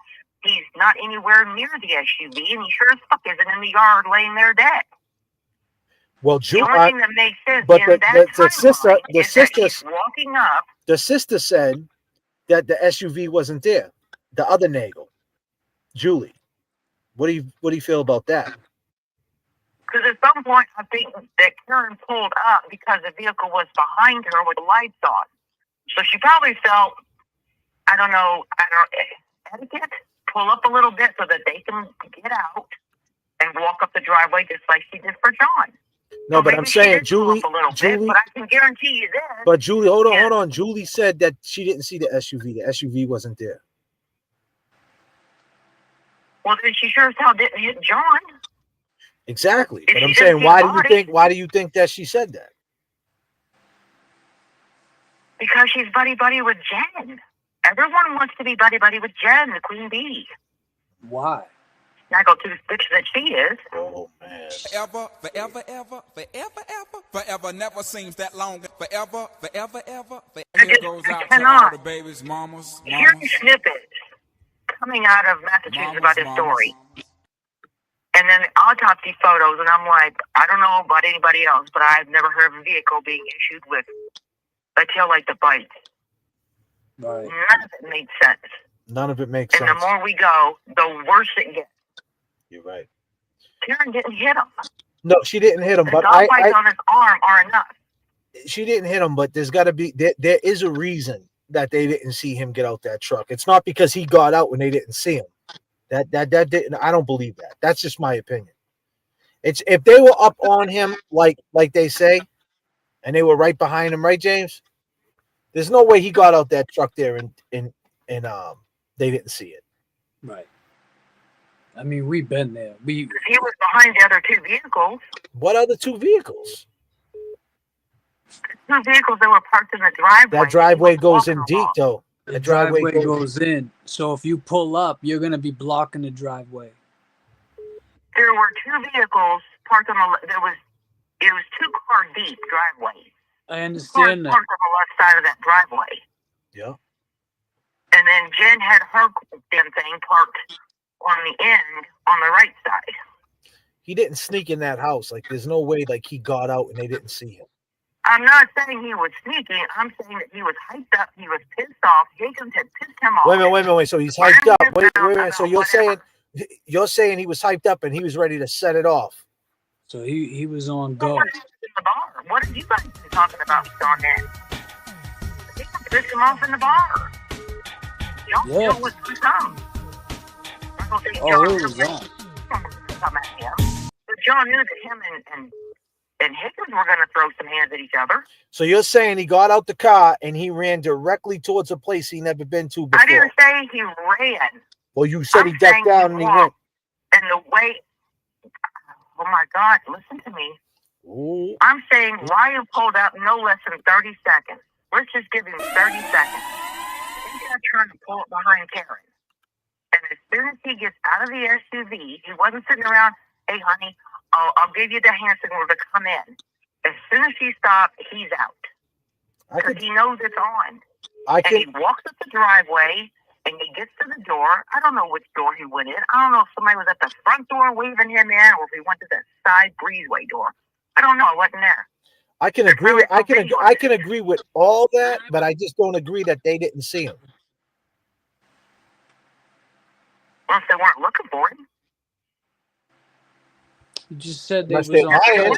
He's not anywhere near the SUV, and he sure as fuck isn't in the yard laying there dead. Well, The only thing that makes sense but in that the sister, timeline is that she's walking up. the sister said that the SUV wasn't there. The other Nagel, Julie. What do you feel about that? Because at some point, I think that Karen pulled up because the vehicle was behind her with the lights on. So she probably felt, I don't know, etiquette, pull up a little bit so that they can get out and walk up the driveway just like she did for John. No, So but maybe I'm she saying, did pull Julie, up a little bit, but I can guarantee you this. But Julie, hold on. Julie said that she didn't see the SUV. The SUV wasn't there. Well, then she sure as hell didn't hit John. Exactly. If But she I'm didn't saying, see why the do you body- think? Why do you think that she said that? Because she's buddy-buddy with Jen. Everyone wants to be buddy-buddy with Jen, the queen bee. Why? Not go to the bitch that she is. Oh, man. Forever, forever, ever, forever, ever, forever never seems that long. Forever, forever, ever. Here goes out to all the babies, mamas. Hearing snippets coming out of Massachusetts about this story. And then autopsy photos, and I'm like, I don't know about anybody else, but I've never heard of a vehicle being issued with a tail light that bites. Right. None of it made sense. None of it makes And sense. the more we go, the worse it gets. You're right. Karen didn't hit him. No, she didn't hit him, The but dog bites on his arm are enough. she didn't hit him. But there's got to be there is a reason that they didn't see him get out that truck. It's not because he got out when they didn't see him. That didn't. I don't believe that. That's just my opinion. It's if they were up on him like they say, and they were right behind him, right, James? There's no way he got out that truck there and they didn't see it. Right. I mean, we've been there. He was behind the other two vehicles. What other two vehicles? Two vehicles that were parked in the driveway. That driveway goes in deep, though. The driveway goes in. So if you pull up, you're going to be blocking the driveway. There were two vehicles parked on the. It was 2-car deep driveway. I understand that. Parked on the left side of that driveway. Yeah. And then Jen had her damn thing parked on the end on the right side. He didn't sneak in that house. Like, there's no way like he got out and they didn't see him. I'm not saying he was sneaking. I'm saying that he was hyped up. He was pissed off. Jacobs had pissed him off. Wait a minute. So he's hyped up. Wait a minute. So you're saying he was hyped up and he was ready to set it off. So he was on go. What happened in the bar? What have you guys been talking about on that? Jacob pissed him off in the bar. John Yeah. was some. Oh, it was on. But John knew that him and Higgins were going to throw some hands at each other. So you're saying he got out the car and he ran directly towards a place he never been to before? I didn't say he ran. Well, you said he I'm ducked saying down and he went. And the way, oh my God, listen to me. Ooh. I'm saying why you pulled up no less than 30 seconds. Let's just give him 30 seconds. He's going to turn and pull up behind Karen. And as soon as he gets out of the SUV, he wasn't sitting around, hey, honey, I'll give you the hand signal to come in. As soon as she stopped, he's out. Because he knows it's on. And he walks up the driveway, and he gets to the door. I don't know which door he went in. I don't know if somebody was at the front door waving him in, or if he went to the side breezeway door. I don't know. I wasn't there. I can agree with I can agree with all that, but I just don't agree that they didn't see him. Well, if they weren't looking for him. You just said they Unless was they're on lying.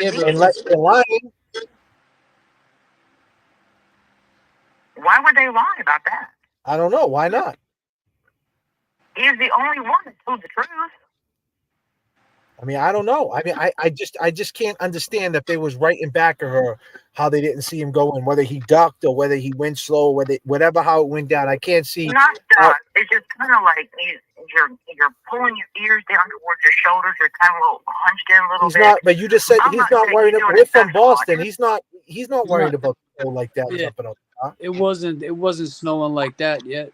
Yeah, Unless they're lying. Why would they lie about that? I don't know. Why not? He's the only one that told the truth. I mean, I don't know. I mean, I just can't understand that they was right in back of her, how they didn't see him going, whether he ducked or whether he went slow, whatever how it went down. I can't see. Not duck. It's just kind of like you're pulling your ears down towards your shoulders. You're kind of a little hunched in a little He's bit. not. But you just said I'm he's not not saying worried he's about. doing We're his from best Boston. watch. He's not worried about people like that jumping out It wasn't snowing like that yet.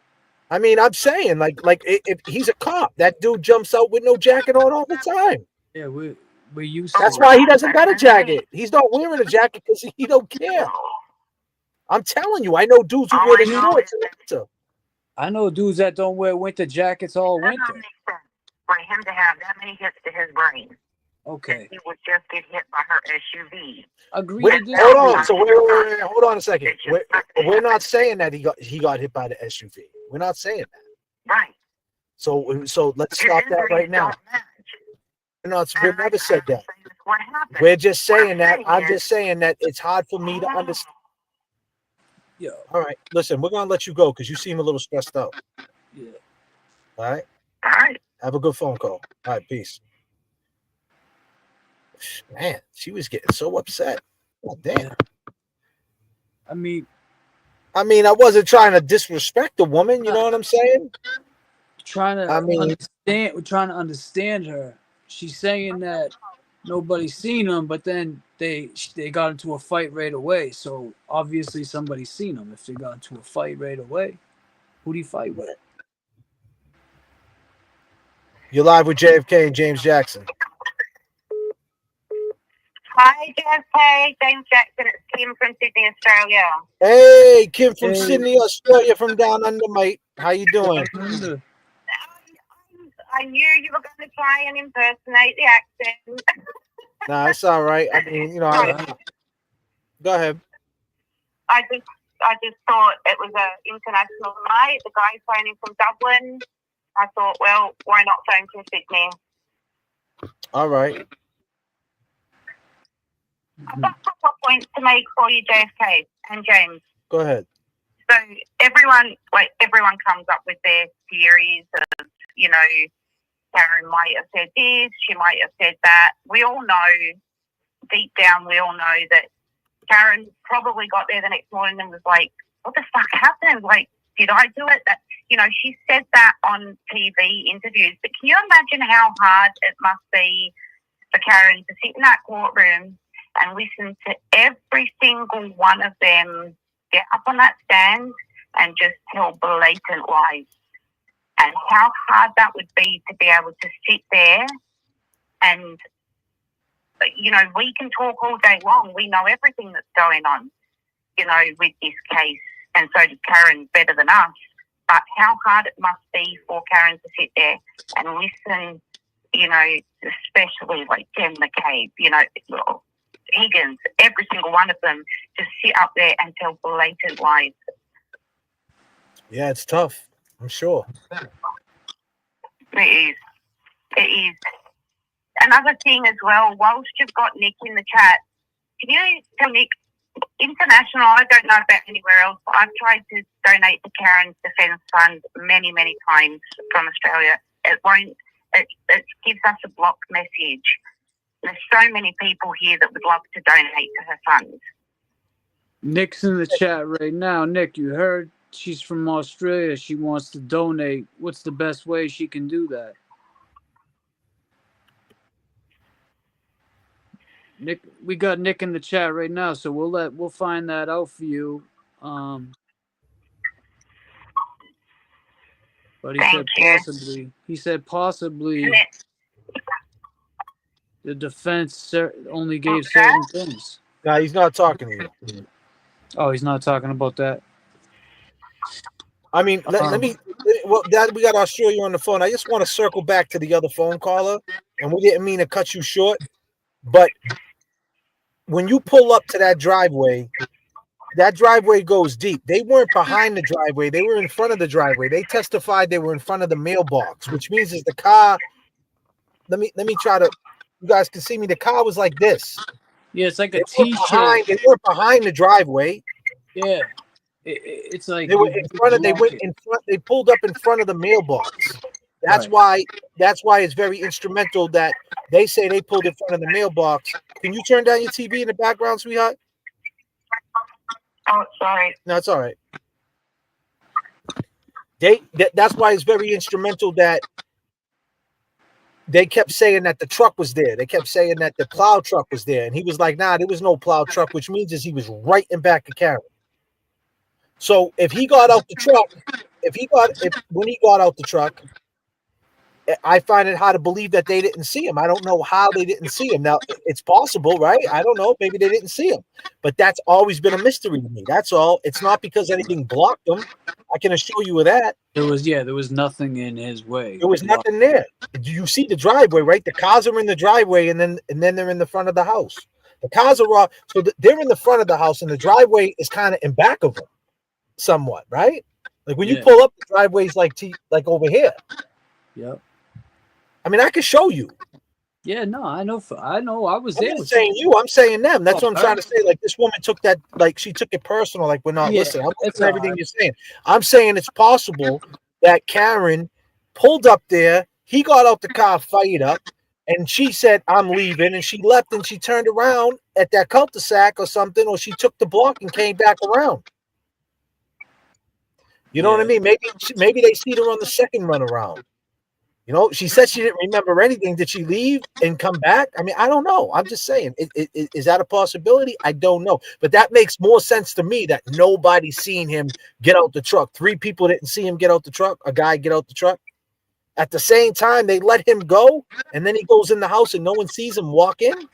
I mean, I'm saying like if he's a cop, that dude jumps out with no jacket on all the time. Yeah, we're used That's to why it. he doesn't got a jacket. He's not wearing a jacket because he don't care. I'm telling you, I know dudes who wear the shorts in the winter. I know dudes that don't wear winter jackets all winter. For him to have that many hits to his brain, Okay. he would just get hit by her SUV. Agree Wait, to hold on. disagree. So wait, hold on a second. We're not saying that he got hit by the SUV. We're not saying that. Right. So let's stop that right now. We've never said that. We're just saying that. I'm just saying that it's hard for me to understand. Yeah. All right. Listen, we're gonna let you go because you seem a little stressed out. Yeah. All right. All right. Have a good phone call. All right. Peace. Man, she was getting so upset. God damn. I mean, I wasn't trying to disrespect the woman. You know what I'm saying? Trying to understand. We're trying to understand her. She's saying that nobody's seen them, but then they got into a fight right away. So obviously somebody's seen them. If they got into a fight right away, who do you fight with? You're live with J.F.K. and James Jackson. Hi, J.F.K. James Jackson. It's Kim from Sydney, Australia. Hey, Kim from Sydney, Australia, from down under, mate. How you doing? I knew you were going to try and impersonate the accent. Nah, it's all right. I mean, you know, go ahead. I just thought it was an international night. The guy's phoning from Dublin. I thought, well, why not phone from Sydney? All right. I've got a couple of points to make for you, JFK and James. Go ahead. So everyone comes up with their theories of, you know, Karen might have said this, she might have said that. We all know, deep down, we all know that Karen probably got there the next morning and was like, what the fuck happened? Like, did I do it? That, you know, she said that on TV interviews. But can you imagine how hard it must be for Karen to sit in that courtroom and listen to every single one of them get up on that stand and just tell blatant lies? And how hard that would be to be able to sit there and, you know, we can talk all day long. We know everything that's going on, you know, with this case. And so does Karen better than us. But how hard it must be for Karen to sit there and listen, you know, especially like Jen McCabe, you know, Higgins, every single one of them, just sit up there and tell blatant lies. Yeah, it's tough. I'm sure. It is. It is. Another thing as well, whilst you've got Nick in the chat, can you tell Nick, international, I don't know about anywhere else, but I've tried to donate to Karen's Defence Fund many, many times from Australia. It gives us a block message. There's so many people here that would love to donate to her fund. Nick's in the chat right now. Nick, you heard? She's from Australia. She wants to donate. What's the best way she can do that? Nick, we got Nick in the chat right now, so we'll find that out for you. But he said possibly the defense only gave certain things. No, he's not talking to you. Oh, he's not talking about that. I mean, let me. Well, Dad, we got Australia on the phone. I just want to circle back to the other phone caller, and we didn't mean to cut you short, but when you pull up to that driveway goes deep. They weren't behind the driveway; they were in front of the driveway. They testified they were in front of the mailbox, which means is the car. Let me try to. You guys can see me. The car was like this. Yeah, it's like a T-shape. They were behind the driveway. Yeah. It's like they were in front of. They went in front. They pulled up in front of the mailbox. That's why it's very instrumental that they say they pulled in front of the mailbox. Can you turn down your TV in the background, sweetheart? Oh, sorry. No, it's all right. That's why it's very instrumental that they kept saying that the truck was there. They kept saying that the plow truck was there, and he was like, "Nah, there was no plow truck," which means is he was right in back of Karen. So if he got out the truck, when he got out the truck, I find it hard to believe that they didn't see him. I don't know how they didn't see him. Now, it's possible, right? I don't know. Maybe they didn't see him. But that's always been a mystery to me. That's all. It's not because anything blocked him. I can assure you of that. There was nothing in his way. There was nothing there. You see the driveway, right? The cars are in the driveway, and then they're in the front of the house. The cars are so they're in the front of the house, and the driveway is kind of in back of them, somewhat, right? Like when you pull up, the driveway's like over here. Yep. I mean, I could show you. Yeah, no, I know. I was there. I'm not saying you. I'm saying them. That's what I'm trying to right. say. Like this woman took that, like she took it personal. Like we're not Yeah, listening. I'm it's listening to everything all right. you're saying. I'm saying it's possible that Karen pulled up there. He got out the car, fired up, and she said, "I'm leaving," and she left, and she turned around at that cul-de-sac or something, or she took the block and came back around. You know what I mean? Maybe they see her on the second run around. You know, she said she didn't remember anything. Did she leave and come back? I mean, I don't know. I'm just saying, is that a possibility? I don't know. But that makes more sense to me that nobody's seen him get out the truck. 3 people didn't see him get out the truck. A guy get out the truck. At the same time, they let him go, and then he goes in the house and no one sees him walk in.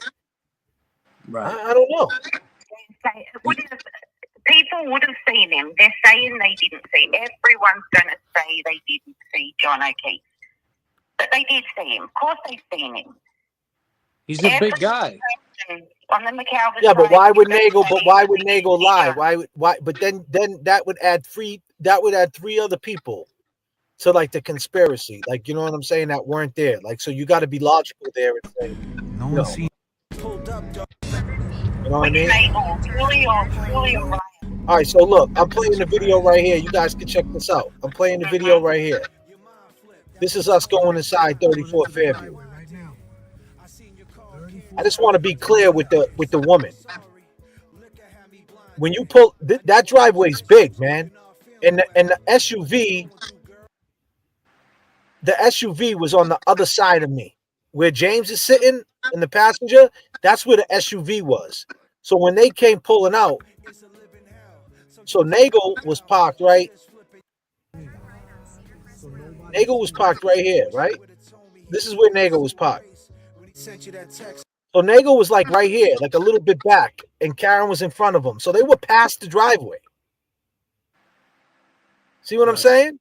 Right. I don't know. People would have seen him. They're saying they didn't see him. Everyone's going to say they didn't see John O'Keefe. But they did see him. Of course they've seen him. He's a big guy. On the McAlvin Yeah, but side, why would Nagel? But why would Nagel lie? Why? But then that would add 3 other people to like the conspiracy. Like, you know what I'm saying? That weren't there. Like, so you got to be logical there and say, No one see. You know what I mean? All right, so look, I'm playing the video right here. You guys can check this out. I'm playing the video right here. This is us going inside 34 Fairview. I just want to be clear with the woman. When you pull that driveway's big, man, and the SUV was on the other side of me, where James is sitting in the passenger. That's where the SUV was. So when they came pulling out, so Nagel was parked right. Nagel was parked right here, right? This is where Nagel was parked. So Nagel was like right here, like a little bit back, and Karen was in front of him. So they were past the driveway. See what I'm saying?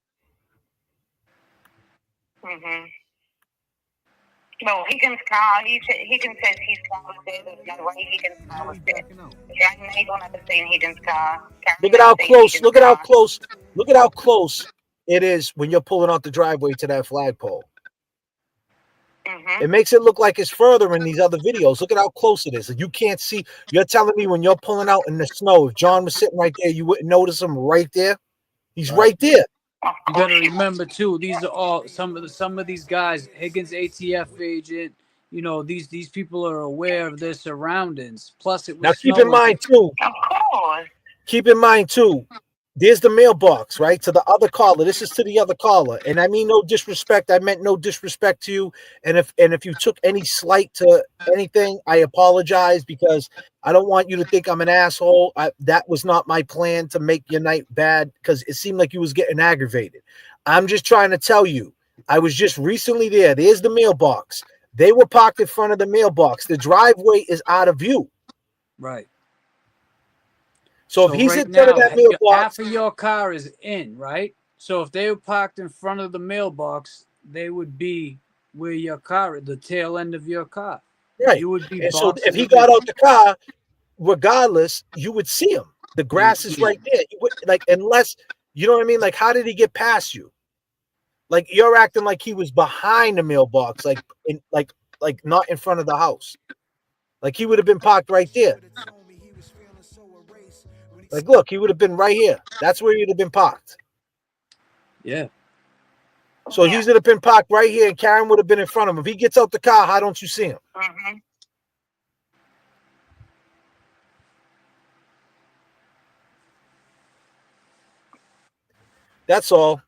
Mm-hmm. No, Higgins' car. Higgins says his car was there. There's no way Higgins' car was there. Jack Nagel never seen Higgins' car. Look at how close. Look at how close. Look at how close it is when you're pulling out the driveway to that flagpole. Mm-hmm. It makes it look like it's further in these other videos. Look at how close it is. You can't see. You're telling me when you're pulling out in the snow, if John was sitting right there, you wouldn't notice him right there. He's right there. You got to remember too. These are all some of these guys. Higgins, ATF agent. You know, these people are aware of their surroundings. Plus, it was Now keep in mind too. Of course. Keep in mind too. There's the mailbox, right? To the other caller. This is to the other caller. And I mean no disrespect. I meant no disrespect to you. And if you took any slight to anything, I apologize because I don't want you to think I'm an asshole. That was not my plan to make your night bad because it seemed like you was getting aggravated. I'm just trying to tell you, I was just recently there. There's the mailbox. They were parked in front of the mailbox. The driveway is out of view. Right. So if he's in front of that mailbox, half of your car is in, right? So if they were parked in front of the mailbox, they would be where your car, the tail end of your car. Right. You would be. And so if he got out the car, regardless, you would see him. The grass is right there. You would, like, unless, you know what I mean? Like, how did he get past you? Like, you're acting like he was behind the mailbox, like not in front of the house. Like, he would have been parked right there. Like, look, he would have been right here. That's where he'd have been parked. Yeah. So he would have been parked right here, and Karen would have been in front of him. If he gets out the car, how don't you see him? Mm-hmm. That's all.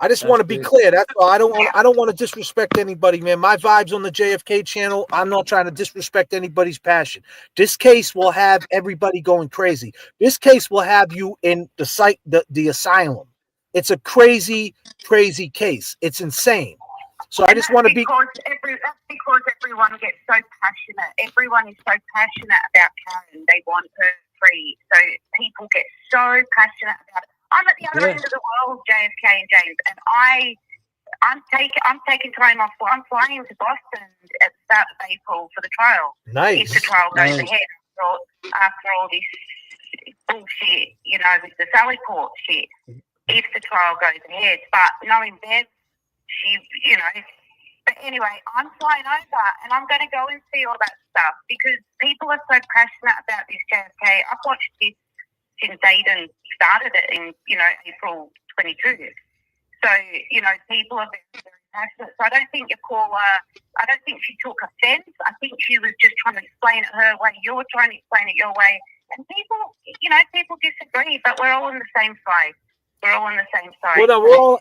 I just want to be clear. That's all. I don't want to disrespect anybody, man. My vibes on the JFK channel. I'm not trying to disrespect anybody's passion. This case will have everybody going crazy. This case will have you in the asylum. It's a crazy, crazy case. It's insane. So I just want to be. That's because everyone gets so passionate. Everyone is so passionate about Karen. They want her free. So people get so passionate about it. I'm at the other end of the world, JFK and James, and I'm taking time off. I'm flying to Boston at the start of April for the trial. Nice. If the trial goes ahead after all this bullshit, you know, with the Sally Port shit. If the trial goes ahead, but knowing Bev, she, you know. But anyway, I'm flying over, and I'm going to go and see all that stuff because people are so passionate about this JFK. I've watched this since Aiden started it in, you know, April 22. So, you know, people are very, very passionate. So I don't think your caller, I don't think she took offence. I think she was just trying to explain it her way. You're trying to explain it your way. And people, you know, people disagree, but we're all on the same side. We're all on the same side. Well, no, we're all.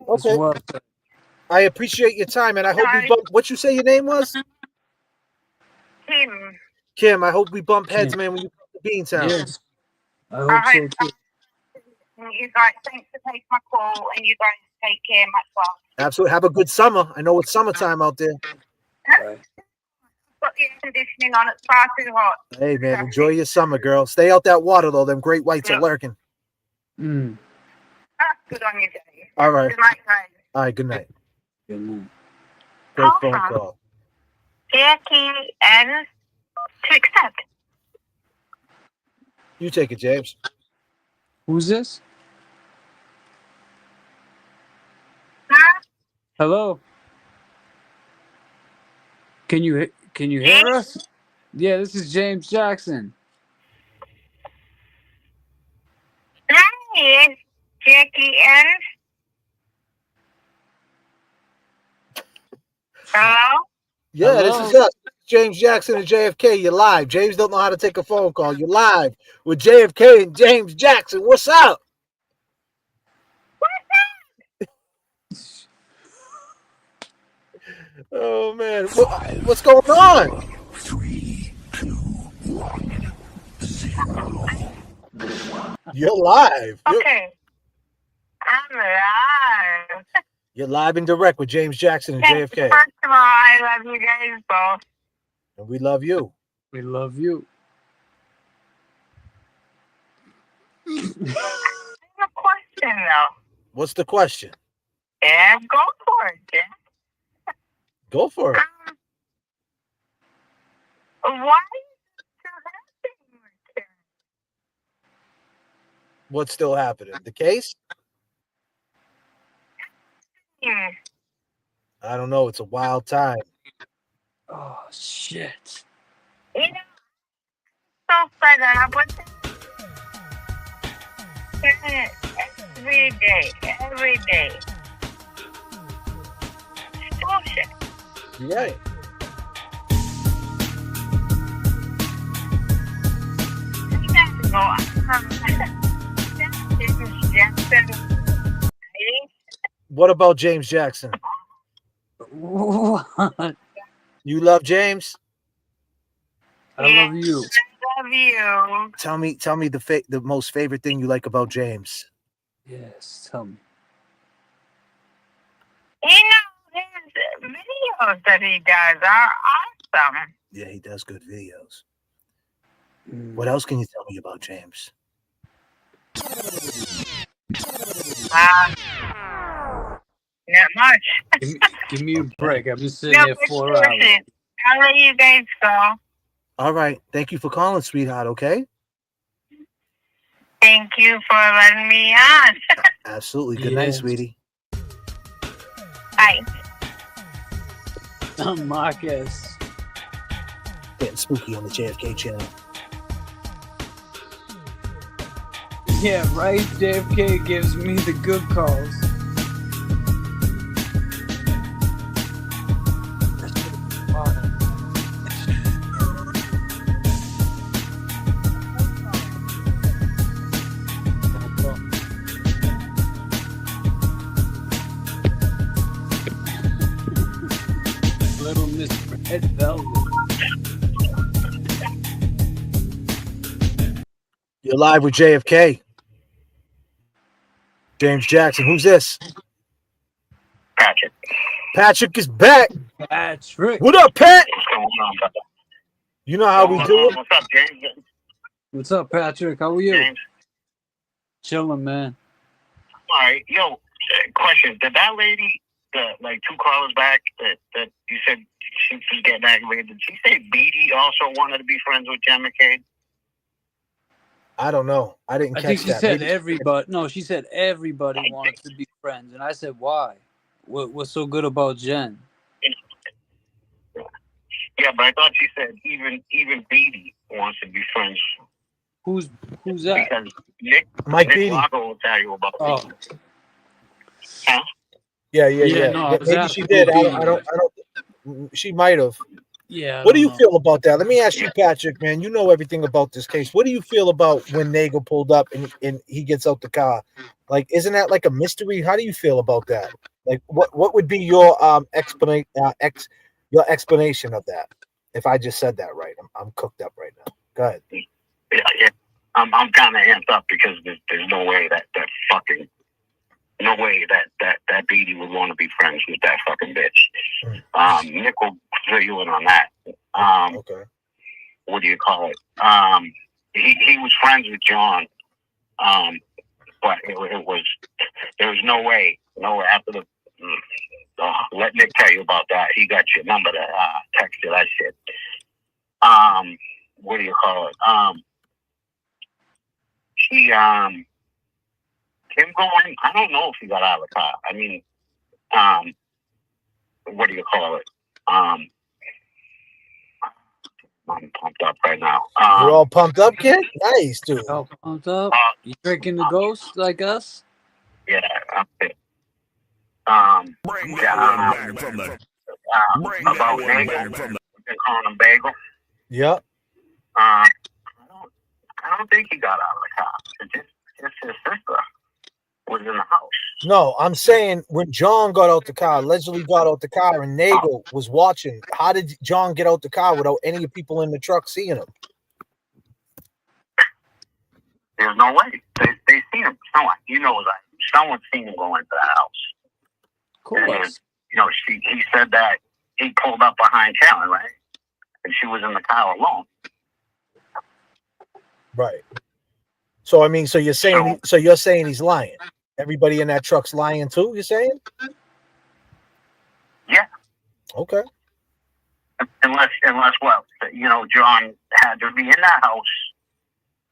Okay. Well, I appreciate your time, and I hope we bump. What you say your name was? Kim. Kim, I hope we bump heads, man, when you come to Beantown. Yes. I hope so too. You guys, thanks for taking my call, and you guys take care. Much love. Absolutely. Have a good summer. I know it's summertime out there. Got the air conditioning on. It's far too hot. Hey, man, enjoy your summer, girl. Stay out that water, though. Them great whites are lurking. Mm. Good on you, Dave. All right. Good night, guys. All right, good night. Good night. Great phone call. Jackie and to accept. You take it, James. Who's this? Hello. Can you hear us? Yeah, this is James Jackson. Hi, it's Jackie and. Hello? Yeah, Hello? This is us. James Jackson and JFK. You're live. James don't know how to take a phone call. You're live with JFK and James Jackson. What's up? Oh man, what's going on? 3, 2, 1, 0. You're live. Okay. I'm live. You're live and direct with James Jackson and JFK. First of all, I love you guys both. And we love you. We love you. I have a question, though. What's the question? Yeah, go for it, Jack. Go for it. Why? What's still happening? The case? I don't know. It's a wild time. Oh shit. You know, so fed up with it. Every day. It's bullshit. Right. What about James Jackson? What? You love James? I love you. I love you. Tell me the most favorite thing you like about James. Yes, tell me. You know, his videos that he does are awesome. Yeah, he does good videos. What else can you tell me about James? Not much. Give me a break. I've been sitting there 4 hours. I'll let you guys go. All right. Thank you for calling, sweetheart, okay? Thank you for letting me on. Absolutely. Good night, sweetie. Bye. Marcus. Getting spooky on the JFK channel. Yeah, right? JFK gives me the good calls. Red Velvet. You're live with JFK. James Jackson. Who's this? Patrick. Patrick is back. Patrick. What up, Pat? What's going on, brother? You know how we do it. What's up, James? What's up, Patrick? How are you? James. Chilling, man. All right. Yo, question. Did that lady, like 2 callers back, that you said she was getting aggravated, did she say Beatty also wanted to be friends with J.F.K? I don't know. I didn't I catch think she that. said Maybe- everybody. No, she said everybody wants to be friends, and I said why? What's so good about Jen? Yeah, but I thought she said even Beatty wants to be friends. Who's that? Because Nick Beatty. Lago will tell you about Oh. Huh? Yeah. No, I was Maybe asking she did. who I don't. She might have. Yeah. What do you feel about that? Let me ask you, Patrick, man. You know everything about this case. What do you feel about when Nagel pulled up and he gets out the car? Like, isn't that like a mystery? How do you feel about that? Like, what would be your explanation of that? If I just said that right, I'm cooked up right now. Go ahead. Yeah. I'm kind of amped up because there's no way that Beatty would want to be friends with that fucking bitch. Nick will fill you in on that. Okay. What do you call it? He was friends with John, but there was no way after the. Let Nick tell you about that. He got your number to text you that shit. What do you call it? Him going, I don't know if he got out of the car. I mean, what do you call it? I'm pumped up right now. You're all pumped up, kid? Nice, dude. All pumped up? You drinking the ghost like us? Yeah, I'm fit. About Nagel, they're calling him Bagel. Yep. I don't think he got out of the car. It's just his sister was in the house. No, I'm saying when John got out the car, allegedly got out the car, and Nagel was watching. How did John get out the car without any people in the truck seeing him? There's no way. They seen him. Someone's seen him go into the house. Of course. And, he said that he pulled up behind Karen, right? And she was in the car alone. Right. So I mean, so you're saying he's lying. Everybody in that truck's lying too. You're saying? Yeah. Okay. Unless, well, John had to be in that house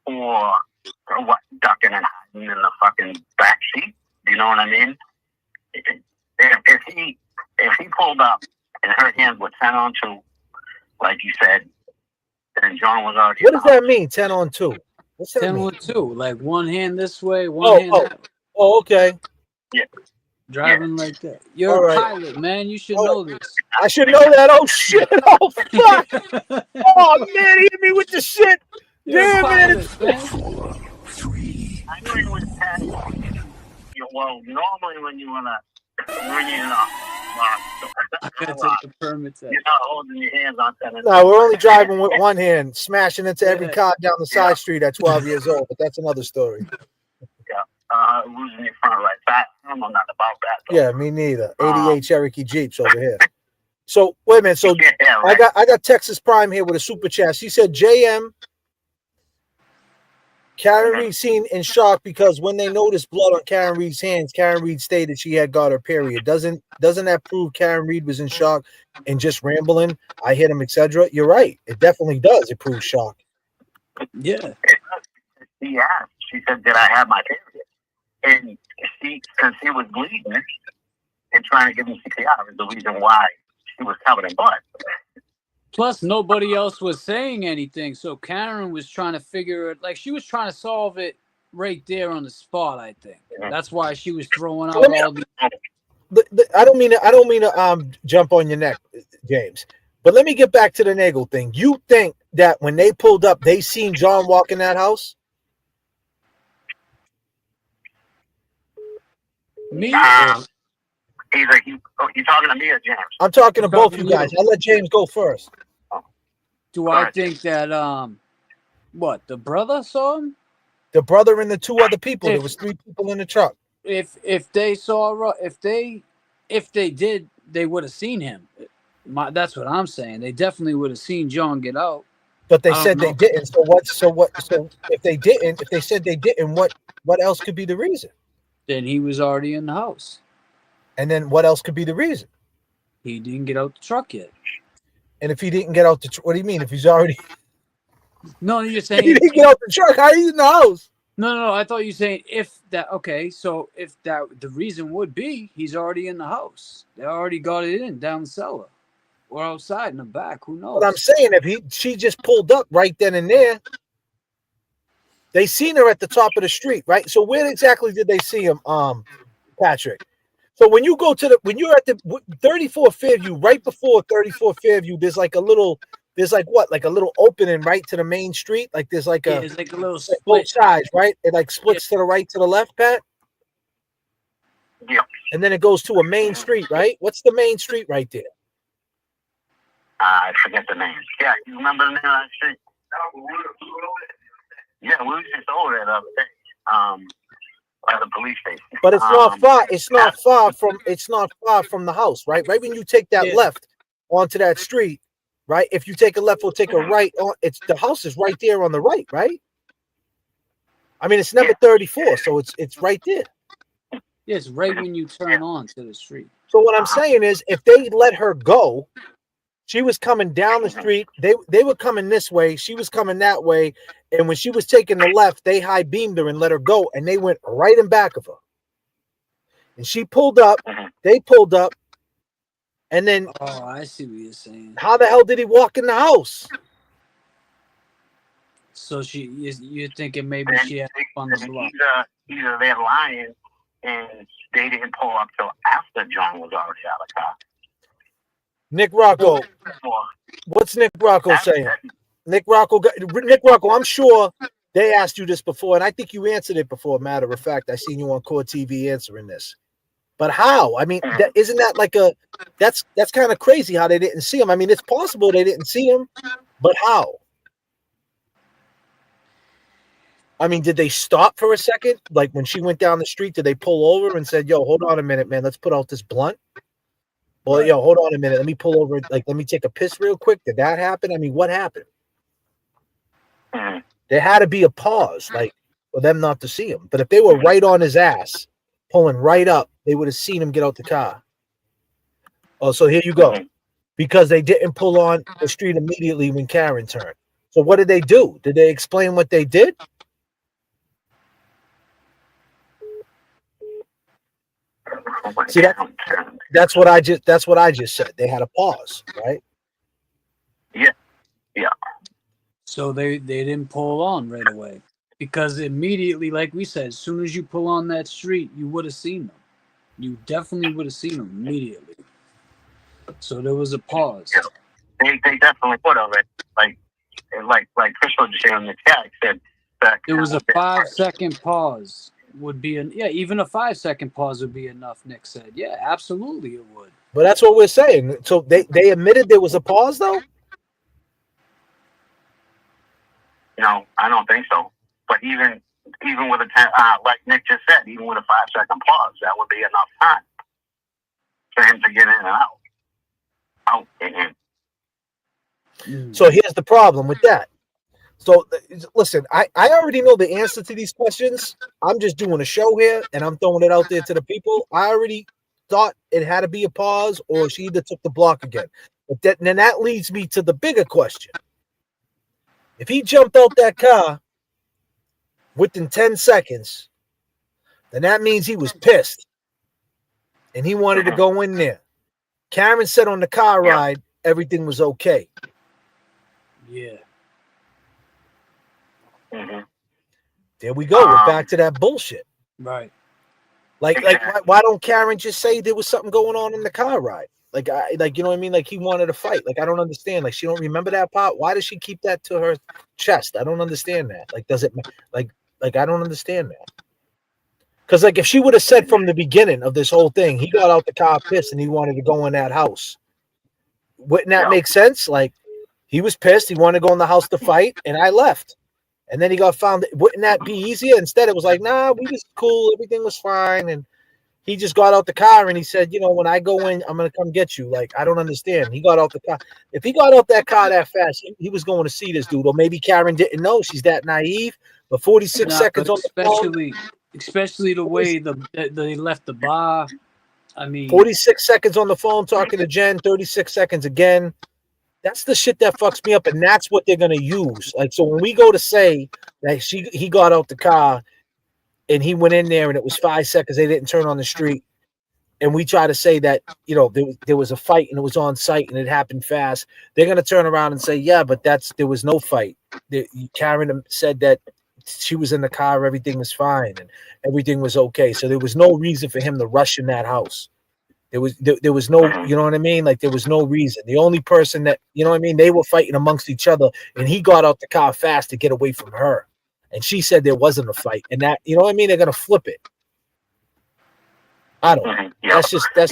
or what, ducking and hiding in the fucking back seat. You know what I mean? If he pulled up and her hands were 10 on 2, like you said, then John was already. What does that mean? 10 on 2. What's that 10 mean? on 2, like one hand this way, one hand that way. Oh, okay. Yeah. Driving like that. You're a pilot, man. You should know this. I should know that. Oh shit! Oh fuck! Oh man, he hit me with the shit. Damn it! I knew it was 10. Well, normally when you're in I gotta take the permits out. you're not holding your hands on 10. No, we're only driving with one hand, smashing into every car down the side street at 12 years old. But that's another story. Losing your front right side. I don't know nothing about that. Yeah, me neither. 88 Cherokee Jeeps over here. So wait a minute. So I got Texas Prime here with a super chat. She said JM Karen Reed seen in shock because when they noticed blood on Karen Reed's hands, Karen Reed stated she had got her period. Doesn't that prove Karen Reed was in shock and just rambling? I hit him, etc. You're right. It definitely does. It proves shock. Yeah. She asked. She said, "Did I have my period?" And because she was bleeding and trying to give me CPR is the reason why she was covered in blood. Plus, nobody else was saying anything, so Karen was trying to figure it. Like she was trying to solve it right there on the spot. I think that's why she was throwing out all the. I don't mean to jump on your neck, James. But let me get back to the Nagel thing. You think that when they pulled up, they seen John walk in that house? Me? He's like, you talking to me or James? I'm talking to I'm both talking you to guys. you. I'll let James go first. Do I think that what, the brother saw him? The brother and the two other people. There If- was 3 people in the truck. If they saw, if they did, they would have seen him. That's what I'm saying. They definitely would have seen John get out. But they I don't said they know. didn't. So what? So if they didn't, if they said they didn't, what else could be the reason? Then he was already in the house. And then what else could be the reason? He didn't get out the truck yet. And if he didn't get out the truck, what do you mean? If he's already No, you're if saying he didn't get out the truck, how are you in the house? No, I thought you were saying if that. Okay, so if that, the reason would be he's already in the house. They already got it in down the cellar or outside in the back. Who knows? But I'm saying if she just pulled up right then and there, they seen her at the top of the street, right? So where exactly did they see him, Patrick? So when you go to when you're at the 34 Fairview, right before 34 Fairview, there's like a little opening right to the main street. Like there's like a, it's like a little like both sides, right? It like splits to the right, to the left, Pat. Yeah. And then it goes to a main street, right? What's the main street right there? I forget the name. Yeah, you remember the name of that street? Yeah, we was just over there the other day. By the police station. But it's not far. It's not far from the house, right? Right when you take that left onto that street, right? If you take a left or take a right, it's the house is right there on the right, right? I mean, it's number 34, so it's right there. Yeah, it's right when you turn on to the street. So what I'm saying is, if they let her go, she was coming down the street. They were coming this way. She was coming that way. And when she was taking the left, they high beamed her and let her go. And they went right in back of her. And she pulled up. They pulled up. And then, oh, I see what you're saying. How the hell did he walk in the house? So you're thinking maybe she had on the block. Either they're lying and they didn't pull up till after John was already out of the car. Nick Rocco. What's Nick Rocco saying? Nick Rocco, I'm sure they asked you this before, and I think you answered it before. Matter of fact, I seen you on Core TV answering this. But how? I mean, isn't that like that's kind of crazy how they didn't see him. I mean, it's possible they didn't see him, but how? I mean, did they stop for a second? Like when she went down the street, did they pull over and said, yo, hold on a minute, man, let's put out this blunt? Well, yo, hold on a minute. Let me pull over. Like, let me take a piss real quick. Did that happen? I mean, what happened? There had to be a pause, like, for them not to see him. But if they were right on his ass, pulling right up, they would have seen him get out the car. Oh, so here you go. Because they didn't pull on the street immediately when Karen turned. So what did they do? Did they explain what they did? See, that's what I just said. They had a pause, right? Yeah. So they didn't pull on right away because immediately, like we said, as soon as you pull on that street, you would have seen them. You definitely would have seen them immediately. So there was a pause. Yeah. They definitely would have it. Like Crystal just in the chat said that there was a 5-second pause. Would be even a 5-second pause would be enough. Nick said, "Yeah, absolutely, it would." But that's what we're saying. So they admitted there was a pause, though. No, I don't think so. But even with a like Nick just said, even with a 5-second pause, that would be enough time for him to get in and out and in. So here's the problem with that. So listen, I already know the answer to these questions. I'm just doing a show here and I'm throwing it out there to the people. I already thought it had to be a pause or she either took the block again. But then that leads me to the bigger question. If he jumped out that car within 10 seconds, then that means he was pissed and he wanted to go in there. Karen said on the car ride, everything was okay. Yeah. There we go. We're back to that bullshit. Right. Like why don't Karen just say there was something going on in the car ride? Like you know what I mean? Like he wanted to fight. Like I don't understand. Like she don't remember that part. Why does she keep that to her chest? I don't understand that. Like does it like I don't understand that. Because like if she would have said from the beginning of this whole thing, he got out the car pissed and he wanted to go in that house. Wouldn't that make sense? Like he was pissed, he wanted to go in the house to fight, and I left. And then he got found. Wouldn't that be easier? Instead, it was like, nah, we was cool, everything was fine. And he just got out the car and he said, you know, when I go in, I'm gonna come get you. Like, I don't understand. He got out the car. If he got out that car that fast, he was going to see this dude. Or maybe Karen didn't know. She's that naive. But 46 seconds on the phone. Especially the way they left the bar. I mean, 46 seconds on the phone talking to Jen, 36 seconds again. That's the shit that fucks me up, and that's what they're gonna use. Like, so when we go to say that he got out the car and he went in there and it was 5 seconds, they didn't turn on the street, and we try to say that, you know, there was a fight and it was on site and it happened fast, they're gonna turn around and say, yeah, but there was no fight. Karen said that she was in the car, everything was fine and everything was okay. So there was no reason for him to rush in that house. There was no, you know what I mean? Like there was no reason. The only person that, you know what I mean, they were fighting amongst each other and he got out the car fast to get away from her. And she said there wasn't a fight. And that, you know what I mean? They're gonna flip it. I don't know. That's just Did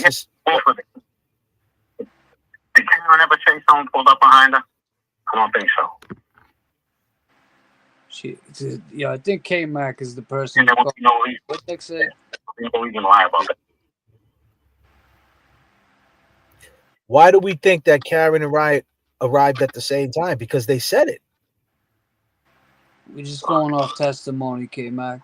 Karen ever say someone pulled up behind her? I don't think so. I think K-Mac is the person. And there won't be no reason. What Nick said? No reason to lie about it. Why do we think that Karen and Riot arrived at the same time? Because they said it. We're just going off testimony, K-Mac.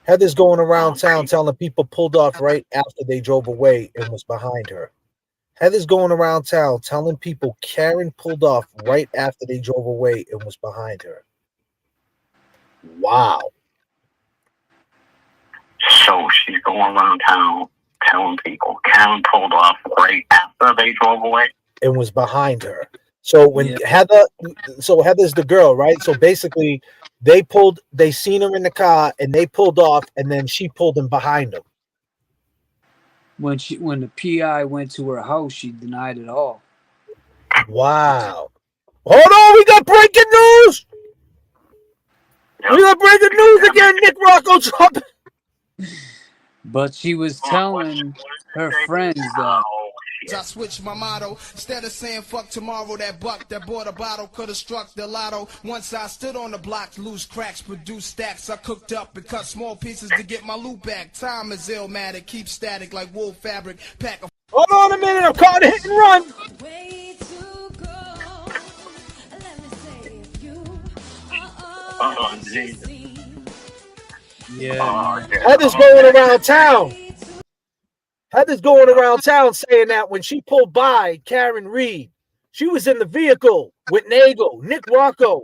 Heather's going around town telling people pulled off right after they drove away and was behind her. Heather's going around town telling people Karen pulled off right after they drove away and was behind her. Wow. So she's going around town telling people Karen pulled off right after they drove away and was behind her. So when Heather's the girl, right? So basically they seen her in the car and they pulled off and then she pulled them behind them. When the PI went to her house, she denied it all. Wow. Hold on, we got breaking news. We got breaking news again. Nick Rocco dropped. But she was telling her friends that. I switched my motto. Instead of saying fuck tomorrow, that buck that bought a bottle could have struck the lotto. Once I stood on the block, loose cracks, produced stacks. I cooked up and cut small pieces to get my loot back. Time is illmatic, keep static like wool fabric. Pack a. Hold on a minute, I'm caught hit and run. Oh, Jesus. Yeah. Heather's going around town. Heather's going around town saying that when she pulled by Karen Reed, she was in the vehicle with Nagel, Nick Rocco.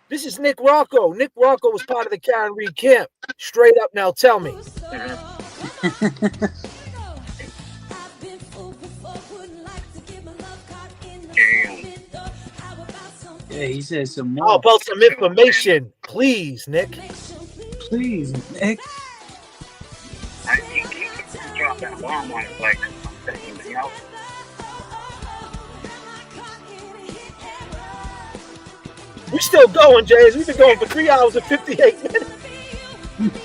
This is Nick Rocco. Nick Rocco was part of the Karen Reed camp. Straight up now, tell me. Yeah, he said some more. How about some information, please, Nick? Please, Nick. I think he dropped that bomb on it, like, you know? We're still going, Jays. We've been going for 3 hours and 58 minutes.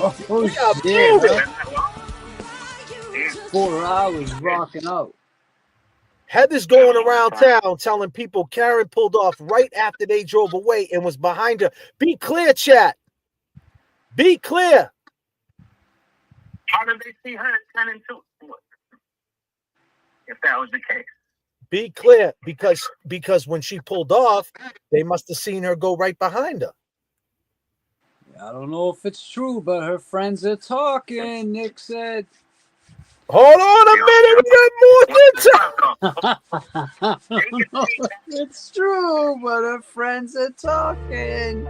Oh, shit. 4 hours rocking out. Heather's going around town telling people Karen pulled off right after they drove away and was behind her. Be clear, chat. Be clear. How did they see her at 10 and 2? If that was the case. Be clear, because when she pulled off, they must have seen her go right behind her. I don't know if it's true, but her friends are talking, Nick said. Hold on a minute, we got more than time. It's true, but her friends are talking.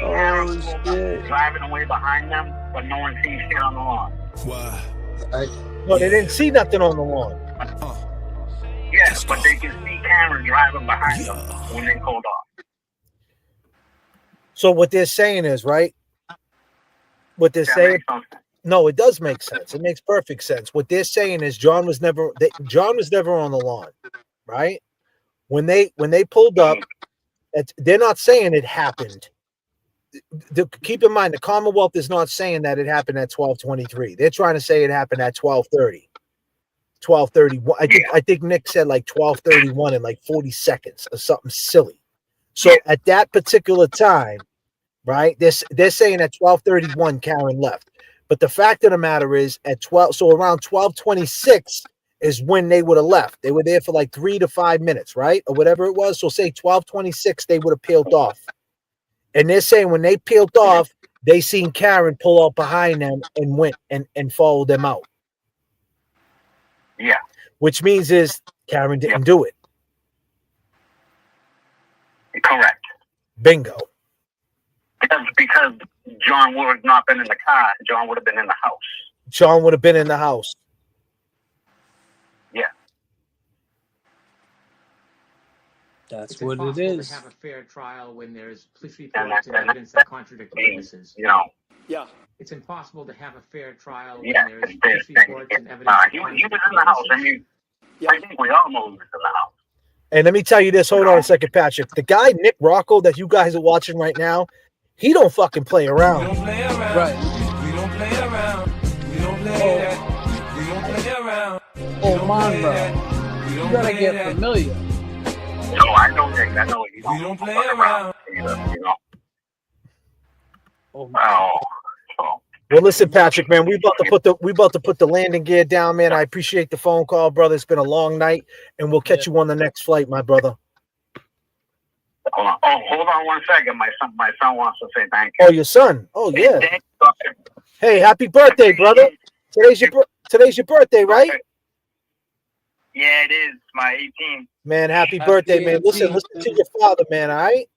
Oh, shit. Driving away behind them, but no one sees shit on the lawn. Wow. No, they didn't see nothing on the lawn. Yes, but they can see Karen driving behind them when they pulled off. So what they're saying is, right? What they're saying. No, it does make sense. It makes perfect sense. What they're saying is John was never on the lawn, right? When they pulled up, they're not saying it happened. keep in mind, the Commonwealth is not saying that it happened at 12:23. They're trying to say it happened at 12:30. 12:31. I think Nick said like 12:31 in like 40 seconds or something silly. So at that particular time, right? They're saying at 12:31 Karen left. But the fact of the matter is at 12, so around 12:26 is when they would have left. They were there for like 3 to 5 minutes, right? Or whatever it was. So say 12:26 they would have peeled off. And they're saying when they peeled off, they seen Karen pull up behind them and went and followed them out. Yeah. Which means is Karen didn't do it. Correct. Bingo. Because John would have not been in the car. John would have been in the house. John would have been in the house. Yeah. That's It's what it impossible is. to have a fair trial when there's police reports and evidence that contradict witnesses. You know. Yeah. It's impossible to have a fair trial when Yeah. there's police reports and evidence that He was contradict in the house. witnesses. I think we all know he was in the house. And let me tell you this. Hold on a second, Patrick. The guy, Nick Rocco, that you guys are watching right now, he don't fucking play around. Right. We don't play around. We don't play that. We don't play around. Oh, man, bro. You gotta get familiar. No, I know Nick. I know he don't play around. Either, you know. Oh. Well, listen, Patrick, man, we about to put the landing gear down, man. I appreciate the phone call, brother. It's been a long night, and we'll catch you on the next flight, my brother. Hold on. Oh, hold on one second. My son wants to say thank you. Oh, your son. Oh, yeah. Thank you. Hey, happy birthday, brother. Today's your birthday, right? Yeah, it is. My 18th. Man, happy birthday, man. Listen to your father, man, all right?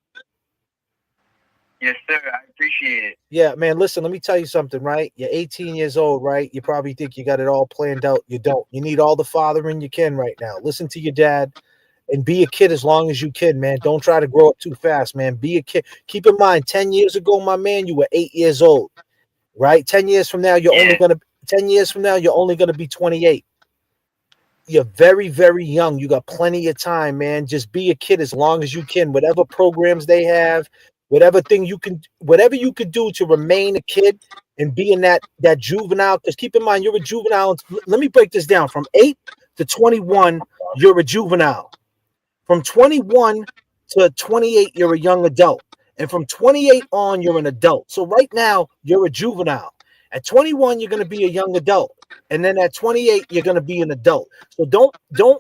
Yes, sir. I appreciate it. Yeah, man, listen, let me tell you something, right? You're 18 years old, right? You probably think you got it all planned out. You don't. You need all the fathering you can right now. Listen to your dad and be a kid as long as you can, man. Don't try to grow up too fast, man. Be a kid. Keep in mind, 10 years ago, my man, you were 8 years old, right? 10 years from now, you're only going to be 28. You're very, very young. You got plenty of time, man. Just be a kid as long as you can. Whatever programs they have, whatever you could do to remain a kid and be in that juvenile. Because keep in mind, you're a juvenile. Let me break this down. From 8 to 21, you're a juvenile. From 21 to 28, you're a young adult. And from 28 on, you're an adult. So right now, you're a juvenile. At 21, you're going to be a young adult. And then at 28, you're going to be an adult. So don't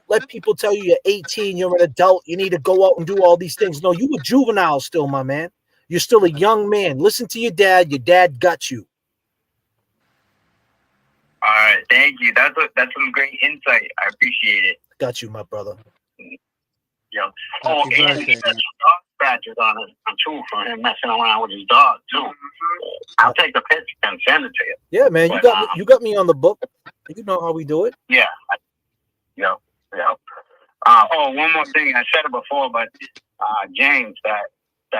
let people tell you you're 18, you're an adult, you need to go out and do all these things. No, you a juvenile still, my man. You're still a young man. Listen to your dad. Your dad got you. All right. Thank you. That's some great insight. I appreciate it. Got you, my brother. Yo. Oh, and he got some dog scratches on too from him messing around with his dog too. I'll take the picture and send it to you. Yeah, man. You got me on the book. You know how we do it. Yeah. Yep. One more thing. I said it before, but James, that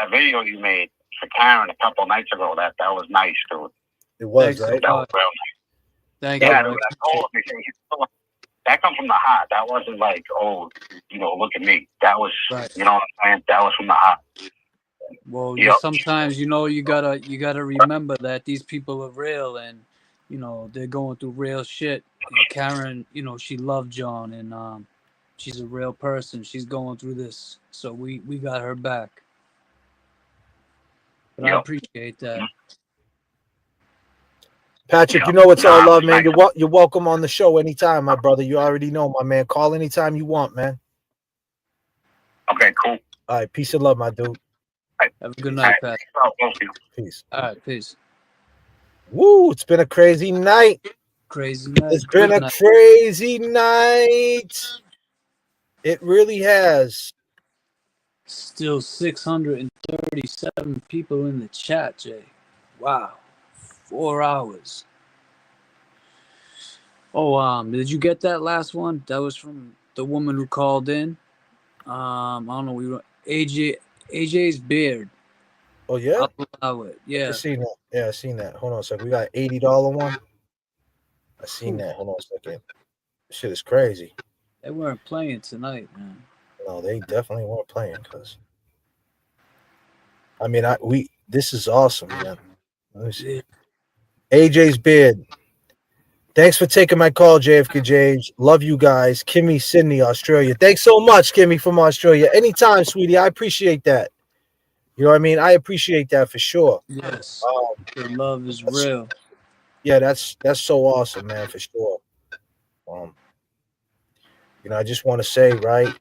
video you made for Karen a couple nights ago, that was nice, dude. It was, right? That was real nice. Thank you. That come from the heart. That wasn't like, look at me. That was, you know what I'm saying? That was from the heart. Well, sometimes you gotta remember that these people are real, and they're going through real shit. And Karen, she loved John, and she's a real person. She's going through this, so we got her back. But I appreciate that. Patrick, you know it's all love, man. You're welcome on the show anytime, my brother. You already know, my man. Call anytime you want, man. Okay, cool. All right, peace and love, my dude. Have a good night, Pat. Peace. All right, peace. Woo, it's been a crazy night. Crazy night. It's been a crazy night. It really has. Still 637 people in the chat, Jay. Wow. 4 hours. Oh, did you get that last one? That was from the woman who called in. I don't know. AJ's beard. Oh yeah. I'll allow it. Yeah. I seen that. Yeah, I seen that. Hold on a second. We got $80 one. I seen that. Hold on a second. Shit is crazy. They weren't playing tonight, man. No, they definitely weren't playing. Cause I mean, This is awesome, man. Let me see. AJ's beard. Thanks for taking my call, JFK James. Love you guys. Kimmy, Sydney, Australia. Thanks so much, Kimmy from Australia. Anytime, sweetie. I appreciate that. You know what I mean? I appreciate that for sure. Yes. The love is real. Yeah, that's so awesome, man, for sure. You know, I just want to say, right,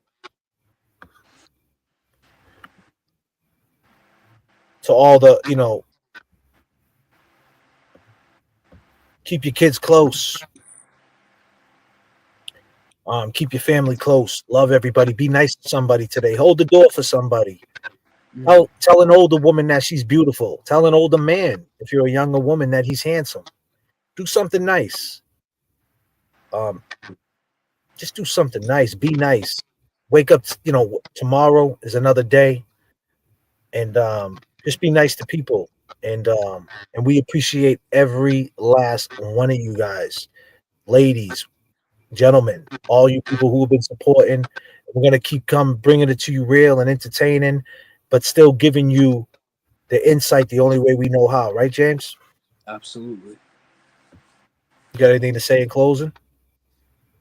to all the, you know, keep your kids close. Keep your family close. Love everybody. Be nice to somebody today. Hold the door for somebody. Tell an older woman that she's beautiful. Tell an older man, if you're a younger woman, that he's handsome. Do something nice. Just do something nice. Be nice. Wake up, you know, tomorrow is another day. And just be nice to people. And we appreciate every last one of you guys. Ladies, gentlemen, all you people who have been supporting. We're going to keep bringing it to you real and entertaining, but still giving you the insight the only way we know how. Right, James? Absolutely. You got anything to say in closing?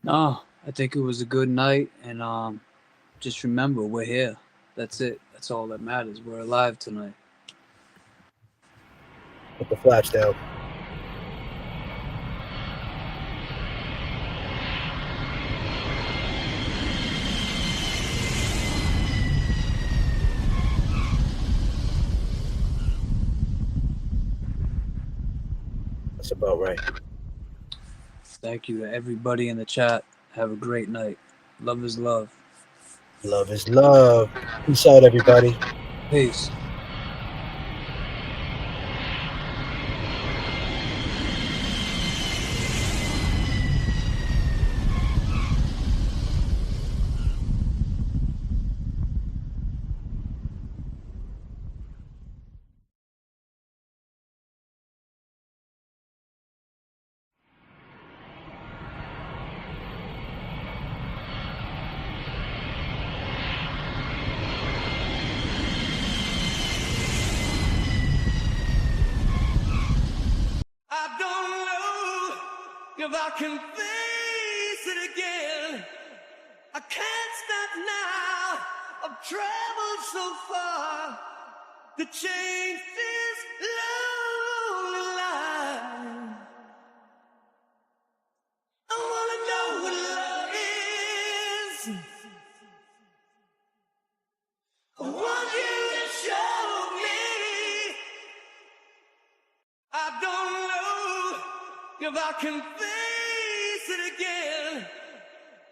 No, I think it was a good night. And just remember, we're here. That's it. That's all that matters. We're alive tonight. Put the flaps down. That's about right. Thank you to everybody in the chat. Have a great night. Love is love. Love is love. Peace out, everybody. Peace. If I can face it again, I can't stop now. I've traveled so far to change this lonely life. I wanna know what love is. I want you to show me. I don't know if I can face it again.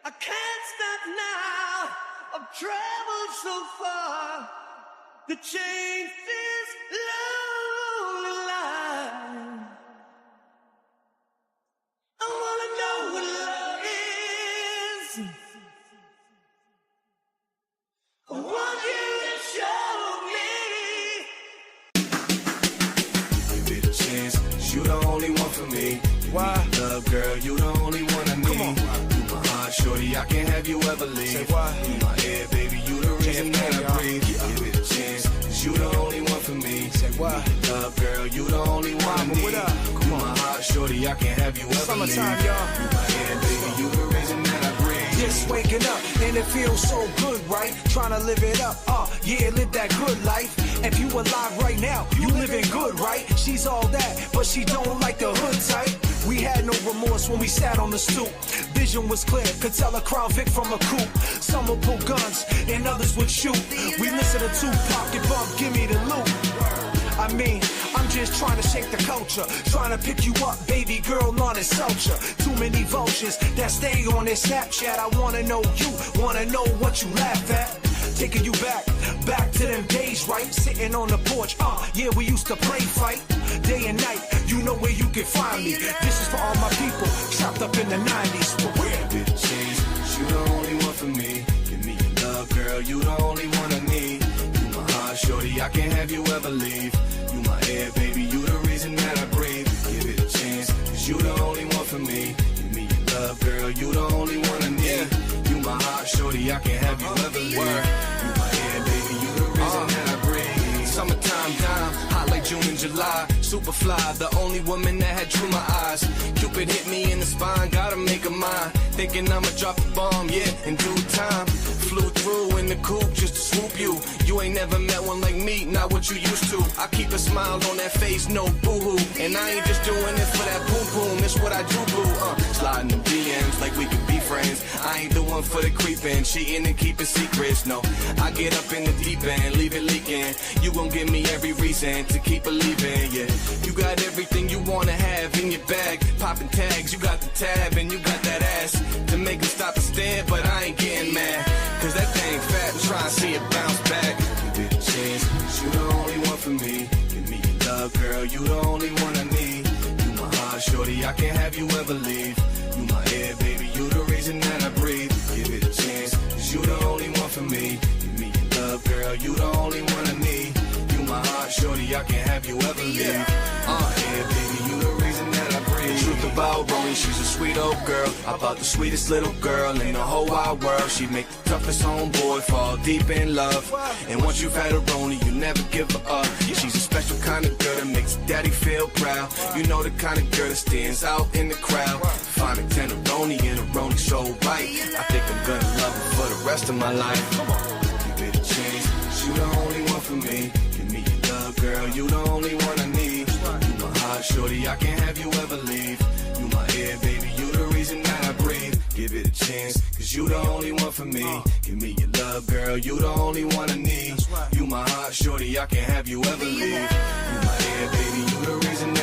I can't stop now. I've traveled so far to change this lonely life. I wanna know what love is. I want you to show me. Give it a chance, 'cause you the only one for me. Why? Love, girl, you the only one I need. Come on. You my heart, shorty, I can't have you ever leave. Say why? You my air, baby, you the reason that I breathe. Give it a chance, 'cause you the only one for me. Say why? Love, girl, you the only one I need. What up? You my heart, shorty, I can't have you ever leave. Summertime, y'all. You my air, baby, you the reason that I breathe. Just waking up and it feels so good, right? Trying to live it up, yeah, live that good life. If you alive right now, you living good, right? She's all that, but she don't like the hood type. We had no remorse when we sat on the stoop. Vision was clear, could tell a Crown Vic from a coupe. Some would pull guns and others would shoot. We listen to Tupac and bump, give me the loot. I mean, I'm just trying to shake the culture, trying to pick you up, baby girl, not insult ya. Too many vultures that stay on this Snapchat. I wanna know you, wanna know what you laugh at. Taking you back to them days, right? Sitting on the porch, yeah, we used to play fight. Day and night, you know where you can find me. This is for all my people, chopped up in the 90s. For real. Bit of change, 'cause you the only one for me. Give me your love, girl, you the only one I need. You my heart, shorty, I can't have you ever leave. You my air, baby, you the reason that I breathe. Give it a chance, 'cause you the only one for me. Give me your love, girl, you the only one I need. You my heart, shorty, I can't have you ever leave. You my air, baby, you the reason that I breathe. Summertime down, holla June and July. Superfly, the only woman that had drew my eyes. Cupid hit me in the spine, gotta make her mine. Thinking I'ma drop the bomb, yeah, in due time. Flew through in the coupe just to swoop you. You ain't never met one like me, not what you used to. I keep a smile on that face, no boo-hoo. And I ain't just doing this for that boom-boom, it's what I do, boo. Sliding them DMs like we could be friends. I ain't the one for the creeping, cheating and keeping secrets, no. I get up in the deep end, leave it leaking. You gon' give me every reason to keep believing, yeah. You got everything you wanna have in your bag. Popping tags, you got the tab and you got that ass to make them stop and stare, but I ain't getting mad. Cause that thing fat and try and see it bounce back. Give it a chance, cause you the only one for me. Give me your love, girl, you the only one I need. You my heart, shorty, I can't have you ever leave. You my air, baby, you the reason that I breathe. Give it a chance, cause you the only one for me. Give me your love, girl, you the only one I need. You my heart, shorty, I can't have you ever leave. Yeah, baby, you the reason that I breathe. The truth about Roni, she's a sweet old girl. About the sweetest little girl in the whole wide world. She make the toughest homeboy fall deep in love. And once you've had a Roni, you never give her up. She's a special kind of girl that makes daddy feel proud. You know the kind of girl that stands out in the crowd. Find a tenderoni and a Roni so right. I think I'm gonna love her for the rest of my life. Give it a chance, you the only one for me. Give me your love, girl, you the only one I need. You my heart, shorty, I can't have you ever leave. You my air, baby, you the reason that I breathe. Give it a chance, cause you the only one for me. Give me your love, girl, you the only one I need. You my heart, shorty, I can't have you ever leave. You my air, baby, you the reason